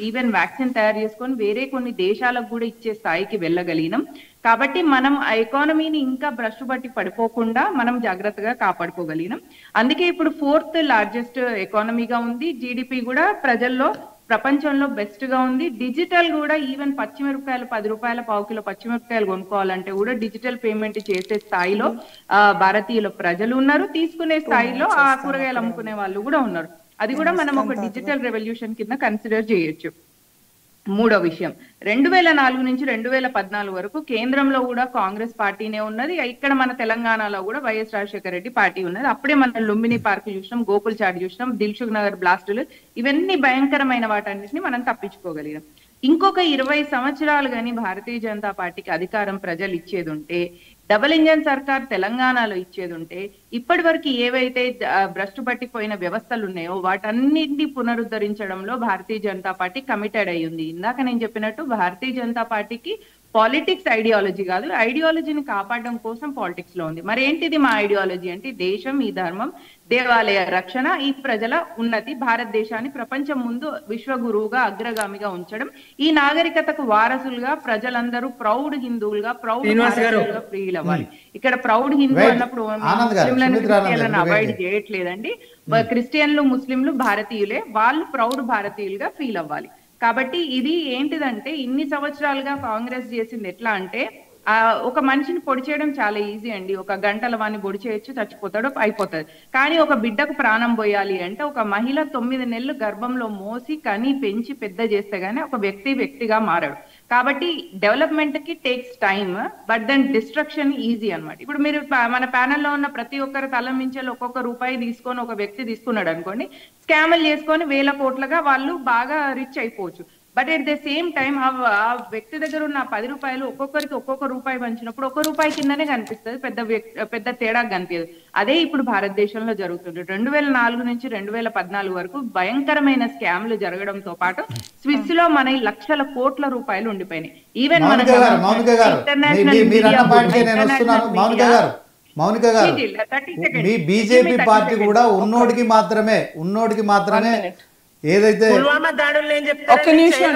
ఈవెన్ వ్యాక్సిన్ తయారు చేసుకొని వేరే కొన్ని దేశాలకు కూడా ఇచ్చే స్థాయికి వెళ్ళగలిగినాం. కాబట్టి మనం ఆ ఎకానమీని ఇంకా భ్రష్టు బట్టి పడిపోకుండా మనం జాగ్రత్తగా కాపాడుకోగలిగినాం. అందుకే ఇప్పుడు 4th లార్జెస్ట్ ఎకానమీగా ఉంది. జీడిపి కూడా ప్రజల్లో ప్రపంచంలో బెస్ట్ గా ఉంది. డిజిటల్ కూడా ఈవెన్ పచ్చిమిరపకాయలు 10 రూపాయల పావు కిలో పచ్చిమిరపకాయలు కొనుక్కోవాలంటే కూడా డిజిటల్ పేమెంట్ చేసే స్థాయిలో భారతీయుల ప్రజలు ఉన్నారు. తీసుకునే స్థాయిలో ఆ కూరగాయలు అమ్ముకునే వాళ్ళు కూడా ఉన్నారు. అది కూడా మనం ఒక డిజిటల్ రెవల్యూషన్ కింద కన్సిడర్ చేయొచ్చు. మూడో విషయం, 2004 నుంచి 2014 వరకు కేంద్రంలో కూడా కాంగ్రెస్ పార్టీనే ఉన్నది. ఇక్కడ మన తెలంగాణలో కూడా వైఎస్ రాజశేఖర రెడ్డి పార్టీ ఉన్నది. అప్పుడే మనం లుంబిని పార్క్ చూసినాం, గోకుల్ చాట్ చూసినాం, దిల్సుఖ్ నగర్ బ్లాస్టులు, ఇవన్నీ భయంకరమైన వాటన్నిటిని మనం తప్పించుకోగలిగాం. ఇంకొక 20 సంవత్సరాలు కానీ భారతీయ జనతా పార్టీకి అధికారం ప్రజలు ఇచ్చేది ఉంటే, డబుల్ ఇంజన్ సర్కార్ తెలంగాణలో ఇచ్చేది ఉంటే, ఇప్పటి వరకు ఏవైతే భ్రష్టు పట్టిపోయిన వ్యవస్థలు ఉన్నాయో వాటన్నింటినీ పునరుద్ధరించడంలో భారతీయ జనతా పార్టీ కమిటెడ్ అయి ఉంది. ఇందాక నేను చెప్పినట్టు భారతీయ జనతా పార్టీకి పాలిటిక్స్ ఐడియాలజీ కాదు, ఐడియాలజీని కాపాడడం కోసం పాలిటిక్స్ లో ఉంది. మరి ఏంటిది మా ఐడియాలజీ అంటే దేశం, ఈ ధర్మం, దేవాలయ రక్షణ, ఈ ప్రజల ఉన్నతి, భారతదేశాన్ని ప్రపంచం ముందు విశ్వగురువుగా అగ్రగామిగా ఉంచడం, ఈ నాగరికతకు వారసులుగా ప్రజలందరూ ప్రౌడ్ హిందువులుగా ప్రౌడ్ ఫీల్ అవ్వాలి. ఇక్కడ ప్రౌడ్ హిందూ అన్నప్పుడు ముస్లింలను అవాయిడ్ చేయట్లేదండి. క్రిస్టియన్లు ముస్లింలు భారతీయులే, వాళ్ళు ప్రౌడ్ భారతీయులుగా ఫీల్ అవ్వాలి. కాబట్టి ఇది ఏంటిదంటే ఇన్ని సంవత్సరాలుగా కాంగ్రెస్ చేసింది ఎట్లా అంటే ఒక మనిషిని పొడి చేయడం చాలా ఈజీ అండి. ఒక గంటల వాడిని పొడి చేయొచ్చు, చచ్చిపోతాడు, అయిపోతుంది. కానీ ఒక బిడ్డకు ప్రాణం పోయాలి అంటే ఒక మహిళ 9 నెలలు గర్భంలో మోసి కని పెంచి పెద్ద చేస్తే గానీ ఒక వ్యక్తిగా మారాడు. కాబట్టి డెవలప్మెంట్ కి takes time, but then destruction easy అనమాట. ఇప్పుడు మీరు మన ప్యానెల్లో ఉన్న ప్రతి ఒక్కరి తల మించాలి ఒక్కొక్క రూపాయి తీసుకొని ఒక వ్యక్తి తీసుకున్నాడు అనుకోండి, స్కామ్లు చేసుకొని 1000 కోట్లుగా వాళ్ళు బాగా రిచ్ అయిపోవచ్చు. But at the same time ఆ వ్యక్తి దగ్గర ఉన్న 10 రూపాయలు ఒక్కొక్కరికి ఒక్కొక్క రూపాయి పంచినప్పుడు 1 రూపాయి కిందనే కనిపిస్తుంది, పెద్ద తేడా కనిపించదు. అదే ఇప్పుడు భారతదేశంలో జరుగుతుంది. 2004 నుంచి 2014 వరకు భయంకరమైన స్కామ్లు జరగడంతో పాటు స్విస్ లో మన లక్షల కోట్ల రూపాయలు ఉండిపోయినాయి. ఈవెన్ మన మీ బీజేపీ పార్టీ కూడా ఉన్నోడికి మాత్రమే ఏదైతే ఒక్క నిమిషం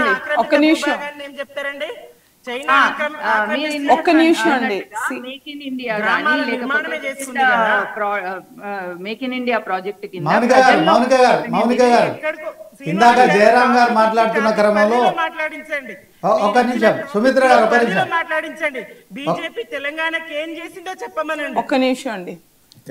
చెప్తారండి, ఒక్క నిమిషం అండి. Make in India make in India project కింద మౌనిక గారు ఇందాక జయరాం గారు మాట్లాడుతున్న క్రమంలో ఒక నిమిషం, సుమిత్ర గారు ఒక నిమిషం మాట్లాడించండి. బీజేపీ తెలంగాణకి ఏం చేసిందో చెప్పమనండి. ఒక్క నిమిషం అండి,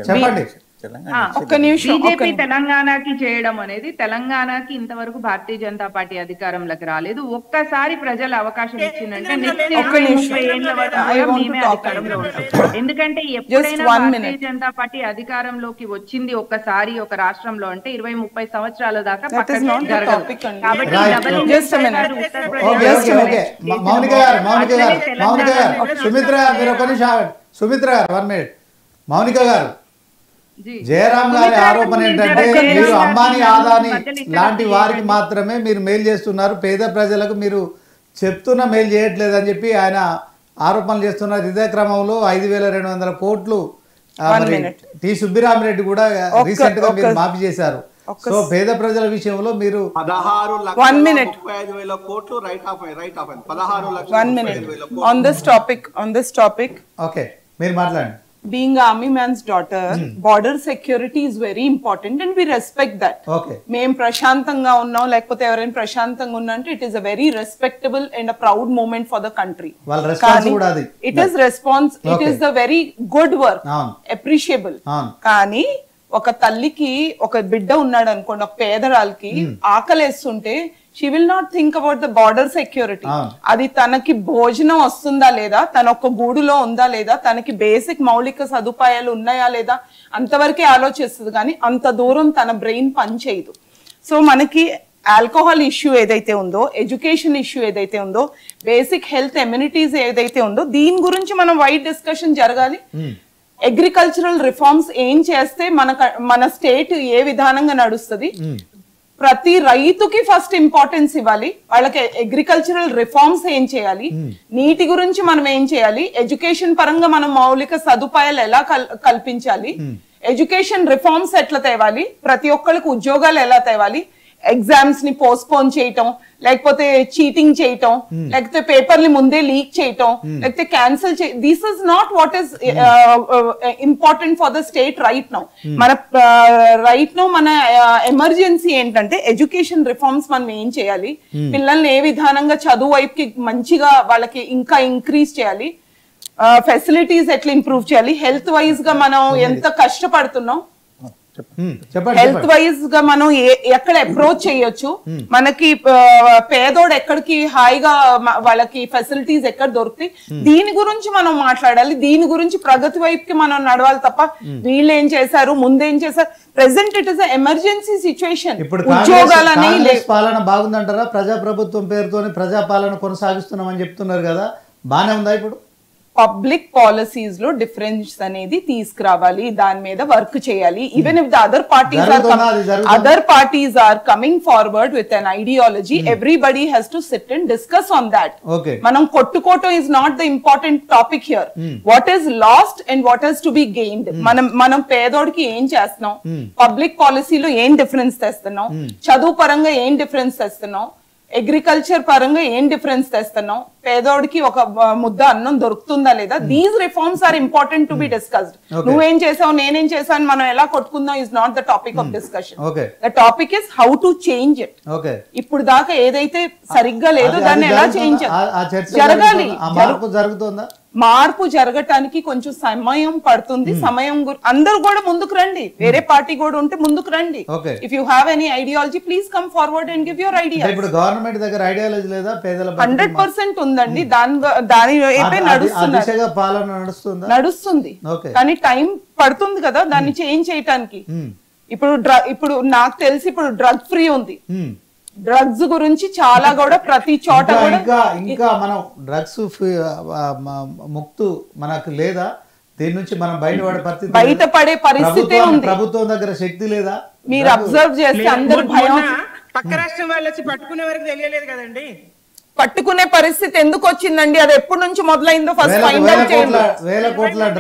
చెప్పండి. బీజేపీ తెలంగాణకి చేయడం అనేది, తెలంగాణకి ఇంతవరకు భారతీయ జనతా పార్టీ అధికారంలోకి రాలేదు. ఒక్కసారి ప్రజలు అవకాశం ఇచ్చిందంటే ఎందుకంటే ఎప్పుడైనా భారతీయ జనతా పార్టీ అధికారంలోకి వచ్చింది ఒక్కసారి ఒక రాష్ట్రంలో అంటే 20-30 సంవత్సరాల దాకా జరగదు. కాబట్టి సుమిత్ర గారు 1 మినిట్. మౌనిక గారు, జయరాం గారి ఆరోపణ ఏంటంటే మీరు అంబానీ, ఆదాని లాంటి వారికి మాత్రమే మీరు మేలు చేస్తున్నారు, పేద ప్రజలకు మీరు చెప్తున్న మేలు చేయట్లేదు అని చెప్పి ఆయన ఆరోపణలు చేస్తున్నారు. ఇదే క్రమంలో 5200 కోట్లు టి సుబ్బిరామిరెడ్డి కూడా రీసెంట్ గా మీరు మాఫీ చేశారు. సో పేద ప్రజల విషయంలో మీరు 16,35,000 కోట్లు right of 16 1 minute on this topic. Okay, మీరు మాట్లాడండి. being an army man's daughter, border security is very important and we respect that. Okay. మేము ప్రశాంతంగా ఉన్నాం లేకపోతే ఎవరైనా ప్రశాంతంగా ఉన్నా అంటే it is a very respectable and a proud moment for the country. వాళ్ళ రెస్పాన్స్ కూడా అది. It is response, it is the very good work, appreciable. కానీ ఒక తల్లికి ఒక బిడ్డ ఉన్నాడు అనుకోండి, ఒక పేదరాలకి ఆకలేస్తుంటే she will not think about the border security. అది తనకి భోజనం వస్తుందా లేదా, తన ఒక గూడులో ఉందా లేదా, తనకి బేసిక్ మౌలిక సదుపాయాలు ఉన్నాయా లేదా అంతవరకే ఆలోచిస్తుంది. కానీ అంత దూరం తన బ్రెయిన్ పనిచేయదు. సో మనకి ఆల్కహాల్ ఇష్యూ ఏదైతే ఉందో, ఎడ్యుకేషన్ ఇష్యూ ఏదైతే ఉందో, బేసిక్ హెల్త్ ఎమ్యూనిటీస్ ఏదైతే ఉందో, దీని గురించి మనం వైడ్ డిస్కషన్ జరగాలి. అగ్రికల్చరల్ రిఫార్మ్స్ ఏం చేస్తే మన స్టేట్ ఏ విధానంగా నడుస్తుంది, ప్రతి రైతుకి ఫస్ట్ ఇంపార్టెన్స్ ఇవ్వాలి, వాళ్ళకి అగ్రికల్చరల్ రిఫార్మ్స్ ఏం చేయాలి, నీటి గురించి మనం ఏం చేయాలి, ఎడ్యుకేషన్ పరంగా మనం మౌలిక సదుపాయాలు ఎలా కల్పించాలి, ఎడ్యుకేషన్ రిఫార్మ్స్ ఎట్లా తేవాలి, ప్రతి ఒక్కరికి ఉద్యోగాలు ఎలా తేవాలి, ఎగ్జామ్స్ ని పోస్ట్పోన్ చేయటం, లేకపోతే చీటింగ్ చేయటం, లేకపోతే పేపర్ ని ముందే లీక్ చేయటం, లేకపోతే క్యాన్సిల్ చేయటం, this is not what is important for the state right now. మన ఎమర్జెన్సీ ఏంటంటే ఎడ్యుకేషన్ రిఫార్మ్స్ మనం ఏం చేయాలి, పిల్లల్ని ఏ విధానంగా చదువు వైపుకి మంచిగా వాళ్ళకి ఇంకా ఇంక్రీజ్ చేయాలి, ఫెసిలిటీస్ ఎట్లా ఇంప్రూవ్ చేయాలి, హెల్త్ వైజ్ గా మనం ఎంత కష్టపడుతున్నాం, హెల్త్ వైజ్ గా మనం ఎక్కడ అప్రోచ్ చేయొచ్చు, మనకి పేదోడు ఎక్కడికి హాయిగా వాళ్ళకి ఫెసిలిటీస్ ఎక్కడ దొరుకుతాయి, దీని గురించి మనం మాట్లాడాలి. దీని గురించి ప్రగతి వైపుకి మనం నడవాలి తప్ప వీళ్ళు ఏం చేశారు ముందేం చేశారు. Present it is emergency situation. ఉద్యోగాలని పాలన బాగుందంటారా? ప్రజాప్రభుత్వం పేరుతోని ప్రజాపాలన కొనసాగిస్తున్నామని చెప్తున్నారు కదా, బానే ఉందా? ఇప్పుడు పబ్లిక్ పాలసీస్ లో డిఫరెన్స్ అనేది తీసుకురావాలి, దాని మీద వర్క్ చేయాలి. Even if the other parties are coming forward with an ideology, everybody has to sit and discuss on that. మనం కొట్టుకోవటం is not the important topic here. What is lost and what is to be gained, మనం పేదోడికి ఏం చేస్తున్నాం, public పాలసీలో ఏం difference తెస్తున్నాం, చదువు పరంగా ఏం డిఫరెన్స్ తెస్తున్నాం, అగ్రికల్చర్ పరంగా ఏం డిఫరెన్స్ తెస్తున్నాం, పేదోడికి ఒక ముద్ద అన్నం దొరుకుతుందా లేదా, these reforms are important to be discussed. నువ్వేం చేసావు నేనేం చేశాను మనం ఎలా కొట్టుకుందాం is not the topic of discussion. The topic is how to change it. ఇప్పుడు దాకా ఏదైతే సరిగ్గా లేదో దాన్ని ఎలా చేంజ్ జరగాలి. మార్పు జరగటానికి కొంచెం సమయం పడుతుంది. సమయం అందరూ కూడా ముందుకు రండి, వేరే పార్టీ కూడా ఉంటే ముందుకు రండి. If you have any ideology please come forward and give your idea. ఇప్పుడు గవర్నమెంట్ దగ్గర ఐడియాలజీ లేదా? 100% ఉందండి, దాని నడుస్తుంది. కానీ టైం పడుతుంది కదా దాన్ని చేంజ్ చేయటానికి. ఇప్పుడు నాకు తెలిసి ఇప్పుడు డ్రగ్ ఫ్రీ ఉంది. డ్రగ్స్ గురించి చాలా కూడా ప్రతి చోట ఇంకా మనం డ్రగ్స్ ముక్తు మనకు లేదా? దీని నుంచి మనం బయటపడే పరిస్థితి ఉంది. ప్రభుత్వం దగ్గర శక్తి లేదా? మీరు అబ్జర్వ్ చేస్తే అందరూ భయం. పక్క రాష్ట్రం వాళ్ళు వచ్చి పట్టుకునే వరకు తెలియలేదు కదండి. పట్టుకునే పరిస్థితి ఎందుకు వచ్చిందండి? అది ఎప్పటి నుంచి మొదలైందో ఫస్ట్ ఫైండ్ అవుట్ చేయండి.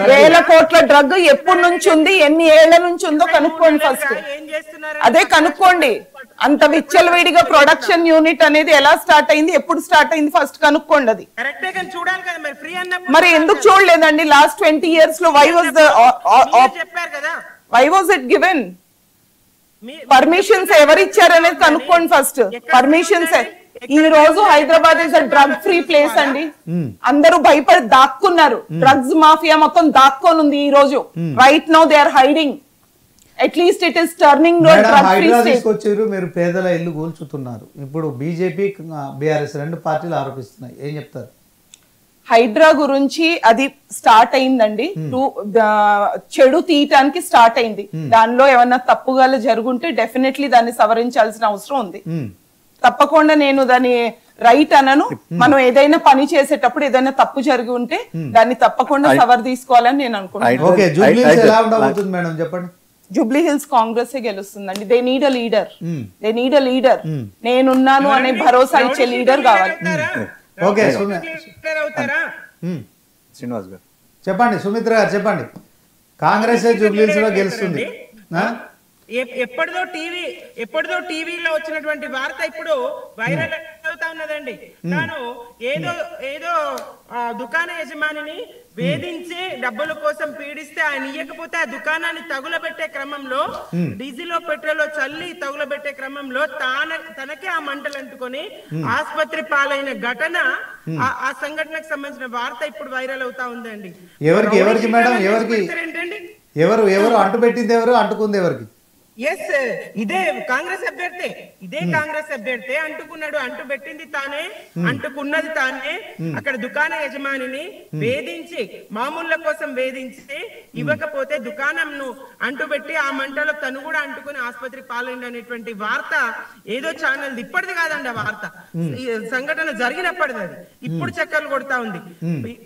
వేల కోట్ల డ్రగ్ ఎప్పటి నుంచి ఉంది, ఎన్ని ఏళ్ల నుంచి ఉందో కనుక్కోండి ఫస్ట్. అదే కనుక్కోండి. అంత విచ్చలవిడిగా ప్రొడక్షన్ యూనిట్ అనేది ఎలా స్టార్ట్ అయింది, ఎప్పుడు స్టార్ట్ అయింది ఫస్ట్ కనుక్కోండి. అది మరి ఎందుకు చూడలేదండి లాస్ట్ 20 years లో? Why was it given? Permissions ఎవరిచ్చారనేది కనుక్కోండి ఫస్ట్. పర్మిషన్స్ ఈ రోజు Hyderabad is a drug free place అండి. అందరూ భయపడి దాక్కున్నారు. డ్రగ్స్ మాఫియా మొత్తం దాక్కొని ఉంది ఈ రోజు. Right now they are hiding. At least it is turning drug free state. మీరు పేదల ఇల్లు కూల్చుతున్నారు. ఇప్పుడు బీజేపీ బీఆర్ఎస్ రెండు పార్టీలు ఆరోపిస్తున్నాయి, ఏం చెప్తారు? హైడ్రా గురించి అది స్టార్ట్ అయిందండి. చెడు తీయటానికి స్టార్ట్ అయింది. దానిలో ఏమన్నా తప్పుగా జరుగుంటే డెఫినెట్లీ దాన్ని సవరించాల్సిన అవసరం ఉంది. తప్పకుండా నేను దాన్ని రైట్ అనను. మనం ఏదైనా పని చేసేటప్పుడు ఏదైనా తప్పు జరిగి ఉంటే దాన్ని తప్పకుండా సవర్ తీసుకోవాలని నేను అనుకుంటున్నాను. జూబ్లీ హిల్స్ కాంగ్రెస్ గెలుస్తుందండి. They need a leader. నేనున్నాను అనే భరోసా ఇచ్చే లీడర్ కావాలి. శ్రీనివాస్ గారు చెప్పండి. సుమిత్ర గారు చెప్పండి. కాంగ్రెస్ జూబ్లీ హిల్స్ లో గెలుస్తుంది. ఎప్పటిదో టీవీలో వచ్చినటువంటి వార్త ఇప్పుడు వైరల్ అవుతా ఉన్నదండి. తాను ఏదో ఏదో దుకాణ యజమానిని వేధించి డబ్బుల కోసం పీడిస్తే ఆయన ఇయ్యకపోతే ఆ దుకాణాన్ని తగులబెట్టే క్రమంలో డీజిల్ పెట్రోల్ చల్లి తగులబెట్టే క్రమంలో తనకే ఆ మంటలు అంటుకొని ఆసుపత్రి పాలైన ఘటన, ఆ సంఘటనకు సంబంధించిన వార్త ఇప్పుడు వైరల్ అవుతా ఉందండి. ఎవరికి మేడం, ఎవరు అంటు పెట్టింది, ఎవరు అంటుకుంది ఎవరికి? ఎస్, ఇదే కాంగ్రెస్ అభ్యర్థి అంటుకున్నాడు, అంటు పెట్టింది తానే, అంటుకున్నది తానే. అక్కడ దుకాణ యజమానిని వేధించి, మామూళ్ళ కోసం వేధించి ఇవ్వకపోతే దుకాణంను అంటుపెట్టి ఆ మంటలో తను కూడా అంటుకుని ఆసుపత్రి పాలైంది అనేటువంటి వార్త ఏదో ఛానల్, ఇప్పటిది కాదండి ఆ వార్త, సంఘటన జరిగినప్పటిది. అది ఇప్పుడు చక్కర్లు కొడతా ఉంది.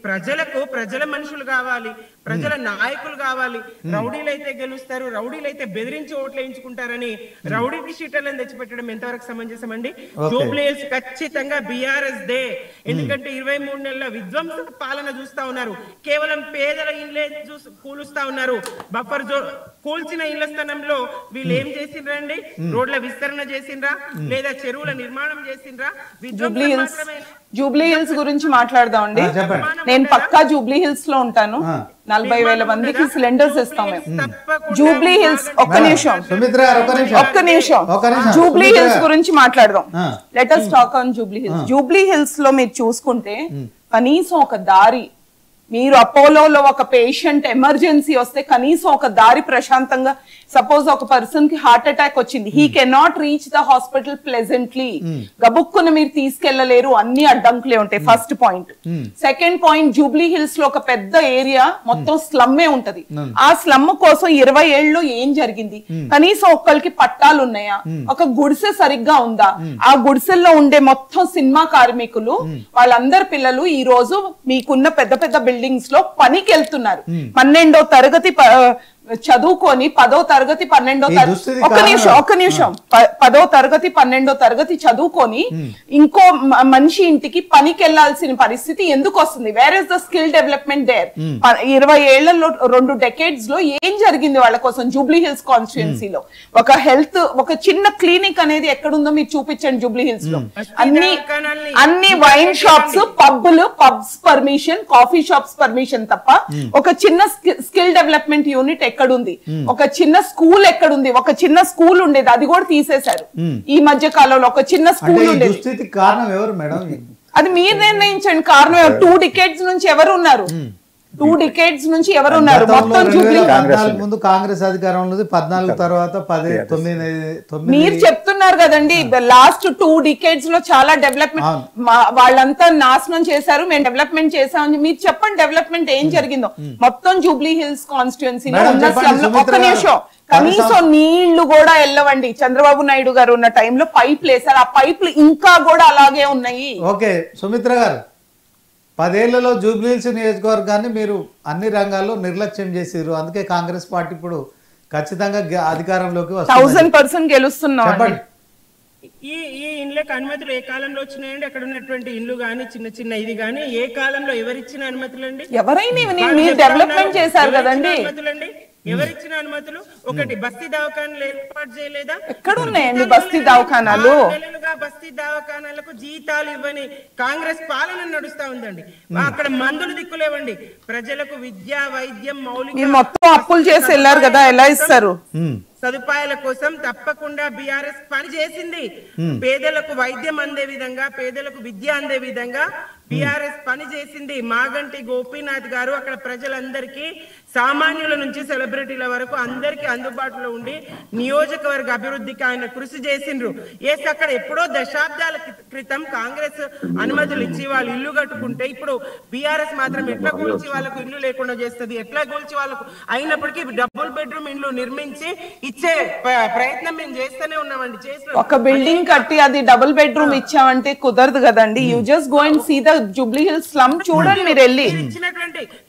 ప్రజల మనుషులు కావాలి, ప్రజల నాయకులు కావాలి. రౌడీలైతే గెలుస్తారు, రౌడీలైతే బెదిరించి ఓట్లు వేయించుకుంటారని రౌడీ షీటర్లను తెచ్చిపెట్టడం ఎంతవరకు సమంజసం అండి? జూబ్లీ హిల్స్ ఖచ్చితంగా బీఆర్ఎస్ దే. ఎందుకంటే 23 నెలల విధ్వంస పాలన చూస్తా ఉన్నారు. కేవలం పేదల ఇళ్లే కూలుస్తా ఉన్నారు. బఫర్ జోన్ కూల్చిన ఇళ్ల స్థానంలో వీళ్ళు ఏం చేసిండ్రండి? రోడ్ల విస్తరణ చేసిండ్రా, లేదా చెరువుల నిర్మాణం చేసిండ్రా? జూబ్లీ హిల్స్ గురించి మాట్లాడదామండి. నేను పక్కా జూబ్లీ హిల్స్ లో ఉంటాను. 40,000 మందికి సిలిండర్స్ ఇస్తాం మేము. జూబ్లీ హిల్స్, ఒక్క నిమిషం, జూబ్లీ హిల్స్ గురించి మాట్లాడదాం. Let us talk on Jubilee hills. Jubilee hills లో మీరు చూసుకుంటే కనీసం ఒక దారి, మీరు అపోలోలో ఒక పేషెంట్ ఎమర్జెన్సీ వస్తే కనీసం ఒక దారి ప్రశాంతంగా, సపోజ్ ఒక పర్సన్ కి హార్ట్ అటాక్ వచ్చింది, he cannot reach the hospital pleasantly, గబుక్కున మీరు తీసుకెళ్లలేరు, అన్ని అడ్డంకులే ఉంటాయి. First point. Second point, Jubilee hills లో ఒక పెద్ద ఏరియా మొత్తం స్లమ్మే ఉంటది. ఆ స్లమ్ కోసం 20 ఏళ్ళలో ఏం జరిగింది? కనీసం ఒక్కరికి పట్టాలు ఉన్నాయా? ఒక గుడిసె సరిగ్గా ఉందా? ఆ గుడిసెల్లో ఉండే మొత్తం సినిమా కార్మికులు, వాళ్ళందరి పిల్లలు ఈ రోజు మీకున్న పెద్ద పెద్ద బిల్డింగ్స్ లో పనికి వెళ్తున్నారు. 12వ తరగతి చదువుకొని 10వ తరగతి 12వ తరగతి, ఒక్క నిమిషం 10వ తరగతి 12వ తరగతి చదువుకొని ఇంకో మనిషి ఇంటికి పనికి వెళ్లాల్సిన పరిస్థితి ఎందుకు వస్తుంది? Where is the skill development there? 20 ఏళ్లలో 2 డెకేడ్స్ లో ఏం జరిగింది వాళ్ళ కోసం? జూబ్లీ హిల్స్ కాన్స్టిట్యుయెన్సీలో ఒక హెల్త్, ఒక చిన్న క్లినిక్ అనేది ఎక్కడుందో మీరు చూపించండి. జూబ్లీ హిల్స్ లో అన్ని wine shops, pubs permission, coffee shops permission తప్ప ఒక చిన్న స్కిల్ డెవలప్మెంట్ యూనిట్ ఎక్కడుంది? ఒక చిన్న స్కూల్ ఎక్కడుంది? ఒక చిన్న స్కూల్ ఉండేది, అది కూడా తీసేశారు ఈ మధ్య కాలంలో. ఒక చిన్న స్కూల్ ఉండేది. కారణం ఎవరు మేడం? అది మీరు నిర్ణయించండి. కారణం 2 decades నుంచి ఎవరు ఉన్నారు? 2 decades నుంచి ఎవరు ఉన్నారు? మొత్తం జూబ్లీ ముందు కాంగ్రెస్ అధికారంలో, 14 తర్వాత 9 మీరు చెప్తున్నారు కదండి. లాస్ట్ 2 decades లో చాలా డెవలప్మెంట్, వాళ్ళంతా నాశనం చేశారు, మేము డెవలప్మెంట్ చేసామని మీరు చెప్పండి. డెవలప్మెంట్ ఏం జరిగిందో మొత్తం జూబ్లీ హిల్స్ కాన్స్టిట్యుయెన్సీలో ఉన్న స్లమ్ లో. ఒక్క నిమిషం, కనీసం నీళ్లు కూడా వెళ్ళవండి. చంద్రబాబు నాయుడు గారు ఉన్న టైంలో పైపులు వేశారు, ఆ పైపులు ఇంకా కూడా అలాగే ఉన్నాయి. ఓకే సుమిత్ర గారు, 10 ఏళ్లలో జూబ్లీ హిల్స్ నియోజకవర్గాన్ని మీరు అన్ని రంగాల్లో నిర్లక్ష్యం చేసారు. అందుకే కాంగ్రెస్ పార్టీ ఇప్పుడు ఖచ్చితంగా అధికారంలోకి వస్తుంది. 1000% గెలుస్తున్నాం. ఈ ఇండ్లకు అనుమతులు ఏ కాలంలో వచ్చినాయండి? అక్కడ ఉన్నటువంటి ఇండ్లు గానీ, చిన్న చిన్న ఇది గానీ ఏ కాలంలో ఎవరిచ్చిన అనుమతులు అండి? ఎవరైనా డెవలప్మెంట్ చేశారు కదండి. ఎవరిచ్చిన అనుమతులు? ఒకటి, బస్తీ దవాఖానాలు ఏర్పాటు చేయలేదా? ఎక్కడ ఉన్నాయండి బస్తీ దవాఖానాలు? బస్తీ దవాఖానాలకు జీతాలు ఇవ్వని కాంగ్రెస్ పాలన నడుస్తా ఉందండి. అక్కడ మందులు దిక్కులేవండి. ప్రజలకు విద్య, వైద్యం, మౌలిక మొత్తం అప్పులు చేసి వెళ్ళారు కదా, ఎలా ఇస్తారు? సదుపాయాల కోసం తప్పకుండా బీఆర్ఎస్ పని చేసింది. పేదలకు వైద్యం అందే విధంగా, పేదలకు విద్య అందే విధంగా బీఆర్ఎస్ పని చేసింది. మాగంటి గోపీనాథ్ గారు అక్కడ ప్రజలందరికీ, సామాన్యుల నుంచి సెలబ్రిటీల వరకు అందరికీ అందుబాటులో ఉండి నియోజకవర్గ అభివృద్ధికి ఆయన కృషి చేసిండ్రు. అక్కడ ఎప్పుడో దశాబ్దాల క్రితం కాంగ్రెస్ అనుమతులు ఇచ్చి వాళ్ళు ఇల్లు కట్టుకుంటే, ఇప్పుడు బీఆర్ఎస్ మాత్రం ఎట్లా కూల్చి వాళ్ళకు ఇల్లు లేకుండా చేస్తుంది, ఎట్లా కూల్చి వాళ్ళకు అయినప్పటికీ డబుల్ బెడ్రూమ్ ఇల్లు నిర్మించి ఇచ్చే ప్రయత్నం మేము చేస్తూనే ఉన్నామండి. ఒక బిల్డింగ్ కట్టి అది డబుల్ బెడ్రూమ్ ఇచ్చామంటే కుదరదు కదండి. You just go and see the Jubilee Hills slum చూడండి.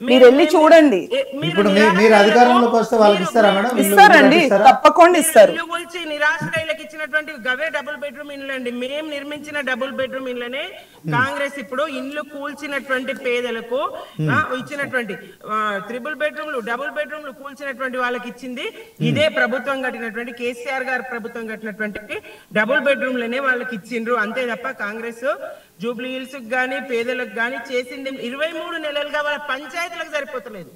మీరు వెళ్ళి చూడండి. ఇప్పుడు మీరు అధికారంలోకి వస్తే వాళ్ళకి ఇస్తారా మేడం? ఇస్తారండి, తప్పకుండా ఇస్తారు. నిరాశ్రయులకు ఇచ్చినటువంటి గవే డబుల్ బెడ్రూమ్ ఇల్లు అండి. మేము నిర్మించిన డబుల్ బెడ్రూమ్ ఇళ్ళనే కాంగ్రెస్ ఇప్పుడు ఇండ్లు కూల్చినటువంటి పేదలకు ఇచ్చినటువంటి 3 బెడ్రూమ్లు 2 బెడ్రూమ్లు కూల్చినటువంటి వాళ్ళకి ఇచ్చింది ఇదే ప్రభుత్వం కట్టినటువంటి కేసీఆర్ గారు ప్రభుత్వం కట్టినటువంటి 2 బెడ్రూమ్లనే వాళ్ళకి ఇచ్చిండ్రు. అంతే తప్ప కాంగ్రెస్ జూబ్లీ హిల్స్ గానీ పేదలకు గానీ చేసింది 23 నెలలుగా వాళ్ళ పంచాయతీలకు సరిపోతలేదు.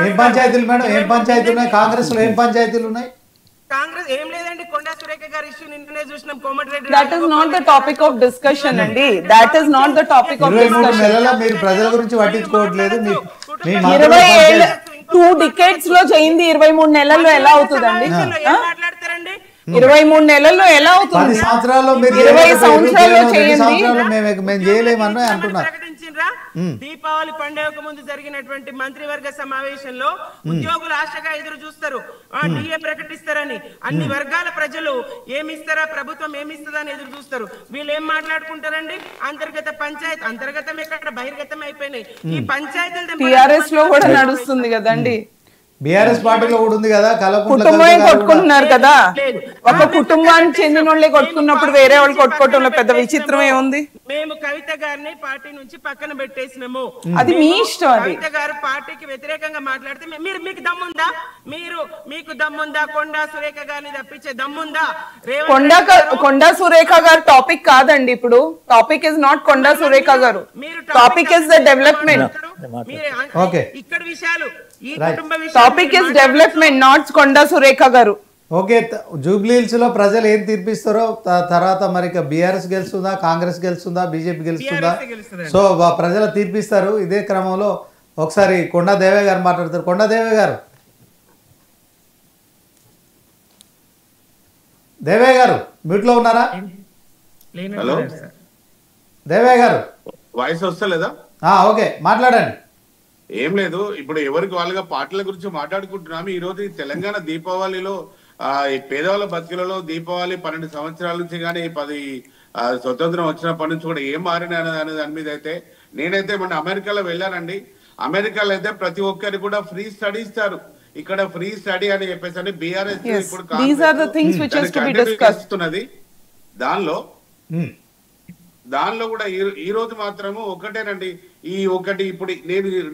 ఏం పంచాయతీలు మేడం, ఏం పంచాయతీలు ఉన్నాయి కాంగ్రెస్ లో? ఏం పంచాయతీలు ఉన్నాయి? కాంగ్రెస్ ఏం లేదండి, కొండా సురేఖ గారి ఇష్యూ నిన్ననే చూసినాం. Komatireddy that is not the topic of discussion అండి. That is not the topic of discussion. నెలలో మీరు ప్రజల గురించి పట్టించుకోవట్లేదు. 2 డికేడ్స్ లో చేయింది 23 నెలల్లో ఎలా అవుతుందండి? 23 నెలల్లో ఎలా అవుతుంది? 10 సంవత్సరాల్లో 20 సంవత్సరాల్లో చేయండి. మేము చేయలేమని అంటున్నారు. దీపావళి పండుగకు ముందు జరిగినటువంటి మంత్రివర్గ సమావేశంలో ఉద్యోగులు ఆశగా ఎదురు చూస్తారు, డిఏ ప్రకటిస్తారని. అన్ని వర్గాల ప్రజలు ఏమిస్తారా, ప్రభుత్వం ఏమిస్తుందని ఎదురు చూస్తారు. వీళ్ళు ఏం మాట్లాడుకుంటారండి? అంతర్గతం ఎక్కడ బహిర్గతం అయిపోయినాయి ఈ పంచాయతీలు. టిఆర్ఎస్ లో కూడా నడుస్తుంది కదండి, బీఆర్ఎస్ పార్టీలో కూడా ఉంది కదా. కుటుంబమే కొట్టుకుంటున్నారు కదా. ఒక కుటుంబానికి చెందిన వాళ్ళే కొట్టుకున్నప్పుడు వేరే వాళ్ళు కొట్టుకోవటంలో పెద్ద విచిత్రం ఏముంది? మేము కవిత గారిని పార్టీ నుంచి పక్కన పెట్టేసినాము. అది మీ ఇష్టం. అది కవిత గారు పార్టీకి వ్యతిరేకంగా మాట్లాడితే మీకు దమ్ముందా? మీకు దమ్ముందా? కొండా సురేఖ గారిని తప్పించే దమ్ముందా? కొండా సురేఖ గారు టాపిక్ కాదండి. ఇప్పుడు topic is not Konda Surekha గారు, టాపిక్ ఇస్ ద డెవలప్మెంట్. ఇక్కడ విషయాలు topic is development, not Konda Surekha గారు. ఓకే, జూబ్లీ హిల్స్ లో ప్రజలు ఏం తీర్పిస్తారో తర్వాత మరి బీఆర్ఎస్ గెలుస్తుందా, కాంగ్రెస్ గెలుస్తుందా, బీజేపీ గెలుస్తుందా? సో ప్రజలు తీర్పిస్తారు. ఇదే క్రమంలో ఒకసారి కొండా దేవయ్య గారు మాట్లాడతారు. కొండా దేవయ్య గారు, దేవయ్య గారు మ్యూట్ లో ఉన్నారా? హలో దేవయ్య గారు వాయిస్ వస్తలేదా? ఓకే మాట్లాడండి. ఏం లేదు, ఇప్పుడు ఎవరికి వాళ్ళగా పార్టీల గురించి మాట్లాడుకుంటున్నాము. ఈ రోజు తెలంగాణ దీపావళిలో ఈ పేదవాళ్ళ బతికలలో దీపావళి 12 సంవత్సరాల నుంచి కానీ 10 స్వతంత్రం వచ్చినప్పటి నుంచి కూడా ఏం మారిన అనే దాని మీద అయితే నేనైతే మొన్న అమెరికాలో వెళ్ళానండి. అమెరికాలో అయితే ప్రతి ఒక్కరికి కూడా ఫ్రీ స్టడీ ఇస్తారు. ఇక్కడ ఫ్రీ స్టడీ అని చెప్పేసి బీఆర్ఎస్ ఇప్పుడు ఇస్తున్నది. దానిలో కూడా ఈ రోజు మాత్రము ఒకటేనండి, ఒకటి ఇప్పుడు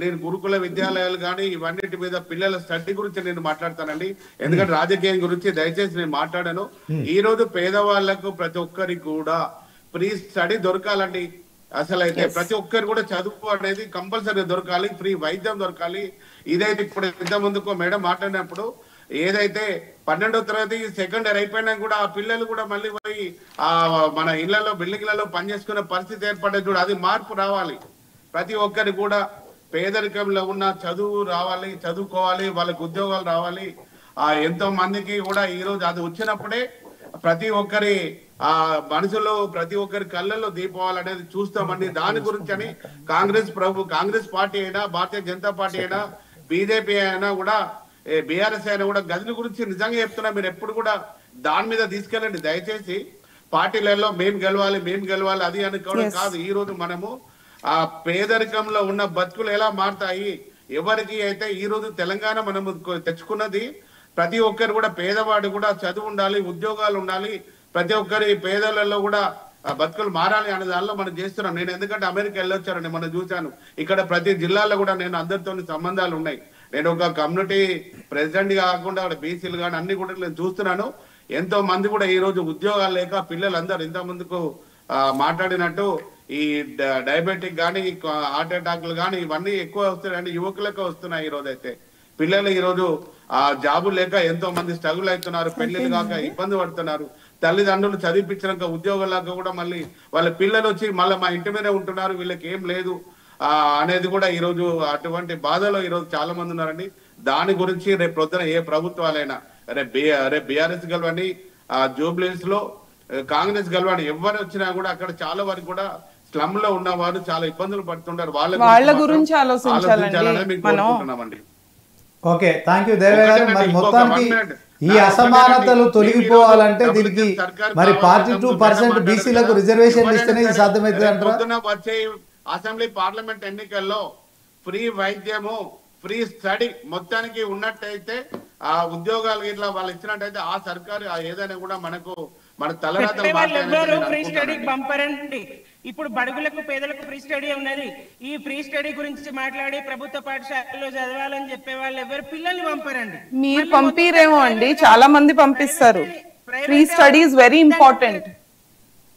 నేను గురుకుల విద్యాలయాలు కానీ ఇవన్నిటి మీద పిల్లల స్టడీ గురించి నేను మాట్లాడతానండి. ఎందుకంటే రాజకీయం గురించి దయచేసి నేను మాట్లాడాను. ఈ రోజు పేదవాళ్లకు ప్రతి ఒక్కరికి కూడా ఫ్రీ స్టడీ దొరకాలండి. అసలు అయితే ప్రతి ఒక్కరు కూడా చదువు అనేది కంపల్సరీ దొరకాలి, ఫ్రీ వైద్యం దొరకాలి. ఇదైతే ఇప్పుడు ఇంత ముందుకు మేడం మాట్లాడినప్పుడు ఏదైతే 12వ తరగతి సెకండ్ ఇయర్ అయిపోయినా కూడా ఆ పిల్లలు కూడా మళ్ళీ పోయి మన ఇళ్లలో బిల్డింగ్లలో పనిచేసుకునే పరిస్థితి ఏర్పడేది కూడా, అది మార్పు రావాలి. ప్రతి ఒక్కరి కూడా పేదరికంలో ఉన్న చదువు రావాలి, చదువుకోవాలి, వాళ్ళకి ఉద్యోగాలు రావాలి. ఎంతో మందికి కూడా ఈ రోజు అది వచ్చినప్పుడే ప్రతి ఒక్కరి మనసులో ప్రతి ఒక్కరి కళ్ళల్లో దీపావళి అనేది చూస్తామండి. దాని గురించి అని కాంగ్రెస్ పార్టీ అయినా, భారతీయ జనతా పార్టీ అయినా, బీజేపీ అయినా కూడా, బీఆర్ఎస్ అయినా కూడా గదుల గురించి నిజంగా చెప్తున్నా, మీరు ఎప్పుడు కూడా దాని మీద తీసుకెళ్ళండి దయచేసి. పార్టీలలో మేము గెలవాలి అది అనుకోవడం కాదు. ఈ రోజు మనము ఆ పేదరికంలో ఉన్న బతుకులు ఎలా మారుతాయి, ఎవరికి అయితే ఈ రోజు తెలంగాణ మనము తెచ్చుకున్నది ప్రతి ఒక్కరు కూడా పేదవాడు కూడా చదువు ఉండాలి, ఉద్యోగాలు ఉండాలి, ప్రతి ఒక్కరి పేదలలో కూడా బతుకులు మారాలి అనే దానిలో మనం చేస్తున్నాం. నేను ఎందుకంటే అమెరికా వెళ్ళొచ్చానండి, మనం చూశాను. ఇక్కడ ప్రతి జిల్లాలో కూడా నేను అందరితో సంబంధాలు ఉన్నాయి. నేను ఒక కమ్యూనిటీ ప్రెసిడెంట్ కాకుండా అక్కడ బీసీలు కానీ అన్ని కూడా నేను చూస్తున్నాను. ఎంతో మంది కూడా ఈ రోజు ఉద్యోగాలు లేక పిల్లలందరూ ఇంత ముందుకు మాట్లాడినట్టు ఈ డయాబెటిక్ కానీ, హార్ట్ అటాక్లు కానీ ఇవన్నీ ఎక్కువ వస్తున్నాయండి, యువకులకు వస్తున్నాయి. ఈ రోజు అయితే పిల్లలు ఈ రోజు జాబులు లేక ఎంతో మంది స్ట్రగుల్ అవుతున్నారు, పెళ్లిళ్ళు కాక ఇబ్బంది పడుతున్నారు. తల్లిదండ్రులు చదివిపించినాక ఉద్యోగాలకు కూడా మళ్ళీ వాళ్ళ పిల్లలు వచ్చి మళ్ళీ మా ఇంటి మీదే ఉంటున్నారు, వీళ్ళకి ఏం లేదు అనేది కూడా ఈ రోజు అటువంటి బాధలో ఈ రోజు చాలా మంది ఉన్నారండి. దాని గురించి రేపు పొద్దున ఏ ప్రభుత్వాలైనా రేపు బీఆర్ఎస్ గెలవని, జూబ్లీస్ లో కాంగ్రెస్ గెలవని, ఎవరు వచ్చినా కూడా అక్కడ చాలా వరకు కూడా స్లమ్ లో ఉన్నవారు చాలా ఇబ్బందులు పడుతుంటారు. వాళ్ళ గురించి ఆలోచించాలని మీకు కోరుకుంటున్నామండి. ఓకే, థ్యాంక్ యూ దేవయ్య గారు. మరి మొత్తానికి ఈ అసమానతలు తొలగిపోవాలంటే దీనికి మరి 42% బీసీలకు రిజర్వేషన్ ఇస్తేనే ఇది సాధ్యమవుతుంది అంటారా? వచ్చే అసెంబ్లీ పార్లమెంట్ ఎన్నికల్లో ఫ్రీ వైద్యము, ఫ్రీ స్టడీ మొత్తానికి ఉన్నట్టయితే, ఆ ఉద్యోగాలు ఇట్లా వాళ్ళు ఇచ్చినట్టయితే ఆ సర్కారు ఏదైనా కూడా మన తలరాత ఫ్రీ స్టడీకి పంపరండి. ఇప్పుడు బడుగులకు పేదలకు ఫ్రీ స్టడీ ఉన్నది. ఈ ఫ్రీ స్టడీ గురించి మాట్లాడి ప్రభుత్వ పాఠశాలలో చదవాలని చెప్పే వాళ్ళు ఎవరు పిల్లల్ని పంపరండి. మీరు పంపిరేమో అండి, చాలా మంది పంపిస్తారు. Free study is very important.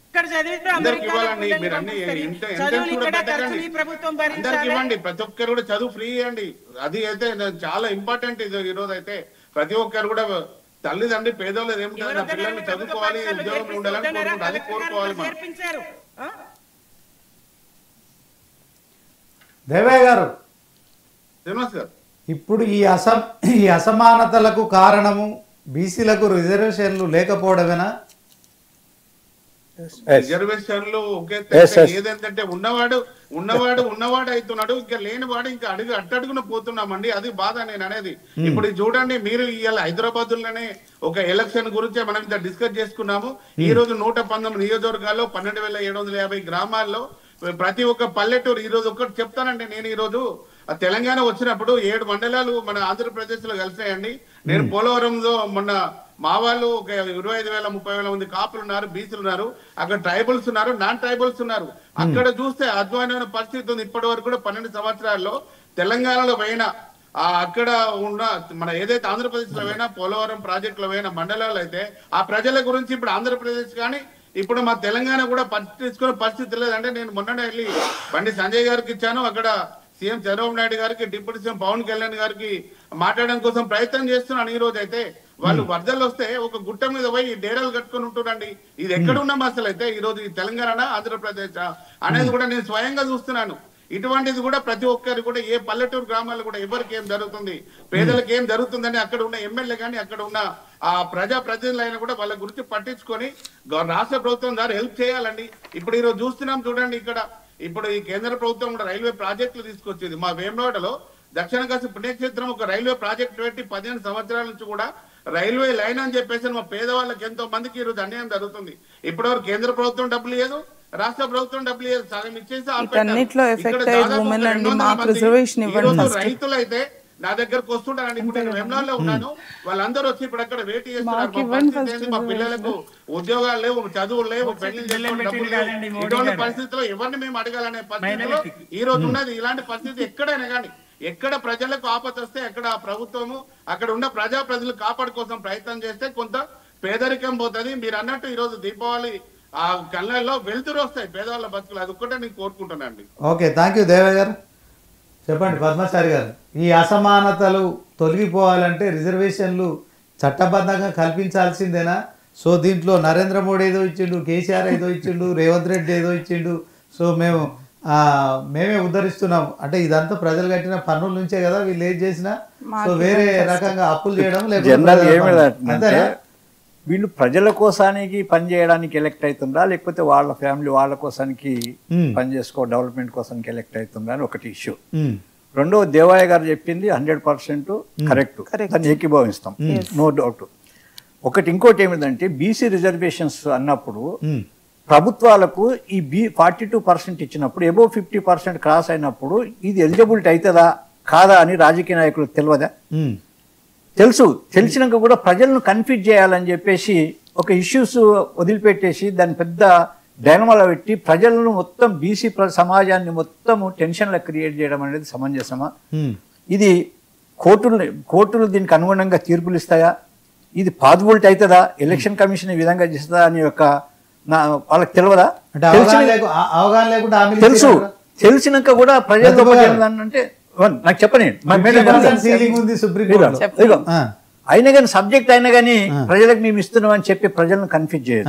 ఇక్కడ చదివితే అందరికి ఇవ్వాలండి. మీరు అన్ని ప్రభుత్వం అందరికి ఇవ్వండి. ప్రతి ఒక్కరు కూడా చదువు ఫ్రీ అండి. అది అయితే చాలా ఇంపార్టెంట్. ఇది ఈ రోజు అయితే ప్రతి ఒక్కరు కూడా తల్లిదండ్రి పేదోళ్ళు ఏముంటుంది, నా పిల్లల్ని చదువుకోవాలి, ఉద్యోగంలో ఉండాలని కోరుకుంటారు. అది కోరుకోవాలి మనం. దేవయ్య గారు, శ్రీనివాస్ గారు, ఇప్పుడు ఈ అసమానతలకు కారణము బీసీలకు రిజర్వేషన్లు లేకపోవడమేనా? రిజర్వేషన్లు ఏదంటే ఉన్నవాడు అవుతున్నాడు, ఇంకా లేనివాడు ఇంకా అట్టడుగున పోతున్నామండి. అది బాధ నేను అనేది. ఇప్పుడు చూడండి, మీరు ఇవాళ హైదరాబాద్ లోనే ఒక ఎలక్షన్ గురించే మనం ఇంత డిస్కస్ చేసుకున్నాము. ఈ రోజు 119 నియోజకవర్గాల్లో 12,750 గ్రామాల్లో ప్రతి ఒక్క పల్లెటూరు. ఈ రోజు ఒక్కటి చెప్తానండి, నేను ఈ రోజు తెలంగాణ వచ్చినప్పుడు 7 మండలాలు మన ఆంధ్రప్రదేశ్ లో కలిసాయండి. నేను పోలవరంలో మొన్న మా వాళ్ళు ఒక 25,000 30,000 మంది కాపులు ఉన్నారు, బీసీలు ఉన్నారు, అక్కడ ట్రైబల్స్ ఉన్నారు, నాన్ ట్రైబల్స్ ఉన్నారు. అక్కడ చూస్తే అద్భుతమైన పరిస్థితి ఉంది. ఇప్పటి వరకు కూడా 12 సంవత్సరాల్లో తెలంగాణలో పోయినా అక్కడ ఉన్న మన ఏదైతే ఆంధ్రప్రదేశ్ లో పోయినా పోలవరం ప్రాజెక్ట్ లో పోయిన మండలాలు అయితే ఆ ప్రజల గురించి ఇప్పుడు ఆంధ్రప్రదేశ్ కానీ ఇప్పుడు మా తెలంగాణ కూడా పట్టించుకునే పరిస్థితి లేదంటే. నేను మొన్ననే వెళ్ళి బండి సంజయ్ గారికి ఇచ్చాను, అక్కడ సీఎం చంద్రబాబు నాయుడు గారికి, డిప్యూటీ సీఎం పవన్ కళ్యాణ్ గారికి మాట్లాడడం కోసం ప్రయత్నం చేస్తున్నాను. ఈ రోజు అయితే వాళ్ళు వరదలు వస్తే ఒక గుట్ట మీద పోయి డేరాలు కట్టుకొని ఉంటున్నాండి. ఇది ఎక్కడ ఉన్నాం అసలు అయితే ఈ రోజు తెలంగాణ ఆంధ్రప్రదేశ్ అనేది కూడా నేను స్వయంగా చూస్తున్నాను. ఇటువంటిది కూడా ప్రతి ఒక్కరు కూడా ఏ పల్లెటూరు గ్రామాల్లో కూడా ఎవరికి ఏం జరుగుతుంది, పేదలకు ఏం జరుగుతుందని అక్కడ ఉన్న ఎమ్మెల్యే కానీ అక్కడ ఉన్న ఆ ప్రజా ప్రతినిధులైనా కూడా వాళ్ళ గురించి పట్టించుకొని రాష్ట్ర ప్రభుత్వం ద్వారా హెల్ప్ చేయాలండి. ఇప్పుడు ఈ రోజు చూస్తున్నాం చూడండి, ఇక్కడ ఇప్పుడు ఈ కేంద్ర ప్రభుత్వం కూడా రైల్వే ప్రాజెక్టులు తీసుకొచ్చేది. మా వేములవాడలో దక్షిణ కాశీ పుణ్యక్షేత్రం ఒక రైల్వే ప్రాజెక్ట్ పెట్టి 15 సంవత్సరాల నుంచి కూడా రైల్వే లైన్ అని చెప్పేసి మా పేదవాళ్ళకి ఎంతో మందికి ఈ రోజు అన్యాయం జరుగుతుంది. ఇప్పటివరకు కేంద్ర ప్రభుత్వం డబ్బులు లేదు, రాష్ట్ర ప్రభుత్వం డబ్బులు లేదు, సగం ఇచ్చేసి రైతులు అయితే నా దగ్గరకు వస్తుంటారండి. ఇప్పుడు నేను వెమ్లాల్లో ఉన్నాను, వాళ్ళందరూ వచ్చి ఇప్పుడు అక్కడ వెయిట్ చేస్తున్నారు. మా పిల్లలకు ఉద్యోగాలు లేవు, చదువులు లేవు, పెళ్లి ఇటువంటి పరిస్థితుల్లో ఎవరిని మేము అడగాలనే పరిస్థితిలో ఈ రోజు ఉన్నది. ఇలాంటి పరిస్థితి ఎక్కడైనా కానీ ఎక్కడ ప్రజలకు ఆపద వస్తే అక్కడ ప్రభుత్వము అక్కడ ఉన్న ప్రజలు కాపాడు కోసం ప్రయత్నం చేస్తే కొంత పేదరికం పోతుంది. మీరు అన్నట్టు ఈ రోజు దీపావళి ఆ కళ్ళల్లో వెలుతురు వస్తాయి పేదవాళ్ళ బతుకులు. అది ఒక్కటే నేను కోరుకుంటున్నానండి. ఓకే, థ్యాంక్ యూ దేవయ్య గారు. చెప్పండి పద్మచారి గారు, ఈ అసమానతలు తొలగిపోవాలంటే రిజర్వేషన్లు చట్టబద్ధంగా కల్పించాల్సిందేనా? సో దీంట్లో నరేంద్ర మోడీ ఏదో ఇచ్చిండు, కేసీఆర్ ఏదో ఇచ్చిండు, రేవంత్ రెడ్డి ఏదో ఇచ్చిండు, సో మేమే ఉద్ధరిస్తున్నాం అంటే ఇదంతా ప్రజలు కట్టిన పన్నుల నుంచే కదా వీళ్ళు ఏం చేసినా. సో వేరే రకంగా అప్పులు చేయడం లేకపోతే వీళ్ళు ప్రజల కోసానికి పని చేయడానికి ఎలక్ట్ అవుతుందా, లేకపోతే వాళ్ళ ఫ్యామిలీ వాళ్ళ కోసానికి పని చేసుకో డెవలప్మెంట్ కోసానికి ఎలక్ట్ అవుతుందా అని ఒకటి ఇష్యూ. రెండో, దేవయ్య గారు చెప్పింది 100% కరెక్ట్, దాన్ని ఏకీభవిస్తాం, నో డౌట్. ఇంకోటి ఏమిటంటే బీసీ రిజర్వేషన్స్ అన్నప్పుడు ప్రభుత్వాలకు ఈ 42% ఇచ్చినప్పుడు అబోవ్ 50% క్రాస్ అయినప్పుడు ఇది ఎలిజిబిలిటీ అవుతుందా కాదా అని రాజకీయ నాయకులకు తెలియదా? తెలిసినాక కూడా ప్రజలను కన్ఫ్యూజ్ చేయాలని చెప్పేసి ఒక ఇష్యూస్ వదిలిపెట్టేసి దాన్ని పెద్ద డైనమాలో పెట్టి ప్రజలను మొత్తం బీసీ సమాజాన్ని మొత్తం టెన్షన్లో క్రియేట్ చేయడం అనేది సమంజసమా? ఇది కోర్టులు దీనికి అనుగుణంగా తీర్పులు ఇస్తాయా? ఇది పాజిబిలిటీ అవుతుందా? ఎలక్షన్ కమిషన్ ఈ విధంగా చేస్తుందా అని వాళ్ళకి తెలియదా? తెలిసినాక కూడా ప్రజలతో అంటే నాకు చెప్పని అయినా కానీ సబ్జెక్ట్ అయినా కానీ ప్రజలకు మేము ఇస్తున్నాం అని చెప్పి ప్రజలను కన్ఫ్యూజ్ చేయదు.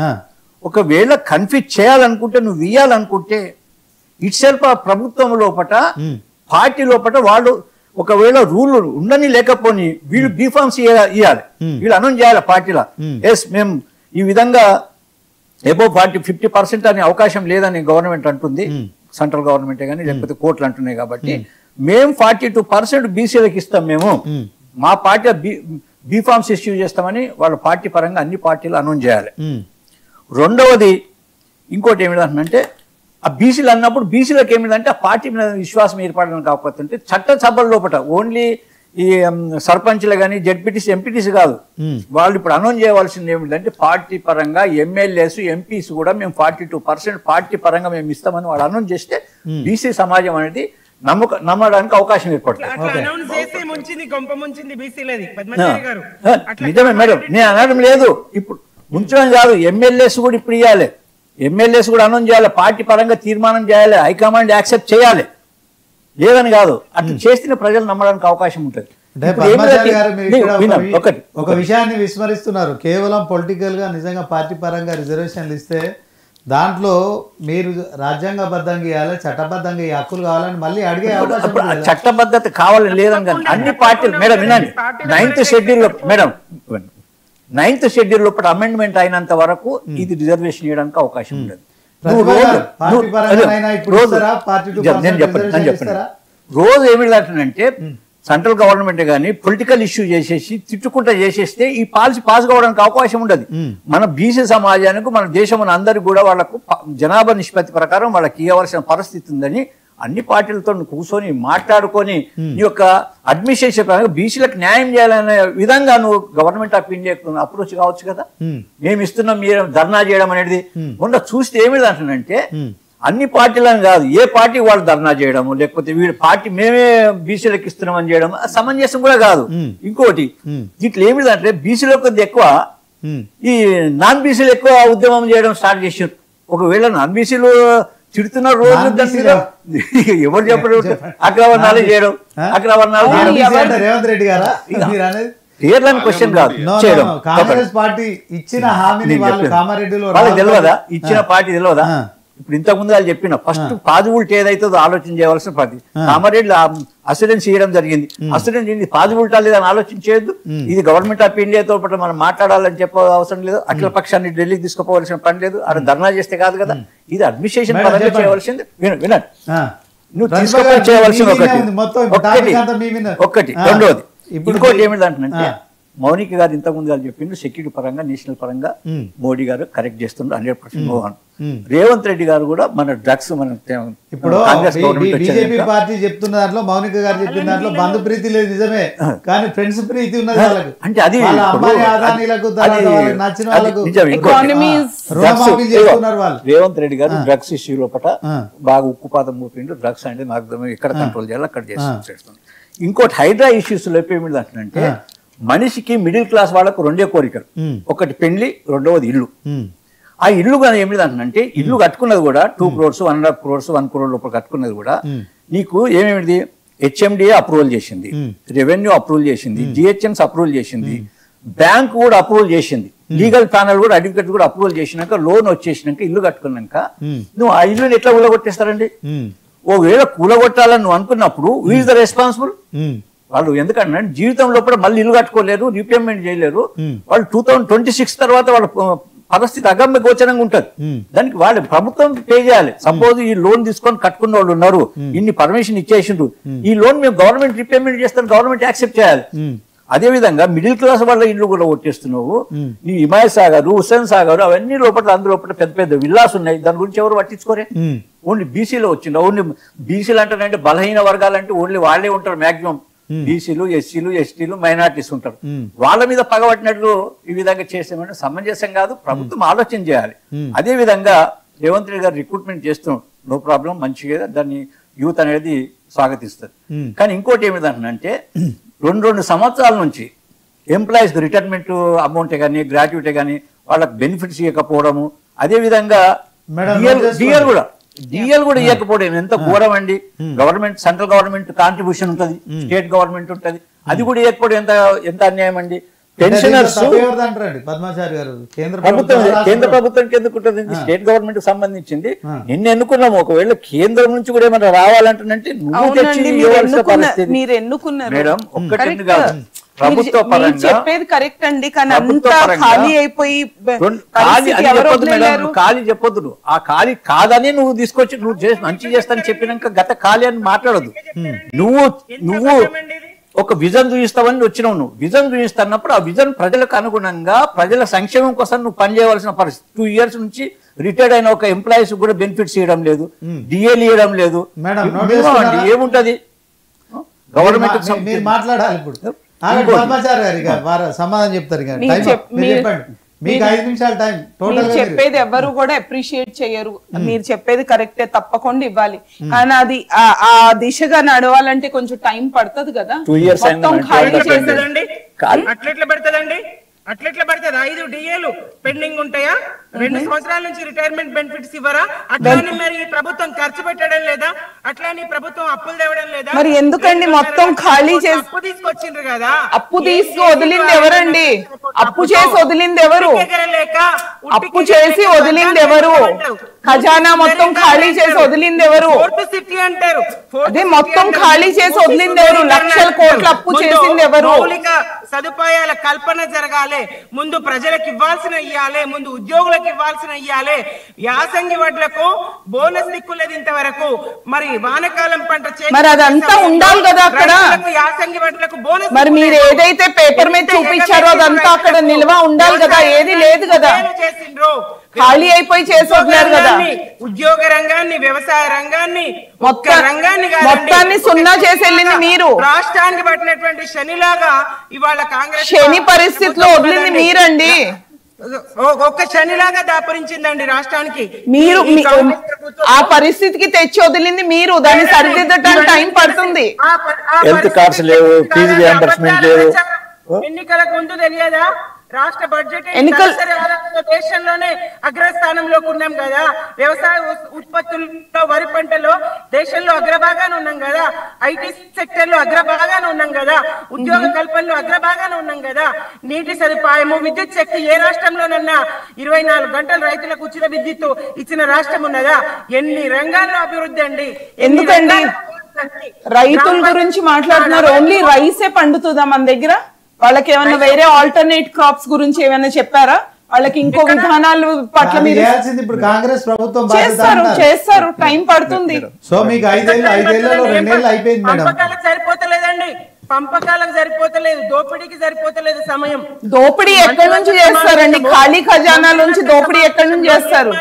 ఒకవేళ కన్ఫ్యూజ్ చేయాలనుకుంటే నువ్వు ఇయ్యాలనుకుంటే ఇట్ సెల్ఫ్ ఆ ప్రభుత్వం లోపట పార్టీ లోపట వాళ్ళు ఒకవేళ రూల్ ఉండని లేకపోని వీళ్ళు బీఫార్మ్స్ ఇవ్వాలి, వీళ్ళు అనౌన్స్ చేయాలి పార్టీలో, ఎస్ మేము ఈ విధంగా అబోవ్ 50% అనే అవకాశం లేదని గవర్నమెంట్ అంటుంది, సెంట్రల్ గవర్నమెంటే కానీ లేకపోతే కోర్టులు అంటున్నాయి. కాబట్టి మేము 42% బీసీలకు ఇస్తాం, మేము మా పార్టీ బీఫార్మ్స్ ఇష్యూ చేస్తామని వాళ్ళ పార్టీ పరంగా అన్ని పార్టీలు అనౌన్స్ చేయాలి. రెండవది ఇంకోటి ఏమిటంటే ఆ బీసీలు అన్నప్పుడు బీసీలకు ఏమిటంటే ఆ పార్టీ మీద విశ్వాసం ఏర్పడడం కాకపోతుంటే చట్టసభల లోపల ఓన్లీ ఈ సర్పంచ్లు కానీ జెడ్పీటీసీ ఎంపీటీసీ కాదు, వాళ్ళు ఇప్పుడు అనౌన్స్ చేయవలసింది ఏమిటంటే పార్టీ పరంగా ఎమ్మెల్యేస్ ఎంపీస్ కూడా మేము 42% పార్టీ పరంగా మేము ఇస్తామని వాళ్ళు అనౌన్స్ చేస్తే బీసీ సమాజం అనేది నమ్మడానికి అవకాశం ఏర్పడుతుంది. నిజమే మేడం, నేను అనడం లేదు, ఇప్పుడు ముంచడం కాదు, ఎమ్మెల్యేస్ కూడా ఇప్పుడు ఇవ్వాలి, ఎమ్మెల్యేస్ కూడా అనౌన్స్ చేయాలి, పార్టీ పరంగా తీర్మానం చేయాలి, హైకమాండ్ యాక్సెప్ట్ చేయాలి, లేదని కాదు, అట్లా చేస్తే ప్రజలు నమ్మడానికి అవకాశం ఉంటుంది. ఒక విషయాన్ని విస్మరిస్తున్నారు, కేవలం పొలిటికల్ గా నిజంగా పార్టీ పరంగా రిజర్వేషన్లు ఇస్తే దాంట్లో మీరు రాజ్యాంగబద్ధంగా ఇవ్వాలి, చట్టబద్ధంగా ఈ హక్కులు కావాలని మళ్ళీ అడిగే అవకాశం. చట్టబద్ధత కావాలని లేదని కానీ అన్ని పార్టీలు మేడం వినండి, 9th schedule madam 9th schedule లోపల అమెండ్మెంట్ అయినంత వరకు ఇది రిజర్వేషన్ చేయడానికి అవకాశం ఉండదు. నేను చెప్పండి రోజు ఏమిటంటే సెంట్రల్ గవర్నమెంట్ కానీ పొలిటికల్ ఇష్యూ చేసేసి తిట్టుకుంటా చేసేస్తే ఈ పాలసీ పాస్ కావడానికి అవకాశం ఉండదు. మన బీసీ సమాజానికి మన దేశం అందరికి కూడా వాళ్ళకు జనాభా నిష్పత్తి ప్రకారం వాళ్ళకి ఇవ్వవలసిన పరిస్థితి ఉందని అన్ని పార్టీలతో కూర్చొని మాట్లాడుకొని ఈ యొక్క అడ్మినిస్ట్రేషన్ పరంగా బీసీలకు న్యాయం చేయాలనే విధంగా నువ్వు గవర్నమెంట్ ఆఫ్ ఇండియాకు అప్రోచ్ కావచ్చు కదా. మేము ఇస్తున్నాం, మీరు ధర్నా చేయడం అనేది మొన్న చూస్తే ఏమిటి అంటున్నంటే అన్ని పార్టీలను కాదు, ఏ పార్టీ వాళ్ళు ధర్నా చేయడము లేకపోతే వీడి పార్టీ మేమే బీసీలకు ఇస్తున్నామని చేయడం సమంజసం కూడా కాదు. ఇంకోటి ఇట్లా ఏమిటంటే బీసీలో కొద్ది ఎక్కువ ఈ నాన్ బీసీలు ఎక్కువ ఉద్యమం చేయడం స్టార్ట్ చేశారు. ఒకవేళ నాన్ బీసీలు తిడుతున్న రోజు ఎవరు చెప్పరు అగ్రవర్ణాలు చేయడం, అగ్రవర్ణాలు రేవంత్ రెడ్డి గారా పేర్లని క్వశ్చన్ కాదు చేయడం. కాంగ్రెస్ పార్టీ ఇచ్చిన హామీని కామారెడ్డిలో వాళ్ళకి తెలియదా, ఇచ్చిన పార్టీ తెలియదా? ఇప్పుడు ఇంతకు ముందు వాళ్ళు చెప్పిన ఫస్ట్ పాజిబిలిటీ ఏదైతుందో ఆలోచన చేయవలసిన పార్టీ కామారెడ్డి అసూరెన్స్ ఇవ్వడం జరిగింది. అసూరెన్స్ పాజిబిలిటీ లేదని ఆలోచించేయద్దు. ఇది గవర్నమెంట్ ఆఫ్ ఇండియాతో పాటు మనం మాట్లాడాలని చెప్ప అవసరం లేదు, అఖిల పక్షాన్ని ఢిల్లీకి తీసుకుపోవాల్సిన పని లేదు, అక్కడ ధర్నా చేస్తే కాదు కదా, ఇది అడ్మినిస్ట్రేషన్ పరంగా చేయవలసింది. వినండి, నువ్వు తీసుకుపోయి చేయవలసింది ఒకటి. రెండోది ఇంకోటి ఏమిటంటే మౌనిక గారు ఇంతకు ముందు గారు చెప్పిండు సెక్యూరిటీ పరంగా నేషనల్ పరంగా మోడీ గారు కరెక్ట్ చేస్తుండ్రు 100% మోహన్. రేవంత్ రెడ్డి గారు కూడా మన డ్రగ్స్ మన ఇప్పుడు బీజేపీ పార్టీ చెప్తున్న దాంట్లో మౌనిక గారు చెప్పిన దాంట్లో బంధు ప్రీతి లేదు నిజమే, కానీ ఫ్రెండ్స్ ప్రీతి ఉన్నది వాళ్ళకి. అంటే అది నచ్చిన వాళ్ళకు రేవంత్ రెడ్డి గారు డ్రగ్స్ ఇష్యూ లోపల బాగా ఉక్కుపాతం మోపిండు. డ్రగ్స్ అంటే నాకు ఎక్కడ కంట్రోల్ చేయాలి అక్కడ చేస్తుంది. ఇంకోటి హైడ్రా ఇష్యూస్ లో ఏమిటంటే మనిషికి మిడిల్ క్లాస్ వాళ్ళకు రెండే కోరికలు, ఒకటి పెళ్లి, రెండవది ఇల్లు. ఆ ఇల్లు కానీ ఏమిటంటే ఇల్లు కట్టుకున్నది కూడా 2 crores 1.5 crores 1 crore లోపల కట్టుకున్నది కూడా నీకు ఏమేమిటి హెచ్ఎండిఏ అప్రూవల్ చేసింది, రెవెన్యూ అప్రూవల్ చేసింది, జిహెచ్ఎంస్ అప్రూవల్ చేసింది, బ్యాంక్ కూడా అప్రూవల్ చేసింది, లీగల్ ప్యానల్ కూడా అడ్వకేట్ కూడా అప్రూవల్ చేసినాక లోన్ వచ్చేసినాక ఇల్లు కట్టుకున్నాక నువ్వు ఆ ఇల్లుని ఎట్లా కూలగొట్టేస్తారండి? ఒకవేళ కూలగొట్టాలని నువ్వు అనుకున్నప్పుడు హూ ఇస్ ద రెస్పాన్సిబుల్? వాళ్ళు ఎందుకంటే జీవితం లోపల మళ్ళీ ఇల్లు కట్టుకోలేరు, రీపేమెంట్ చేయలేరు. వాళ్ళు 2026 తర్వాత వాళ్ళ పరిస్థితి అగమ్య గోచరంగా ఉంటది. దానికి వాళ్ళు ప్రభుత్వం పే చేయాలి. సపోజ్ ఈ లోన్ తీసుకొని కట్టుకున్న వాళ్ళు ఉన్నారు, ఇన్ని పర్మిషన్ ఇచ్చేసిండ్రు, ఈ లోన్ మేము గవర్నమెంట్ రీపేమెంట్ చేస్తాను, గవర్నమెంట్ యాక్సెప్ట్ చేయాలి. అదే విధంగా మిడిల్ క్లాస్ వాళ్ళ ఇల్లు కూడా కొట్టేస్తున్నావు. ఈ హిమాయత్ సాగర్, హుస్సేన్ సాగర్ అవన్నీ లోపల అందులో పెద్ద పెద్ద విల్లాస్ ఉన్నాయి, దాని గురించి ఎవరు పట్టించుకోరే. ఓన్లీ బీసీలో వచ్చింది. ఓన్లీ బీసీలు అంటారంటే బలహీన వర్గాలంటే ఓన్లీ వాళ్ళే ఉంటారు మాక్సిమం. బీసీలు, ఎస్సీలు, ఎస్టీలు, మైనార్టీస్ ఉంటారు. వాళ్ళ మీద పగబట్టినట్లు ఈ విధంగా చేసామంటే సమంజసం కాదు. ప్రభుత్వం ఆలోచన చేయాలి. అదే విధంగా రేవంత్ రెడ్డి గారు రిక్రూట్మెంట్ చేస్తున్నాం, నో ప్రాబ్లం, మంచిగా దాన్ని యూత్ అనేది స్వాగతిస్తుంది. కానీ ఇంకోటి ఏమిటంటే 2 సంవత్సరాల నుంచి ఎంప్లాయీస్ రిటైర్మెంట్ అమౌంటే కానీ గ్రాట్యుటీ కానీ వాళ్ళకి బెనిఫిట్స్ ఇవ్వకపోవడము, అదే విధంగా డిఎల్ కూడా ఇవ్వకపోవడం ఎంత ఘోరం అండి. గవర్నమెంట్ సెంట్రల్ గవర్నమెంట్ కాంట్రిబ్యూషన్ ఉంటుంది, స్టేట్ గవర్నమెంట్ ఉంటుంది, అది కూడా ఇవ్వకపోవడం ఎంత అన్యాయం అండి. పెన్షనర్స్ కేంద్ర ప్రభుత్వానికి ఎందుకు ఉంటుంది, స్టేట్ గవర్నమెంట్ కి సంబంధించింది. నిన్ను ఎన్నుకున్నాము, ఒకవేళ కేంద్రం నుంచి కూడా ఏమైనా రావాలంటే నువ్వు తెచ్చి మేడం ఒక్కటి కాదు. ప్రభుత్వ పరంగా చెప్పేది కరెక్ట్ అండి, కానీ ఖాళీ చెప్పొద్దు. ఆ ఖాళీ కాదని నువ్వు తీసుకొచ్చి నువ్వు మంచి చేస్తానని చెప్పినాక గత ఖాళీ అని మాట్లాడదు. నువ్వు ఒక విజన్ చూపిస్తావని వచ్చినావు. నువ్వు విజన్ చూపిస్తున్నప్పుడు ఆ విజన్ ప్రజలకు అనుగుణంగా ప్రజల సంక్షేమం కోసం నువ్వు పనిచేయవలసిన పరిస్థితి. 2 years నుంచి రిటైర్డ్ అయిన ఒక ఎంప్లాయీస్ కూడా బెనిఫిట్స్ ఇవ్వడం లేదు, డిఏలు ఇవ్వడం లేదు. ఏముంటది గవర్నమెంట్ మీరు మాట్లాడాలి ఇప్పుడు. పద్మాచారి గారు ఇక వారు సమాధానం చెప్తారు. ఇక మీరు చెప్పండి, మీకు 5 నిమిషాలు టైం. టోటల్ చెప్పేది ఎవరు కూడా అప్రిషియేట్ చేయరు. మీరు చెప్పేది కరెక్టే, తప్పకుండా ఇవ్వాలి. కానీ అది ఆ దిశగా నడవాలంటే కొంచెం టైం పడుతుంది కదా. మొత్తం ఖాళీ చేసేదండి. అట్లెట్లా పెడతదండి? అట్లెట్లా పెడతారు? 5 డిఏలు పెండింగ్ ఉంటాయా? 2 సంవత్సరాల నుంచి రిటైర్మెంట్ బెనిఫిట్స్ ఇవ్వరా? అట్లానే మరి ప్రభుత్వం ఖర్చు పెట్టడం లేదా? అట్లానే ప్రభుత్వం అప్పులు తేవడం లేదా? మరి ఎందుకండి మొత్తం ఖాళీ చేసి అప్పు తీసుకొచ్చిండ్రు కదా. అప్పు తీసుకు వదిలింది ఎవరండి? అప్పు చేసి వదిలింది ఎవరు? అప్పు చేసి వదిలింది ఎవరు? ఖజానా మొత్తం ఖాళీ చేసి వదిలింది ఎవరు? అంటారు. అదే మొత్తం ఖాళీ చేసి వదిలింది ఎవరు? లక్షల కోట్ల అప్పు చేసింది ఎవరు? మౌలిక సదుపాయాల కల్పన జరగాలి. ముందు ప్రజలకు ఇవ్వాల్సిన ఇయ్యాలి, ముందు ఉద్యోగులకు ఇవ్వాల్సిన ఇయ్యాలి. యాసంగి వడ్లకు బోనస్ దిక్కులేదు ఇంతవరకు. మరి వానకాలం పంట మరి అదంతా ఉండాలి కదా అక్కడ. యాసంగి వడ్లకు బోనస్ మరి మీరు ఏదైతే పేపర్ మీద చూపించారో అదంతా అక్కడ నిల్వ ఉండాలి కదా. ఏది లేదు కదా, చేసిండ్రు. ఖాళీ అయిపోయి చేసి వదిలేరు కదా. ఉద్యోగ రంగాన్ని, వ్యవసాయ రంగాన్ని, మొత్తాన్ని సున్నా చేసి వెళ్ళింది మీరు. రాష్ట్రానికి పట్టినటువంటి శనిలాగా ఇవాళ కాంగ్రెస్ శని పరిస్థితిలో వదిలింది మీరండి. ఒక్క శనిలాగా దాపరించిందండి రాష్ట్రానికి. మీరు ఆ పరిస్థితికి తెచ్చి వదిలింది మీరు. దాన్ని సరిదిద్దడానికి టైం పడుతుంది. హెల్త్ కార్డ్స్ లేవు, ఫీజు రియంబర్స్మెంట్ లేవు. ఎన్నికలకు ముందు తెలియదా? రాష్ట్ర బడ్జెట్ దేశంలోనే అగ్రస్థానంలోకి ఉన్నాం కదా. వ్యవసాయ ఉత్పత్తుల్లో, వరి పంటలో దేశంలో అగ్రభాగాన ఉన్నాం కదా. ఐటీ సెక్టర్ లో అగ్రభాగాన ఉన్నాం కదా. ఉద్యోగ కల్పనలో అగ్రభాగాన ఉన్నాం కదా. నీటి సదుపాయము, విద్యుత్ శక్తి ఏ రాష్ట్రంలోనన్నా 24 గంటలు రైతులకు ఉచిత విద్యుత్ ఇచ్చిన రాష్ట్రం ఉన్నదా? ఎన్ని రంగాల్లో అభివృద్ధి అండి. ఎందుకండి రైతుల గురించి మాట్లాడుతున్నారు? ఓన్లీ రైసే పండుతుందా మన దగ్గర? వాళ్ళకి ఏమన్నా వేరే ఆల్టర్నేట్ క్రాప్స్ గురించి ఏమైనా చెప్పారా? వాళ్ళకి ఇంకో విధానాలు పట్ల మీరు ఇప్పుడు కాంగ్రెస్ ప్రభుత్వం చేస్తారు, టైం పడుతుంది. సో మీకు 5 ఏళ్లలో 2 ఏళ్ళు అయిపోయింది మేడం. పంపకాలకు సరిపోతలేదండి, పంపకాలకు సరిపోతలేదు, దోపిడీకి సరిపోతలేదు సమయం. దోపిడీ ఎక్కడి నుంచి చేస్తారండి? ఖాళీ ఖజానా నుంచి దోపిడీ ఎక్కడి నుంచి చేస్తారు?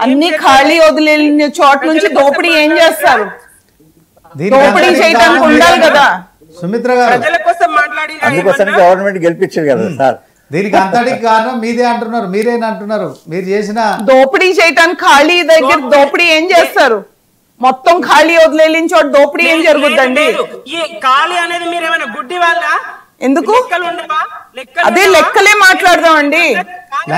అన్ని ఖాళీ వదిలేని చోట నుంచి దోపిడీ ఏం చేస్తారు? దోపిడీ చేయడానికి ఉండాలి కదా. సుమిత్ర గారు, అందుకోసం గవర్నమెంట్ గెలిపించారు కదా సార్. దీనికి అంతటికి కారణం మీదే అంటున్నారు, మీరేనంటున్నారు. మీరు చేసిన దోపిడీ చేయటానికి ఖాళీ దగ్గర దోపిడీ ఏం చేస్తారు? మొత్తం ఖాళీ వదిలేని చోట దోపిడీ ఏం జరుగుతుందండి? ఖాళీ అనేది మీరు ఏమైనా గుడ్డి వాళ్ళ? ఎందుకు? అదే లెక్కలే మాట్లాడదామండి,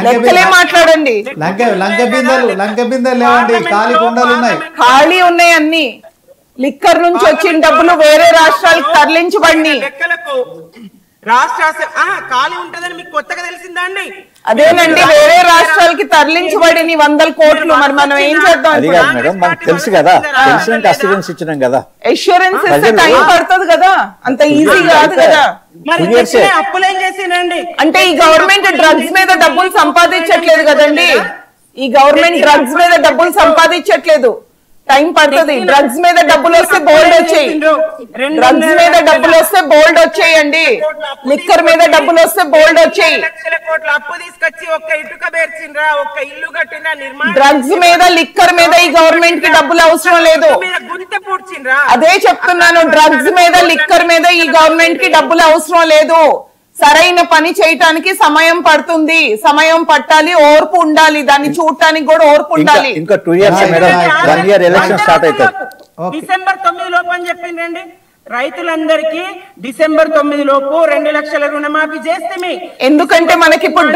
లెక్కలే మాట్లాడండి. లంక బిందెలు లేవండి, ఖాళీ కుండలు ఉన్నాయి. ఖాళీ ఉన్నాయి అన్ని. లిక్కర్ నుంచి వచ్చిన డబ్బులు వేరే రాష్ట్రాలకు తరలించబడి ఖాళీ ఉంటదని మీకు కొత్తగా తెలిసిందా అండి? అదేనండి, వేరే రాష్ట్రాలకి తరలించబడిన 100 కోట్లు. మరి మనం ఏం చేద్దాం? మేడం మనకు తెలుసు కదా, తెలిసినంత అష్యూరెన్స్ ఇచ్చినాం కదా. అష్యూరెన్స్ ఇస్తే టైం పడుతుంది కదా, అంత ఈజీ కాదు కదా. అప్పులేం చేసిందండి? అంటే ఈ గవర్నమెంట్ డ్రగ్స్ మీద డబ్బులు సంపాదించట్లేదు కదండి. ఈ గవర్నమెంట్ డ్రగ్స్ మీద డబ్బులు సంపాదించట్లేదు, టైం పడుతుంది. డ్రగ్స్ మీద డబ్బులు వస్తే బోల్డ్ వచ్చాయి, డ్రగ్స్ మీద డబ్బులు వస్తే బోల్డ్ వచ్చాయండి. లిక్కర్ మీద డబ్బులు వస్తే బోల్డ్ వచ్చాయి. అప్పు తీసుకొచ్చి ఒక్క ఇటుక పేర్చిండ్రా, ఒక్క ఇల్లు కట్టినా, నిర్మాణం. డ్రగ్స్ మీద, లిక్కర్ మీద ఈ గవర్నమెంట్ కి డబ్బులు అవసరం లేదు. అదే చెప్తున్నాను, డ్రగ్స్ మీద, లిక్కర్ మీద ఈ గవర్నమెంట్ కి డబ్బులు అవసరం లేదు. సరైన పని చేయటానికి సమయం పడుతుంది, సమయం పట్టాలి, ఓర్పు ఉండాలి, దాన్ని చూడటానికి కూడా ఓర్పు ఉండాలి. ఇంకా 2 years madam, 1 year election start అవుతుంది. డిసెంబర్ 9 లోపు అని చెప్పిందండి. రైతులందరికీ డిసెంబర్ 9 లోపు 2 లక్షల రుణమాఫీ చేస్తే, ఎందుకంటే మనకి ఇప్పుడు